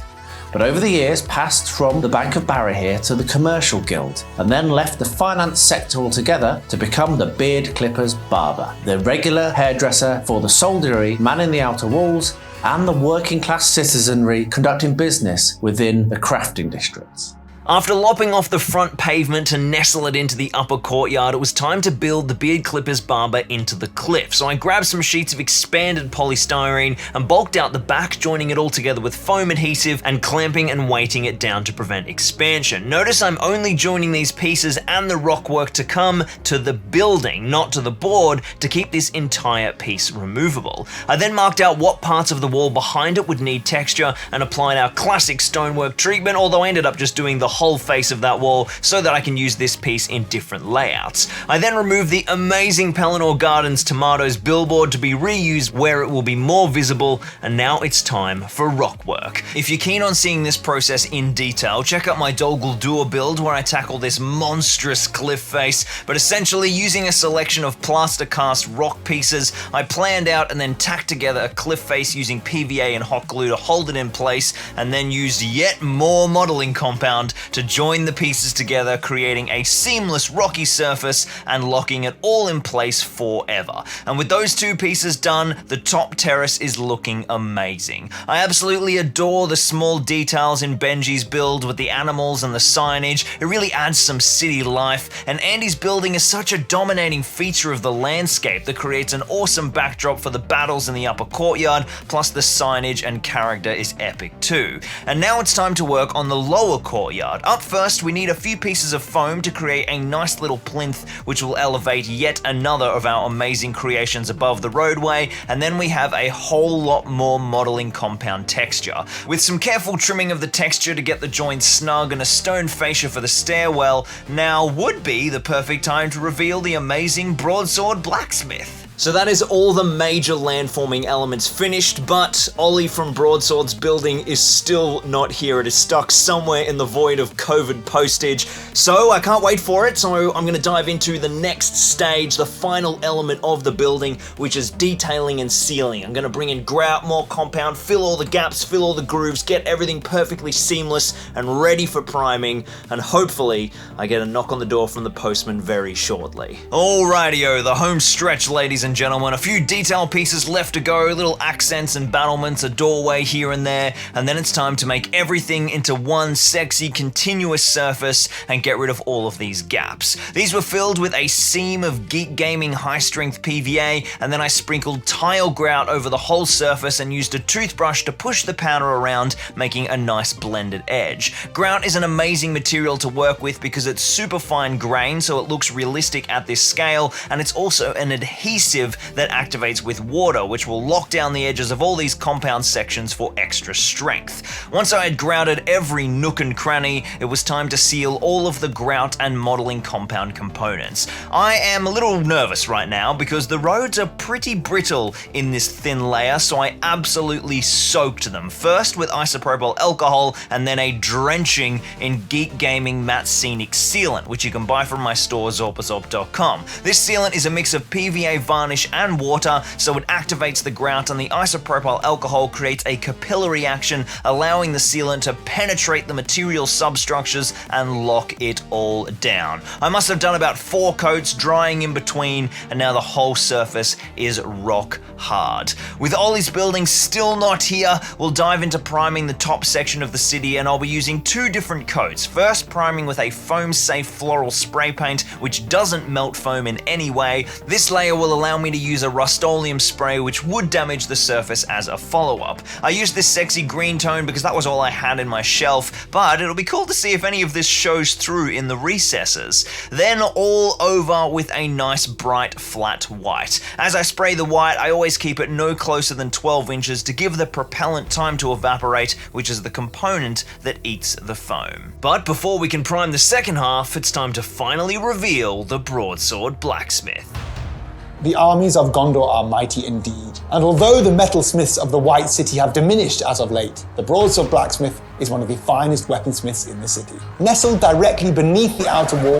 Speaker 20: But over the years passed from the Bank of Barahir to the Commercial Guild, and then left the finance sector altogether to become the Beard Clipper's Barber, the regular hairdresser for the soldiery manning the outer walls and the working class citizenry conducting business within the crafting districts.
Speaker 2: After lopping off the front pavement to nestle it into the upper courtyard, it was time to build the Beard Clipper's Barber into the cliff. So I grabbed some sheets of expanded polystyrene and bulked out the back, joining it all together with foam adhesive and clamping and weighting it down to prevent expansion. Notice I'm only joining these pieces and the rock work to come to the building, not to the board, to keep this entire piece removable. I then marked out what parts of the wall behind it would need texture and applied our classic stonework treatment, although I ended up just doing the whole face of that wall so that I can use this piece in different layouts. I then removed the amazing Pelennor Gardens Tomatoes billboard to be reused where it will be more visible, and now it's time for rock work. If you're keen on seeing this process in detail, check out my Dol Guldur build where I tackle this monstrous cliff face, but essentially using a selection of plaster cast rock pieces, I planned out and then tacked together a cliff face using PVA and hot glue to hold it in place, and then used yet more modeling compound to join the pieces together, creating a seamless rocky surface and locking it all in place forever. And with those two pieces done, the top terrace is looking amazing. I absolutely adore the small details in Benji's build with the animals and the signage. It really adds some city life, and Andy's building is such a dominating feature of the landscape that creates an awesome backdrop for the battles in the upper courtyard, plus the signage and character is epic too. And now it's time to work on the lower courtyard. Up first, we need a few pieces of foam to create a nice little plinth, which will elevate yet another of our amazing creations above the roadway, and then we have a whole lot more modeling compound texture. With some careful trimming of the texture to get the joints snug and a stone fascia for the stairwell, now would be the perfect time to reveal the amazing broadsword blacksmith. So that is all the major landforming elements finished, but Ollie from Broadsword's building is still not here. It is stuck somewhere in the void of COVID postage. So I can't wait for it, so I'm gonna dive into the next stage, the final element of the building, which is detailing and sealing. I'm gonna bring in grout, more compound, fill all the gaps, fill all the grooves, get everything perfectly seamless and ready for priming, and hopefully I get a knock on the door from the postman very shortly. Alrighty-o, the home stretch, ladies and gentlemen. A few detail pieces left to go, little accents and battlements, a doorway here and there, and then it's time to make everything into one sexy continuous surface and get rid of all of these gaps. These were filled with a seam of Geek Gaming high-strength PVA, and then I sprinkled tile grout over the whole surface and used a toothbrush to push the powder around, making a nice blended edge. Grout is an amazing material to work with because it's super fine grain, so it looks realistic at this scale, and it's also an adhesive that activates with water, which will lock down the edges of all these compound sections for extra strength. Once I had grouted every nook and cranny, it was time to seal all of the grout and modeling compound components. I am a little nervous right now because the roads are pretty brittle in this thin layer, so I absolutely soaked them. First with isopropyl alcohol and then a drenching in Geek Gaming Matte Scenic Sealant, which you can buy from my store Zorpazorp.com. This sealant is a mix of PVA varnish and water, so it activates the grout, and the isopropyl alcohol creates a capillary action, allowing the sealant to penetrate the material substructures and lock it all down. I must have done about 4 coats, drying in between, and now the whole surface is rock hard. With Ollie's building still not here, we'll dive into priming the top section of the city, and I'll be using 2 different coats. First, priming with a foam-safe floral spray paint, which doesn't melt foam in any way. This layer will allow me to use a Rust-Oleum spray, which would damage the surface as a follow-up. I used this sexy green tone because that was all I had in my shelf, but it'll be cool to see if any of this shows through in the recesses. Then all over with a nice bright flat white. As I spray the white, I always keep it no closer than 12 inches to give the propellant time to evaporate, which is the component that eats the foam. But before we can prime the second half, it's time to finally reveal the broadsword blacksmith.
Speaker 7: The armies of Gondor are mighty indeed, and although the metalsmiths of the White City have diminished as of late, the broadsword blacksmith is one of the finest weaponsmiths in the city. Nestled directly beneath the outer wall.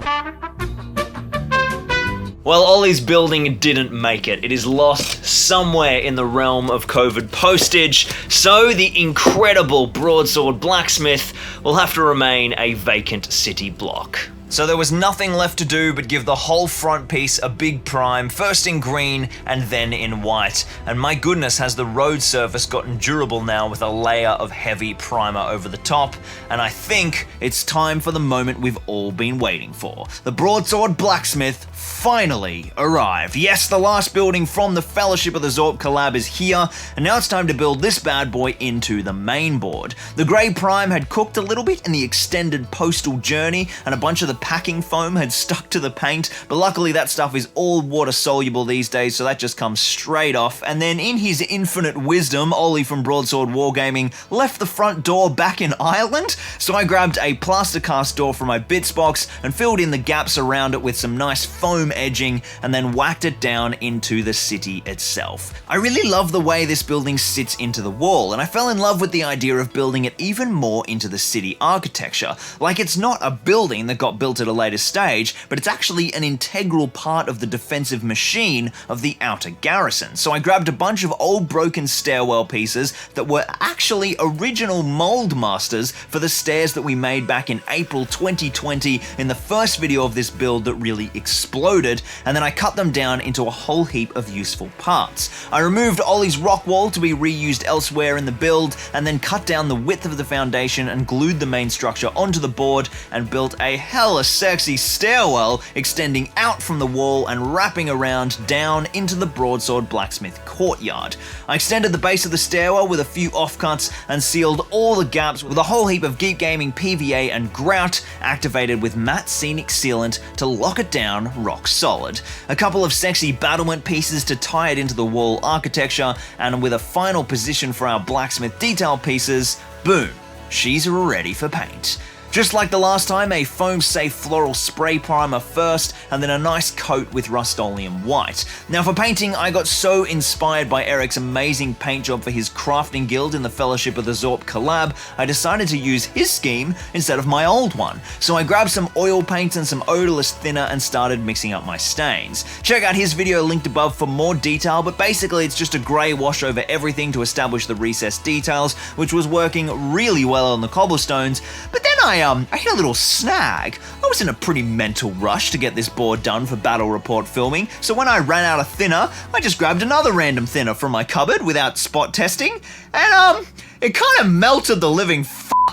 Speaker 2: Well, Ollie's building didn't make it. It is lost somewhere in the realm of COVID postage, so the incredible broadsword blacksmith will have to remain a vacant city block. So there was nothing left to do but give the whole front piece a big prime, first in green and then in white. And my goodness, has the road surface gotten durable now with a layer of heavy primer over the top. And I think it's time for the moment we've all been waiting for. The broadsword blacksmith finally arrived. Yes, the last building from the Fellowship of the Zorp collab is here, and now it's time to build this bad boy into the main board. The grey prime had cooked a little bit in the extended postal journey, and a bunch of the packing foam had stuck to the paint, but luckily that stuff is all water soluble these days, so that just comes straight off. And then in his infinite wisdom, Ollie from Broadsword Wargaming left the front door back in Ireland, so I grabbed a plaster cast door from my bits box and filled in the gaps around it with some nice foam edging, and then whacked it down into the city itself. I really love the way this building sits into the wall, and I fell in love with the idea of building it even more into the city architecture. Like, it's not a building that got built built at a later stage, but it's actually an integral part of the defensive machine of the outer garrison. So I grabbed a bunch of old broken stairwell pieces that were actually original mold masters for the stairs that we made back in April 2020 in the first video of this build that really exploded, and then I cut them down into a whole heap of useful parts. I removed Ollie's rock wall to be reused elsewhere in the build, and then cut down the width of the foundation and glued the main structure onto the board and built a hella sexy stairwell extending out from the wall and wrapping around down into the broadsword blacksmith courtyard. I extended the base of the stairwell with a few offcuts and sealed all the gaps with a whole heap of Geek Gaming PVA and grout activated with matte scenic sealant to lock it down rock solid. A couple of sexy battlement pieces to tie it into the wall architecture, and with a final position for our blacksmith detail pieces, boom, she's ready for paint. Just like the last time, a foam-safe floral spray primer first, and then a nice coat with Rust-Oleum white. Now for painting, I got so inspired by Eric's amazing paint job for his crafting guild in the Fellowship of the Zorp collab, I decided to use his scheme instead of my old one. So I grabbed some oil paints and some odorless thinner and started mixing up my stains. Check out his video linked above for more detail, but basically it's just a grey wash over everything to establish the recessed details, which was working really well on the cobblestones, but then I hit a little snag. I was in a pretty mental rush to get this board done for Battle Report filming, so when I ran out of thinner, I just grabbed another random thinner from my cupboard without spot testing, and it kind of melted the living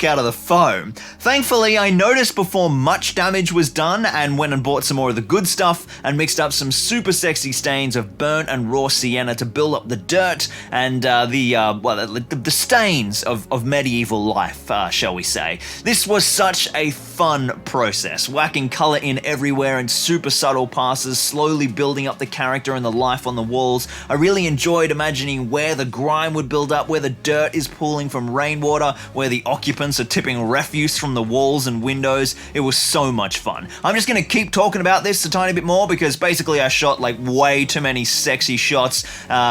Speaker 2: out of the foam. Thankfully, I noticed before much damage was done and went and bought some more of the good stuff and mixed up some super sexy stains of burnt and raw sienna to build up the dirt and the stains of medieval life, shall we say. This was such a fun process, whacking color in everywhere in super subtle passes, slowly building up the character and the life on the walls. I really enjoyed imagining where the grime would build up, where the dirt is pooling from rainwater, where the occupants are tipping refuse from the walls and windows. It was so much fun. I'm just gonna keep talking about this a tiny bit more because basically I shot like way too many sexy shots,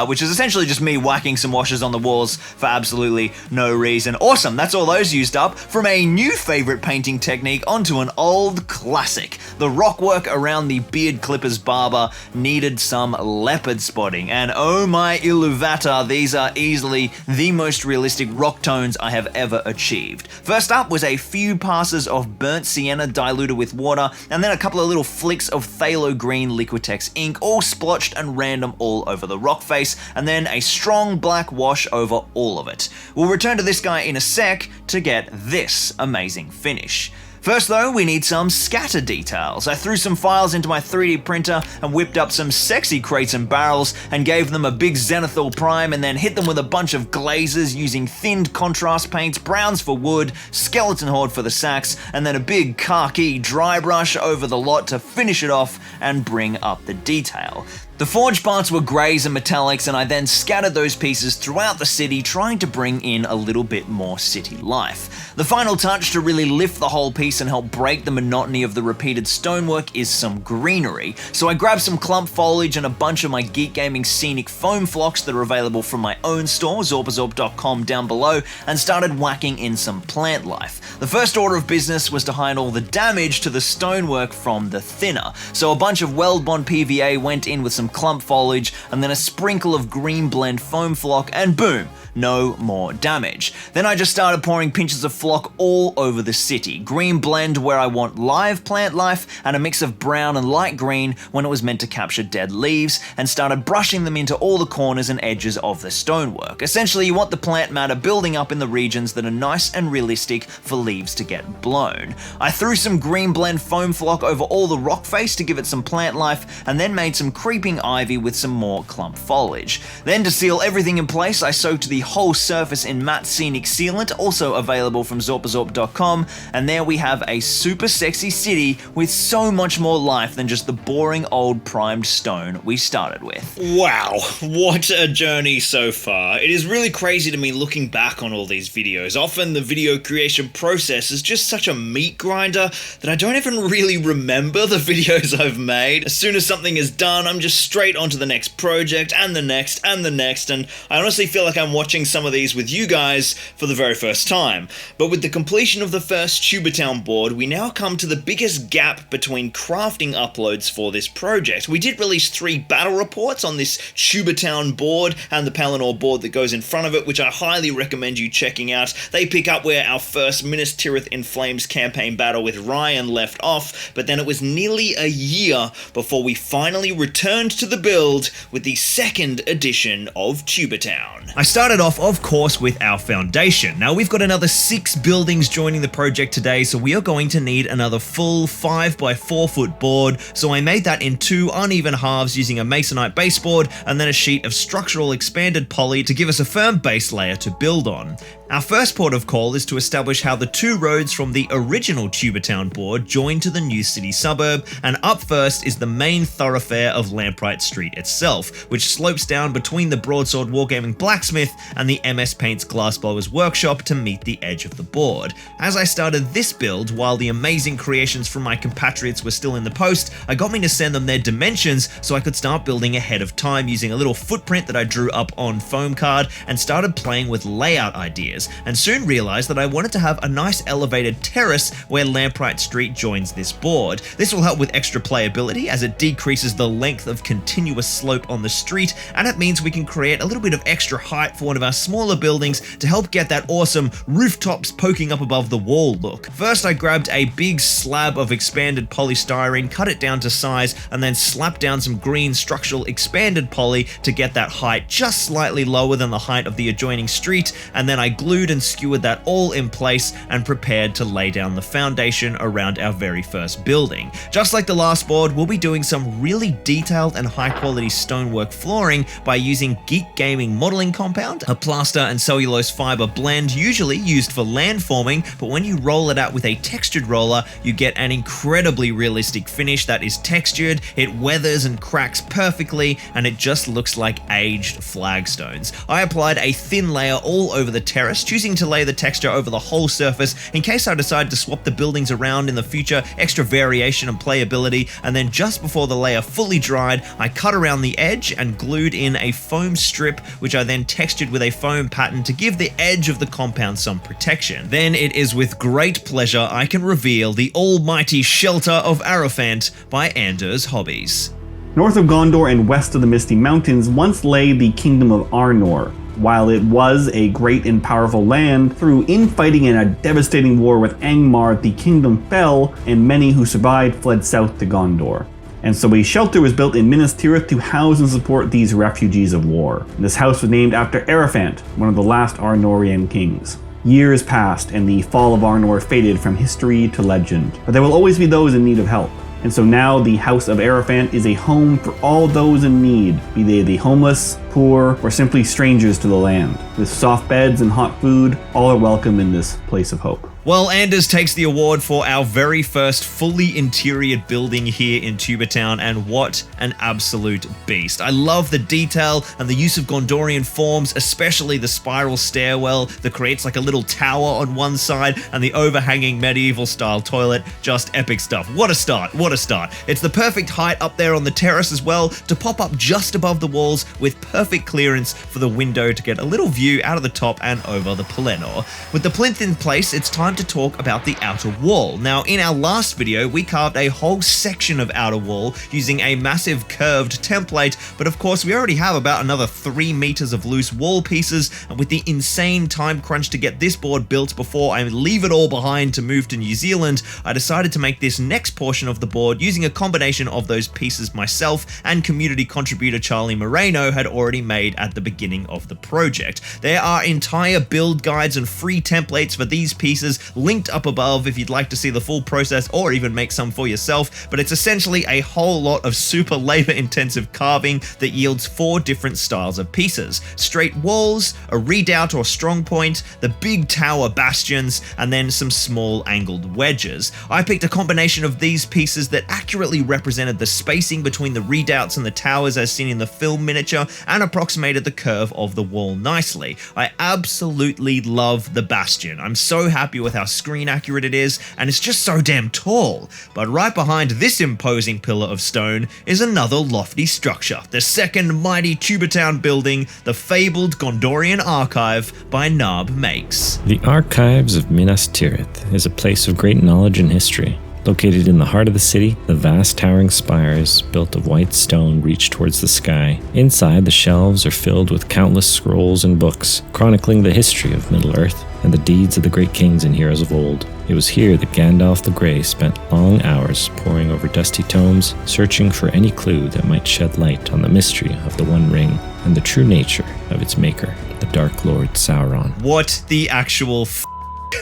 Speaker 2: which is essentially just me whacking some washes on the walls for absolutely no reason. Awesome, that's all those used up. From a new favorite painting technique onto an old classic. The rock work around the beard clippers barber needed some leopard spotting, and oh my Iluvata, these are easily the most realistic rock tones I have ever achieved. First up was a few passes of burnt sienna diluted with water, and then a couple of little flicks of phthalo green Liquitex ink, all splotched and random all over the rock face, and then a strong black wash over all of it. We'll return to this guy in a sec to get this amazing finish. First though, we need some scatter details. I threw some files into my 3D printer and whipped up some sexy crates and barrels and gave them a big zenithal prime and then hit them with a bunch of glazes using thinned contrast paints, browns for wood, skeleton horde for the sacks, and then a big khaki dry brush over the lot to finish it off and bring up the detail. The forged parts were greys and metallics, and I then scattered those pieces throughout the city, trying to bring in a little bit more city life. The final touch to really lift the whole piece and help break the monotony of the repeated stonework is some greenery. So I grabbed some clump foliage and a bunch of my Geek Gaming scenic foam flocks that are available from my own store, Zorpazorp.com, down below, and started whacking in some plant life. The first order of business was to hide all the damage to the stonework from the thinner. So a bunch of weld bond PVA went in with some clump foliage and then a sprinkle of green blend foam flock, and boom, no more damage. Then I just started pouring pinches of flock all over the city. Green blend where I want live plant life, and a mix of brown and light green when it was meant to capture dead leaves, and started brushing them into all the corners and edges of the stonework. Essentially, you want the plant matter building up in the regions that are nice and realistic for leaves to get blown. I threw some green blend foam flock over all the rock face to give it some plant life, and then made some creeping ivy with some more clump foliage. Then to seal everything in place, I soaked the whole surface in matte scenic sealant, also available from Zorpazorp.com, and there we have a super sexy city with so much more life than just the boring old primed stone we started with.
Speaker 1: Wow, what a journey so far. It is really crazy to me looking back on all these videos. Often the video creation process is just such a meat grinder that I don't even really remember the videos I've made. As soon as something is done, I'm just straight onto the next project and the next and the next, and I honestly feel like I'm watching some of these with you guys for the very first time. But But with the completion of the first Tubertown board, we now come to the biggest gap between crafting uploads for this project. We did release 3 battle reports on this Tubertown board and the Pelennor board that goes in front of it, which I highly recommend you checking out. They pick up where our first Minas Tirith in Flames campaign battle with Ryan left off, but then it was nearly a year before we finally returned to the build with the 2nd edition of Tubertown.
Speaker 3: I started off, of course, with our foundation. Now we've got another 6 buildings joining the project today, so we are going to need another full 5 by 4 foot board, so I made that in 2 uneven halves using a masonite baseboard and then a sheet of structural expanded poly to give us a firm base layer to build on. Our first port of call is to establish how the 2 roads from the original Tubertown board join to the new city suburb, and up first is the main thoroughfare of Lamprite Street itself, which slopes down between the Broadsword Wargaming Blacksmith and the MS Paint's Glassblowers Workshop to meet the edge of the board. As I started this build, while the amazing creations from my compatriots were still in the post, I got me to send them their dimensions so I could start building ahead of time using a little footprint that I drew up on foam card and started playing with layout ideas, and soon realized that I wanted to have a nice elevated terrace where Lamprite Street joins this board. This will help with extra playability as it decreases the length of continuous slope on the street, and it means we can create a little bit of extra height for one of our smaller buildings to help get that awesome rooftops poking up above the wall look. First I grabbed a big slab of expanded polystyrene, cut it down to size, and then slapped down some green structural expanded poly to get that height just slightly lower than the height of the adjoining street, and then I glued and skewered that all in place and prepared to lay down the foundation around our very first building. Just like the last board, we'll be doing some really detailed and high quality stonework flooring by using Geek Gaming modeling compound, a plaster and cellulose fiber blend usually used for landforming, but when you roll it out with a textured roller, you get an incredibly realistic finish that is textured, it weathers and cracks perfectly, and it just looks like aged flagstones. I applied a thin layer all over the terrace, choosing to lay the texture over the whole surface in case I decide to swap the buildings around in the future, extra variation and playability, and then just before the layer fully dried, I cut around the edge and glued in a foam strip, which I then textured with a foam pattern to give the edge of the compound some protection. Then it is with great pleasure I can reveal the almighty shelter of Araphant by Anders Hobbies.
Speaker 4: North of Gondor and west of the Misty Mountains once lay the Kingdom of Arnor. While it was a great and powerful land, through infighting and a devastating war with Angmar, the kingdom fell, and many who survived fled south to Gondor. And so a shelter was built in Minas Tirith to house and support these refugees of war. This house was named after Araphant, one of the last Arnorian kings. Years passed, and the fall of Arnor faded from history to legend, but there will always be those in need of help. And so now the House of Araphant is a home for all those in need, be they the homeless, poor, or simply strangers to the land. With soft beds and hot food, all are welcome in this place of hope.
Speaker 3: Well, Anders takes the award for our very first fully interiored building here in Tubertown, and what an absolute beast. I love the detail and the use of Gondorian forms, especially the spiral stairwell that creates like a little tower on one side and the overhanging medieval style toilet. Just epic stuff. What a start, what a start. It's the perfect height up there on the terrace as well to pop up just above the walls with perfect clearance for the window to get a little view out of the top and over the Pelennor. With the plinth in place, it's time to talk about the outer wall. Now, in our last video, we carved a whole section of outer wall using a massive curved template, but of course we already have about another 3 meters of loose wall pieces, and with the insane time crunch to get this board built before I leave it all behind to move to New Zealand, I decided to make this next portion of the board using a combination of those pieces myself and community contributor Charlie Moreno had already made at the beginning of the project. There are entire build guides and free templates for these pieces linked up above if you'd like to see the full process or even make some for yourself, but it's essentially a whole lot of super labor intensive carving that yields 4 different styles of pieces: straight walls, a redoubt or strong point, the big tower bastions, and then some small angled wedges. I picked a combination of these pieces that accurately represented the spacing between the redoubts and the towers as seen in the film miniature, and approximated the curve of the wall nicely. I absolutely love the bastion. I'm so happy with how screen accurate it is, and it's just so damn tall. But right behind this imposing pillar of stone is another lofty structure, the second mighty Tubatown building, the fabled Gondorian Archive by Narb Makes.
Speaker 9: The Archives of Minas Tirith is a place of great knowledge and history. Located in the heart of the city, the vast towering spires, built of white stone, reach towards the sky. Inside, the shelves are filled with countless scrolls and books, chronicling the history of Middle-earth and the deeds of the great kings and heroes of old. It was here that Gandalf the Grey spent long hours poring over dusty tomes, searching for any clue that might shed light on the mystery of the One Ring and the true nature of its maker, the Dark Lord Sauron.
Speaker 3: What the actual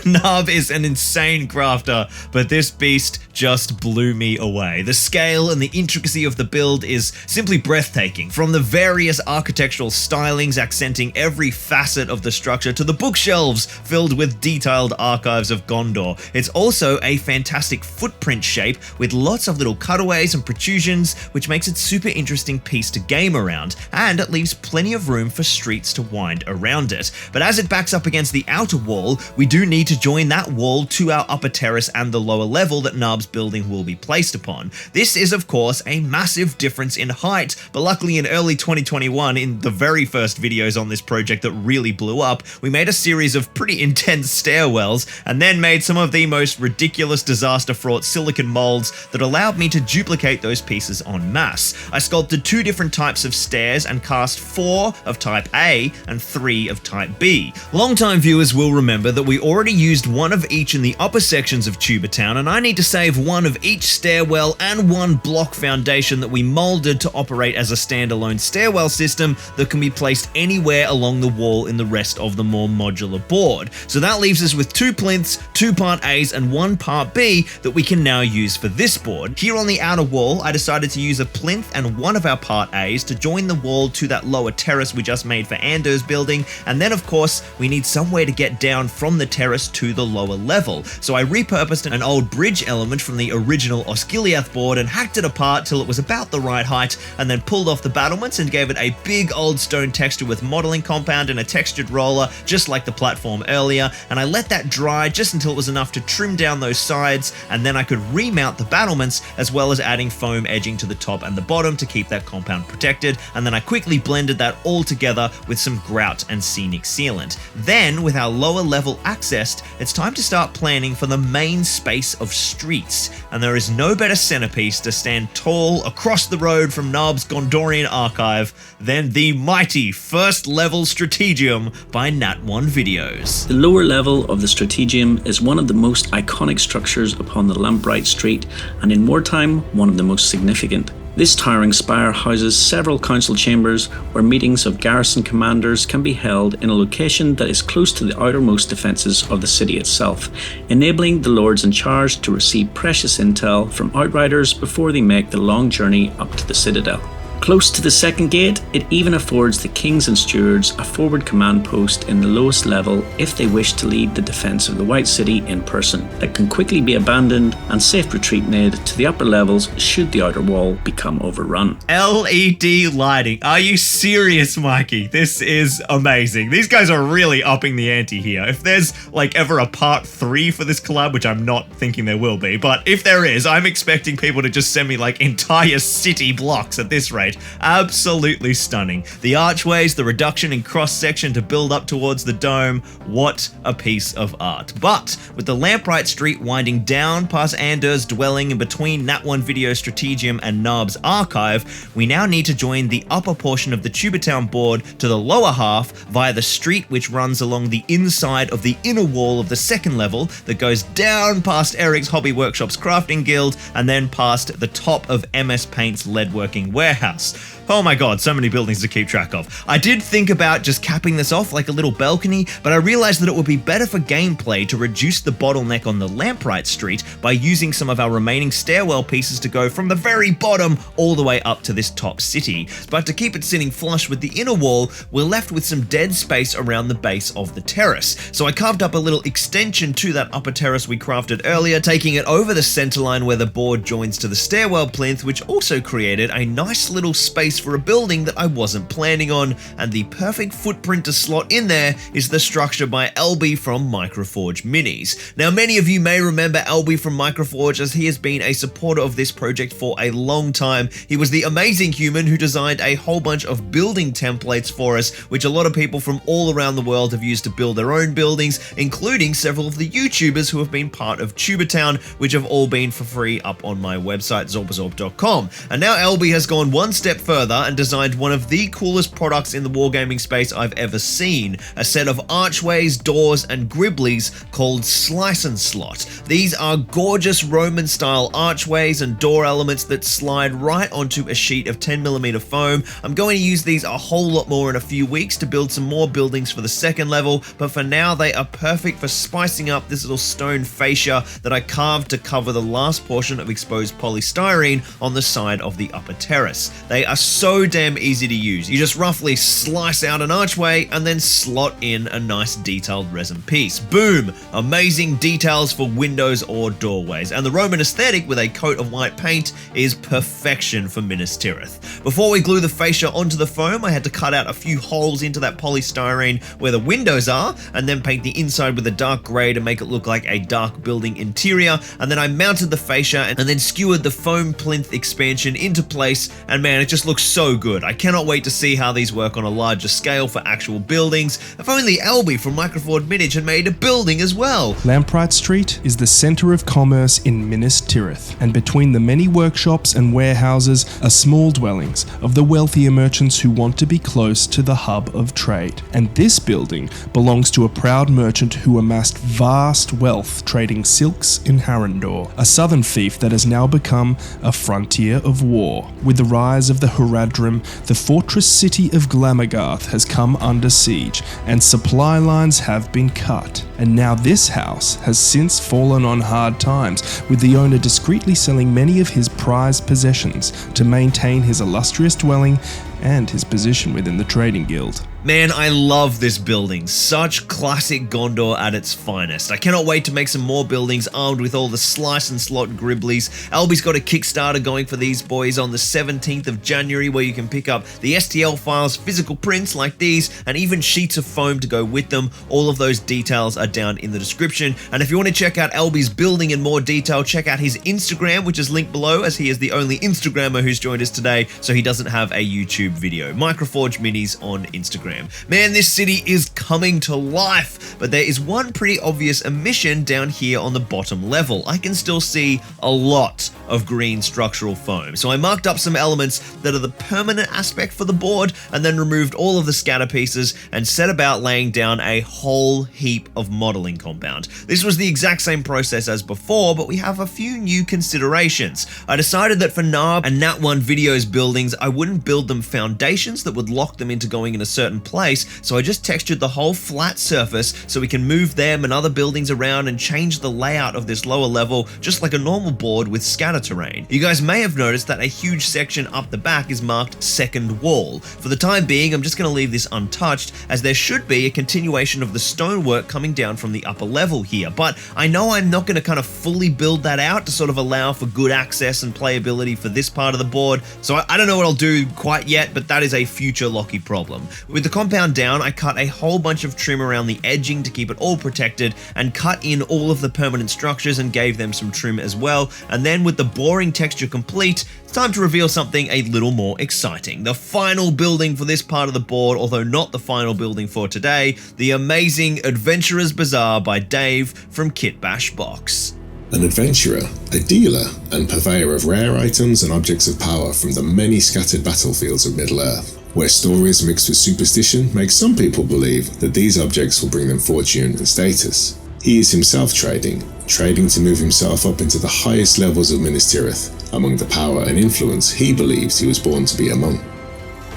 Speaker 3: Narb is an insane crafter, but this beast just blew me away. The scale and the intricacy of the build is simply breathtaking. From the various architectural stylings accenting every facet of the structure to the bookshelves filled with detailed archives of Gondor. It's also a fantastic footprint shape with lots of little cutaways and protrusions, which makes it super interesting piece to game around, and it leaves plenty of room for streets to wind around it. But as it backs up against the outer wall, we do need to join that wall to our upper terrace and the lower level that Narb's building will be placed upon. This is of course a massive difference in height, but luckily in early 2021, in the very first videos on this project that really blew up, we made a series of pretty intense stairwells and then made some of the most ridiculous disaster-fraught silicon molds that allowed me to duplicate those pieces en masse. I sculpted 2 different types of stairs and cast 4 of type A and 3 of type B. Longtime viewers will remember that we already used one of each in the upper sections of Tubatown, and I need to save one of each stairwell and 1 block foundation that we molded to operate as a standalone stairwell system that can be placed anywhere along the wall in the rest of the more modular board. So that leaves us with 2 plinths, 2 part A's and 1 part B that we can now use for this board. Here on the outer wall, I decided to use a plinth and 1 of our part A's to join the wall to that lower terrace we just made for Ander's building, and then of course we need somewhere to get down from the terrace to the lower level. So I repurposed an old bridge element from the original Osgiliath board and hacked it apart till it was about the right height, and then pulled off the battlements and gave it a big old stone texture with modeling compound and a textured roller, just like the platform earlier, and I let that dry just until it was enough to trim down those sides, and then I could remount the battlements as well as adding foam edging to the top and the bottom to keep that compound protected, and then I quickly blended that all together with some grout and scenic sealant. Then, with our lower level accessed, it's time to start planning for the main space of streets, and there is no better centerpiece to stand tall across the road from Narb's Gondorian Archive than the mighty first level Strategium by Nat1 Videos.
Speaker 10: The lower level of the Strategium is one of the most iconic structures upon the Lambright Street, and in wartime, one of the most significant. This towering spire houses several council chambers where meetings of garrison commanders can be held in a location that is close to the outermost defences of the city itself, enabling the lords in charge to receive precious intel from outriders before they make the long journey up to the citadel. Close to the second gate, it even affords the kings and stewards a forward command post in the lowest level if they wish to lead the defence of the White City in person, that can quickly be abandoned and safe retreat made to the upper levels should the outer wall become overrun.
Speaker 3: LED lighting. Are you serious, Mikey? This is amazing. These guys are really upping the ante here. If there's like ever a part 3 for this collab, which I'm not thinking there will be, but if there is, I'm expecting people to just send me like entire city blocks at this rate. Absolutely stunning. The archways, the reduction in cross-section to build up towards the dome, what a piece of art. But with the Lambright Street winding down past Ander's dwelling in between Nat1 Video Strategium and Narb's Archive, we now need to join the upper portion of the Tubatown board to the lower half via the street which runs along the inside of the inner wall of the second level that goes down past Eric's Hobby Workshop's Crafting Guild and then past the top of MS Paint's leadworking warehouse. Oh my god, so many buildings to keep track of. I did think about just capping this off like a little balcony, but I realized that it would be better for gameplay to reduce the bottleneck on the Lambright Street by using some of our remaining stairwell pieces to go from the very bottom all the way up to this top city. But to keep it sitting flush with the inner wall, we're left with some dead space around the base of the terrace. So I carved up a little extension to that upper terrace we crafted earlier, taking it over the center line where the board joins to the stairwell plinth, which also created a nice little
Speaker 1: little space for a building that I wasn't planning on, and the perfect footprint to slot in there is the structure by LB from Microforge Minis. Now, many of you may remember LB from Microforge, as he has been a supporter of this project for a long time. He was the amazing human who designed a whole bunch of building templates for us, which a lot of people from all around the world have used to build their own buildings, including several of the YouTubers who have been part of Tubertown, which have all been for free up on my website, Zorpazorp.com. And now LB has gone one step further and designed one of the coolest products in the wargaming space I've ever seen, a set of archways, doors, and gribblies called Slice and Slot. These are gorgeous Roman-style archways and door elements that slide right onto a sheet of 10mm foam. I'm going to use these a whole lot more in a few weeks to build some more buildings for the second level, but for now they are perfect for spicing up this little stone fascia that I carved to cover the last portion of exposed polystyrene on the side of the upper terrace. They are so damn easy to use. You just roughly slice out an archway and then slot in a nice detailed resin piece. Boom! Amazing details for windows or doorways. And the Roman aesthetic with a coat of white paint is perfection for Minas Tirith. Before we glue the fascia onto the foam, I had to cut out a few holes into that polystyrene where the windows are, and then paint the inside with a dark grey to make it look like a dark building interior. And then I mounted the fascia and then skewered the foam plinth expansion into place, and man, it just looks so good. I cannot wait to see how these work on a larger scale for actual buildings. If only Albie from Microforge Minage had made a building as well.
Speaker 11: Lamprite Street is the centre of commerce in Minas Tirith, and between the many workshops and warehouses are small dwellings of the wealthier merchants who want to be close to the hub of trade. And this building belongs to a proud merchant who amassed vast wealth trading silks in Harrendor, a southern fief that has now become a frontier of war. With the rise of the Haradrim, the fortress city of Glamagarth has come under siege, and supply lines have been cut. And now this house has since fallen on hard times, with the owner discreetly selling many of his prized possessions to maintain his illustrious dwelling and his position within the trading guild.
Speaker 1: Man, I love this building. Such classic Gondor at its finest. I cannot wait to make some more buildings armed with all the slice and slot gribblies. Albie's got a Kickstarter going for these boys on the 17th of January where you can pick up the STL files, physical prints like these, and even sheets of foam to go with them. All of those details are down in the description. And if you want to check out Albie's building in more detail, check out his Instagram, which is linked below, as he is the only Instagrammer who's joined us today, so he doesn't have a YouTube video. Microforge Minis on Instagram. Man, this city is coming to life, but there is one pretty obvious omission down here on the bottom level. I can still see a lot of green structural foam, so I marked up some elements that are the permanent aspect for the board, and then removed all of the scatter pieces and set about laying down a whole heap of modeling compound. This was the exact same process as before, but we have a few new considerations. I decided that for Narb and Nat1 Videos buildings, I wouldn't build them foundations that would lock them into going in a certain place, so I just textured the whole flat surface so we can move them and other buildings around and change the layout of this lower level just like a normal board with scatter terrain. You guys may have noticed that a huge section up the back is marked second wall. For the time being, I'm just going to leave this untouched, as there should be a continuation of the stonework coming down from the upper level here, but I know I'm not going to kind of fully build that out to sort of allow for good access and playability for this part of the board, so I don't know what I'll do quite yet, but that is a future Locky problem. With the compound down, I cut a whole bunch of trim around the edging to keep it all protected, and cut in all of the permanent structures and gave them some trim as well. And then with the boring texture complete, it's time to reveal something a little more exciting. The final building for this part of the board, although not the final building for today, the amazing Adventurer's Bazaar by Dave from Kit Bash Box.
Speaker 12: An adventurer, a dealer, and purveyor of rare items and objects of power from the many scattered battlefields of Middle-earth, where stories mixed with superstition make some people believe that these objects will bring them fortune and status. He is himself trading to move himself up into the highest levels of Minas Tirith, among the power and influence he believes he was born to be among.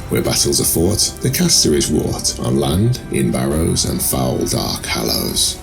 Speaker 12: Where battles are fought, the caster is wrought, on land, in barrows, and foul dark hallows.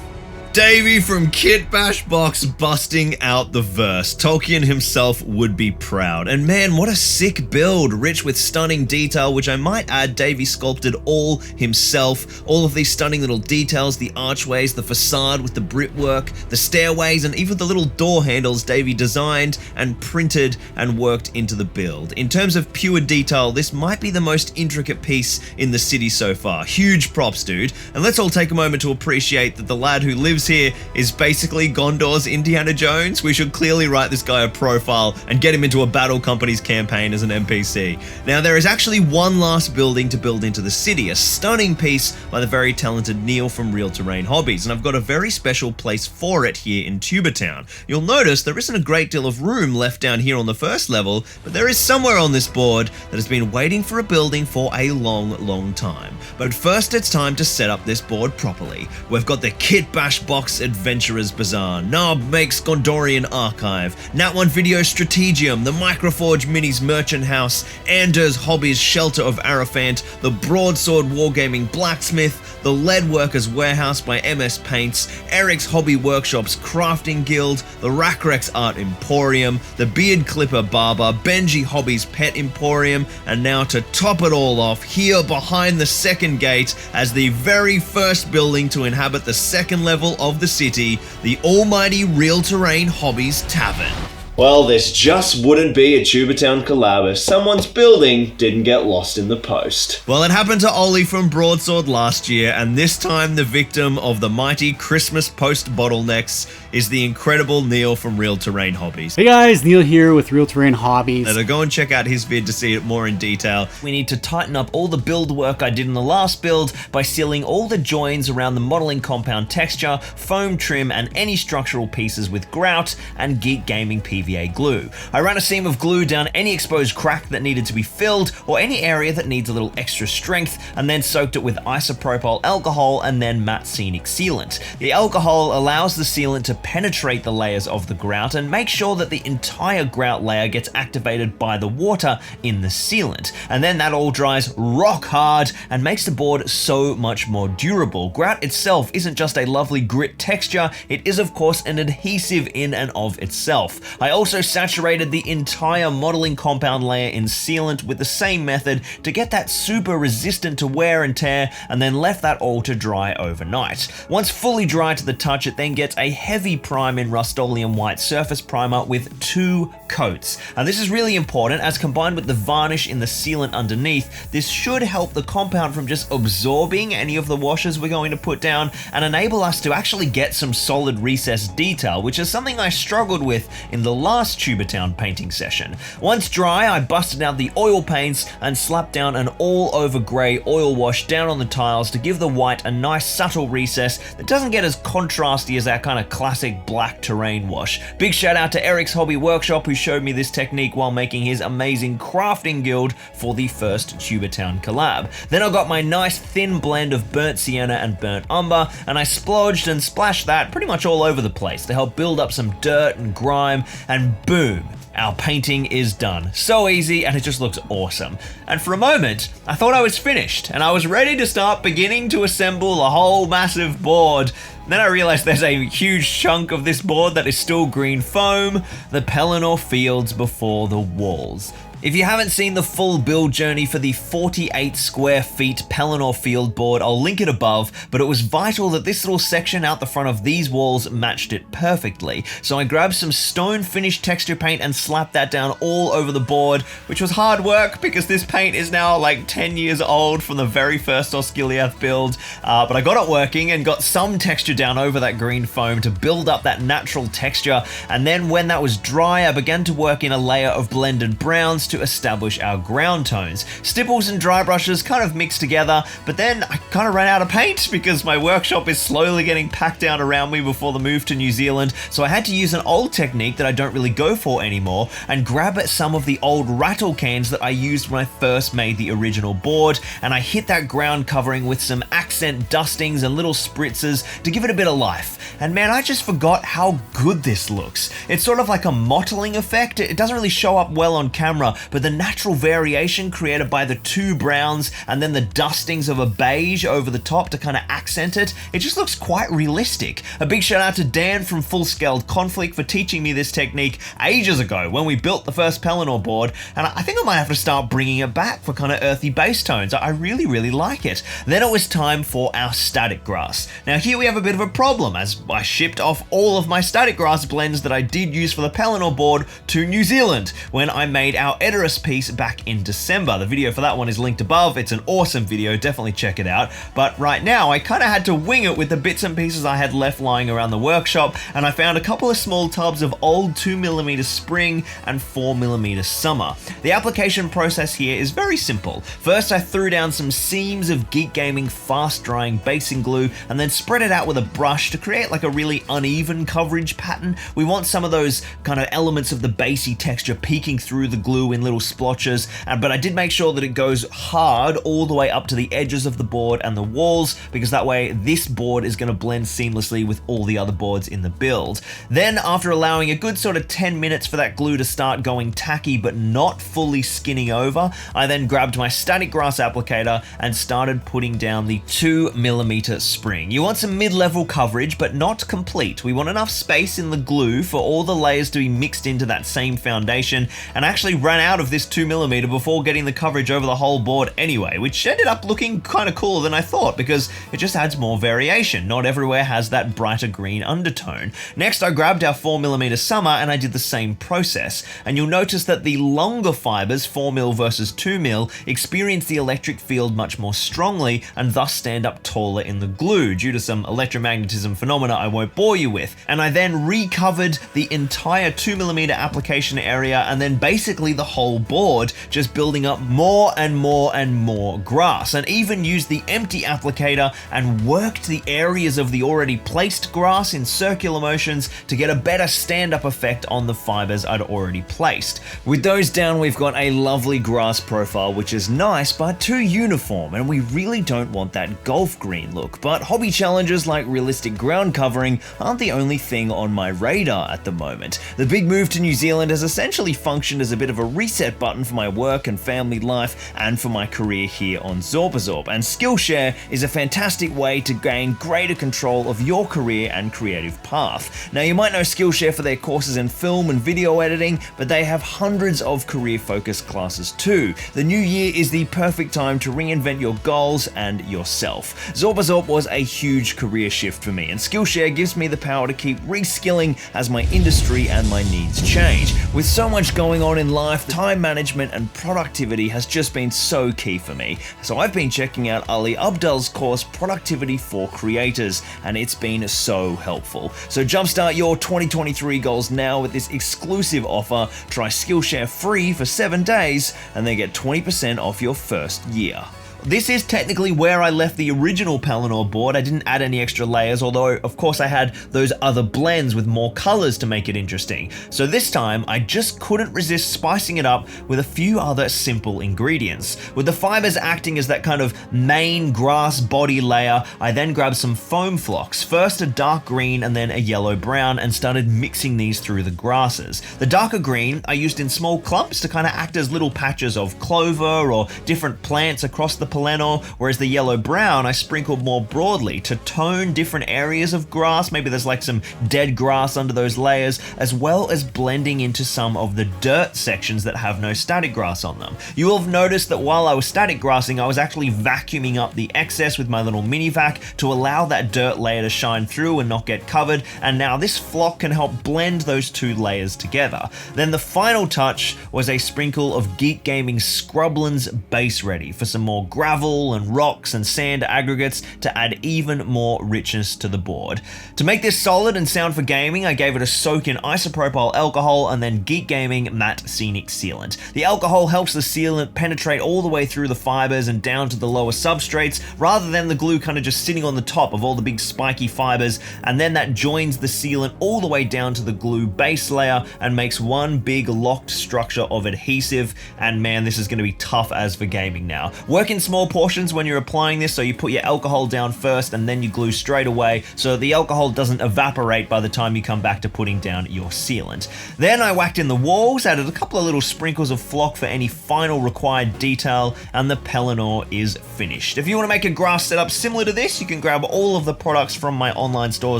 Speaker 3: Davey from Kit Bash Box busting out the verse. Tolkien himself would be proud. And man, what a sick build, rich with stunning detail, which I might add Davey sculpted all himself. All of these stunning little details, the archways, the facade with the brickwork, the stairways, and even the little door handles Davey designed and printed and worked into the build. In terms of pure detail, this might be the most intricate piece in the city so far. Huge props, dude. And let's all take a moment to appreciate that the lad who lives here is basically Gondor's Indiana Jones. We should clearly write this guy a profile and get him into a Battle Company's campaign as an NPC. Now, there is actually one last building to build into the city, a stunning piece by the very talented Neil from Real Terrain Hobbies, and I've got a very special place for it here in Tubertown. You'll notice there isn't a great deal of room left down here on the first level, but there is somewhere on this board that has been waiting for a building for a long time. But first, it's time to set up this board properly. We've got the Kit Bash Box Adventurers Bazaar, Narb Makes Gondorian Archive, Nat 1 Video Strategium, the Microforge Minis Merchant House, Anders Hobbies Shelter of Araphant, the Broadsword Wargaming Blacksmith, the Lead Workers Warehouse by MS Paints, Eric's Hobby Workshop's Crafting Guild, the Rackrex Art Emporium, the Beard Clipper Barber, Benji Hobbies Pet Emporium, and now to top it all off, here behind the second gate, as the very first building to inhabit the second level of the city, the almighty Real Terrain Hobbies Tavern.
Speaker 1: Well, this just wouldn't be a Tubertown collab if someone's building didn't get lost in the post.
Speaker 3: Well, it happened to Ollie from Broadsword last year, and this time the victim of the mighty Christmas post bottlenecks is the incredible Neil from Real Terrain Hobbies.
Speaker 13: Hey guys, Neil here with Real Terrain Hobbies.
Speaker 3: So go and check out his vid to see it more in detail.
Speaker 2: We need to tighten up all the build work I did in the last build by sealing all the joins around the modeling compound texture, foam trim, and any structural pieces with grout and Geek Gaming PVA glue. I ran a seam of glue down any exposed crack that needed to be filled or any area that needs a little extra strength, and then soaked it with isopropyl alcohol and then matte scenic sealant. The alcohol allows the sealant to penetrate the layers of the grout and make sure that the entire grout layer gets activated by the water in the sealant. And then that all dries rock hard and makes the board so much more durable. Grout itself isn't just a lovely grit texture, it is of course an adhesive in and of itself. I also saturated the entire modeling compound layer in sealant with the same method to get that super resistant to wear and tear, and then left that all to dry overnight. Once fully dry to the touch, it then gets a heavy prime in Rust-Oleum White Surface Primer with 2 coats. And this is really important, as combined with the varnish in the sealant underneath, this should help the compound from just absorbing any of the washes we're going to put down and enable us to actually get some solid recessed detail, which is something I struggled with in the last Tubertown painting session. Once dry, I busted out the oil paints and slapped down an all-over grey oil wash down on the tiles to give the white a nice subtle recess that doesn't get as contrasty as that kind of classic black terrain wash. Big shout out to Eric's Hobby Workshop, who showed me this technique while making his amazing crafting guild for the first Tubertown collab. Then I got my nice thin blend of burnt sienna and burnt umber, and I splodged and splashed that pretty much all over the place to help build up some dirt and grime, and boom, our painting is done. So easy, and it just looks awesome. And for a moment, I thought I was finished, and I was ready to start beginning to assemble a whole massive board. Then I realized there's a huge chunk of this board that is still green foam, the Pelennor fields before the walls. If you haven't seen the full build journey for the 48 square feet Pelennor field board, I'll link it above, but it was vital that this little section out the front of these walls matched it perfectly. So I grabbed some stone finished texture paint and slapped that down all over the board, which was hard work because this paint is now like 10 years old from the very first Osgiliath build, but I got it working and got some texture down over that green foam to build up that natural texture. And then when that was dry, I began to work in a layer of blended browns to establish our ground tones. Stipples and dry brushes kind of mixed together, but then I kind of ran out of paint because my workshop is slowly getting packed down around me before the move to New Zealand, so I had to use an old technique that I don't really go for anymore and grab at some of the old rattle cans that I used when I first made the original board, and I hit that ground covering with some accent dustings and little spritzers to give it a bit of life. And man, I just forgot how good this looks. It's sort of like a mottling effect. It doesn't really show up well on camera, but the natural variation created by the two browns and then the dustings of a beige over the top to kind of accent it, it just looks quite realistic. A big shout out to Dan from Full Scaled Conflict for teaching me this technique ages ago when we built the first Pelennor board, and I think I might have to start bringing it back for kind of earthy base tones. I really like it. Then it was time for our static grass. Now here we have a bit of a problem, as I shipped off all of my static grass blends that I did use for the Pelennor board to New Zealand when I made our Edoras piece back in December. The video for that one is linked above. It's an awesome video, definitely check it out. But right now I kind of had to wing it with the bits and pieces I had left lying around the workshop, and I found a couple of small tubs of old 2mm spring and 4mm summer. The application process here is very simple. First I threw down some seams of Geek Gaming fast drying basing glue and then spread it out with a brush to create like a really uneven coverage pattern. We want some of those kind of elements of the basey texture peeking through the glue in little splotches, but I did make sure that it goes hard all the way up to the edges of the board and the walls, because that way this board is going to blend seamlessly with all the other boards in the build. Then after allowing a good sort of 10 minutes for that glue to start going tacky but not fully skinning over, I then grabbed my static grass applicator and started putting down the 2mm spring. You want some mid-level coverage but not complete. We want enough space in the glue for all the layers to be mixed into that same foundation, and I actually ran out of this 2mm before getting the coverage over the whole board anyway, which ended up looking kind of cooler than I thought because it just adds more variation. Not everywhere has that brighter green undertone. Next I grabbed our 4mm summer and I did the same process, and you'll notice that the longer fibers, 4mm versus 2mm, experience the electric field much more strongly and thus stand up taller in the glue due to some electromagnetism phenomena I won't bore you with. And I then recovered the entire 2mm application area and then basically the whole board, just building up more and more and more grass, and even used the empty applicator and worked the areas of the already placed grass in circular motions to get a better stand-up effect on the fibers I'd already placed. With those down, we've got a lovely grass profile, which is nice but too uniform, and we really don't want that golf green look. But hobby challenges like realistic ground covering aren't the only thing on my radar at the moment. The big move to New Zealand has essentially functioned as a bit of a reset button for my work and family life and for my career here on Zorpazorp, and Skillshare is a fantastic way to gain greater control of your career and creative path. Now you might know Skillshare for their courses in film and video editing, but they have hundreds of career-focused classes too. The new year is the perfect time to reinvent your goals and yourself. Zorpazorp was a huge career shift for me, and Skillshare gives me the power to keep reskilling as my industry and my needs change. With so much going on in life, time management and productivity has just been so key for me. So I've been checking out Ali Abdal's course Productivity for Creators, and it's been so helpful. So jumpstart your 2023 goals now with this exclusive offer. Try Skillshare free for 7 days and then get 20% off your first year. This is technically where I left the original Pelennor board. I didn't add any extra layers, although of course I had those other blends with more colors to make it interesting. So this time I just couldn't resist spicing it up with a few other simple ingredients. With the fibers acting as that kind of main grass body layer, I then grabbed some foam flocks, first a dark green and then a yellow brown, and started mixing these through the grasses. The darker green I used in small clumps to kind of act as little patches of clover or different plants across the Pelennor, whereas the yellow-brown I sprinkled more broadly to tone different areas of grass. Maybe there's like some dead grass under those layers, as well as blending into some of the dirt sections that have no static grass on them. You will have noticed that while I was static grassing, I was actually vacuuming up the excess with my little mini vac to allow that dirt layer to shine through and not get covered, and now this flock can help blend those two layers together. Then the final touch was a sprinkle of Geek Gaming Scrublands Base Ready for some more gravel and rocks and sand aggregates to add even more richness to the board. To make this solid and sound for gaming, I gave it a soak in isopropyl alcohol and then Geek Gaming Matte Scenic Sealant. The alcohol helps the sealant penetrate all the way through the fibers and down to the lower substrates, rather than the glue kind of just sitting on the top of all the big spiky fibers, and then that joins the sealant all the way down to the glue base layer and makes one big locked structure of adhesive. And man, this is going to be tough as for gaming now. Work in small small portions when you're applying this, so you put your alcohol down first and then you glue straight away so the alcohol doesn't evaporate by the time you come back to putting down your sealant. Then I whacked in the walls, added a couple of little sprinkles of flock for any final required detail, and the Pelennor is finished. If you want to make a grass setup similar to this, you can grab all of the products from my online store,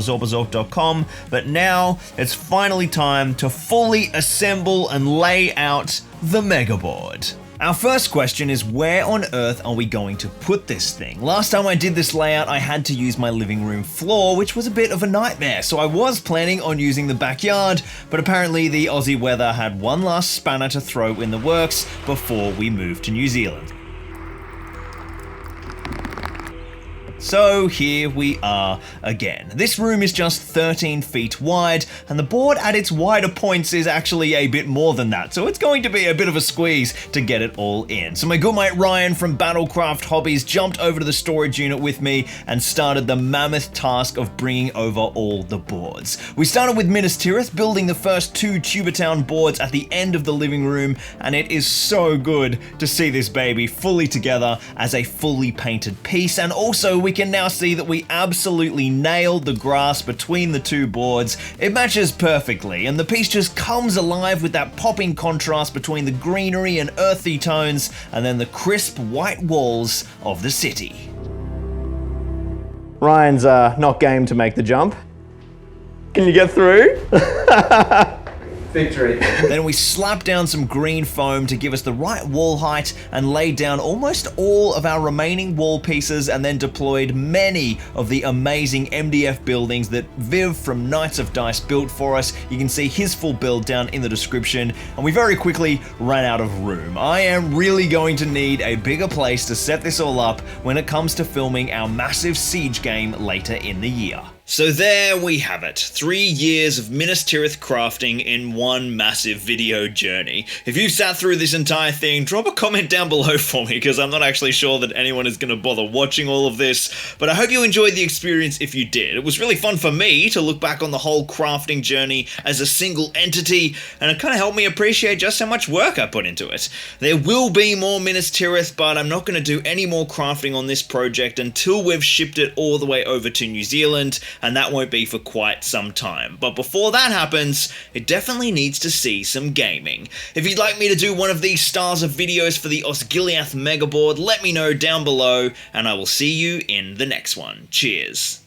Speaker 2: Zorpazorp.com, but now it's finally time to fully assemble and lay out the megaboard. Our first question is, where on earth are we going to put this thing? Last time I did this layout, I had to use my living room floor, which was a bit of a nightmare, so I was planning on using the backyard, but apparently the Aussie weather had one last spanner to throw in the works before we moved to New Zealand. So here we are again. This room is just 13 feet wide, and the board at its wider points is actually a bit more than that, so it's going to be a bit of a squeeze to get it all in. So my good mate Ryan from Battlecraft Hobbies jumped over to the storage unit with me and started the mammoth task of bringing over all the boards. We started with Minas Tirith, building the first 2 Tubertown boards at the end of the living room, and it is so good to see this baby fully together as a fully painted piece, and also we can now see that we absolutely nailed the grass between the 2 boards. It matches perfectly, and the piece just comes alive with that popping contrast between the greenery and earthy tones, and then the crisp white walls of the city.
Speaker 1: Ryan's not game to make the jump. Can you get through? Victory.
Speaker 2: Then we slapped down some green foam to give us the right wall height and laid down almost all of our remaining wall pieces, and then deployed many of the amazing MDF buildings that Viv from Knights of Dice built for us. You can see his full build down in the description, and we very quickly ran out of room. I am really going to need a bigger place to set this all up when it comes to filming our massive siege game later in the year.
Speaker 1: So there we have it, 3 years of Minas Tirith crafting in one massive video journey. If you've sat through this entire thing, drop a comment down below for me, because I'm not actually sure that anyone is going to bother watching all of this, but I hope you enjoyed the experience if you did. It was really fun for me to look back on the whole crafting journey as a single entity, and it kind of helped me appreciate just how much work I put into it. There will be more Minas Tirith, but I'm not going to do any more crafting on this project until we've shipped it all the way over to New Zealand, and that won't be for quite some time. But before that happens, it definitely needs to see some gaming. If you'd like me to do one of these styles of videos for the Osgiliath Megaboard, let me know down below, and I will see you in the next one. Cheers.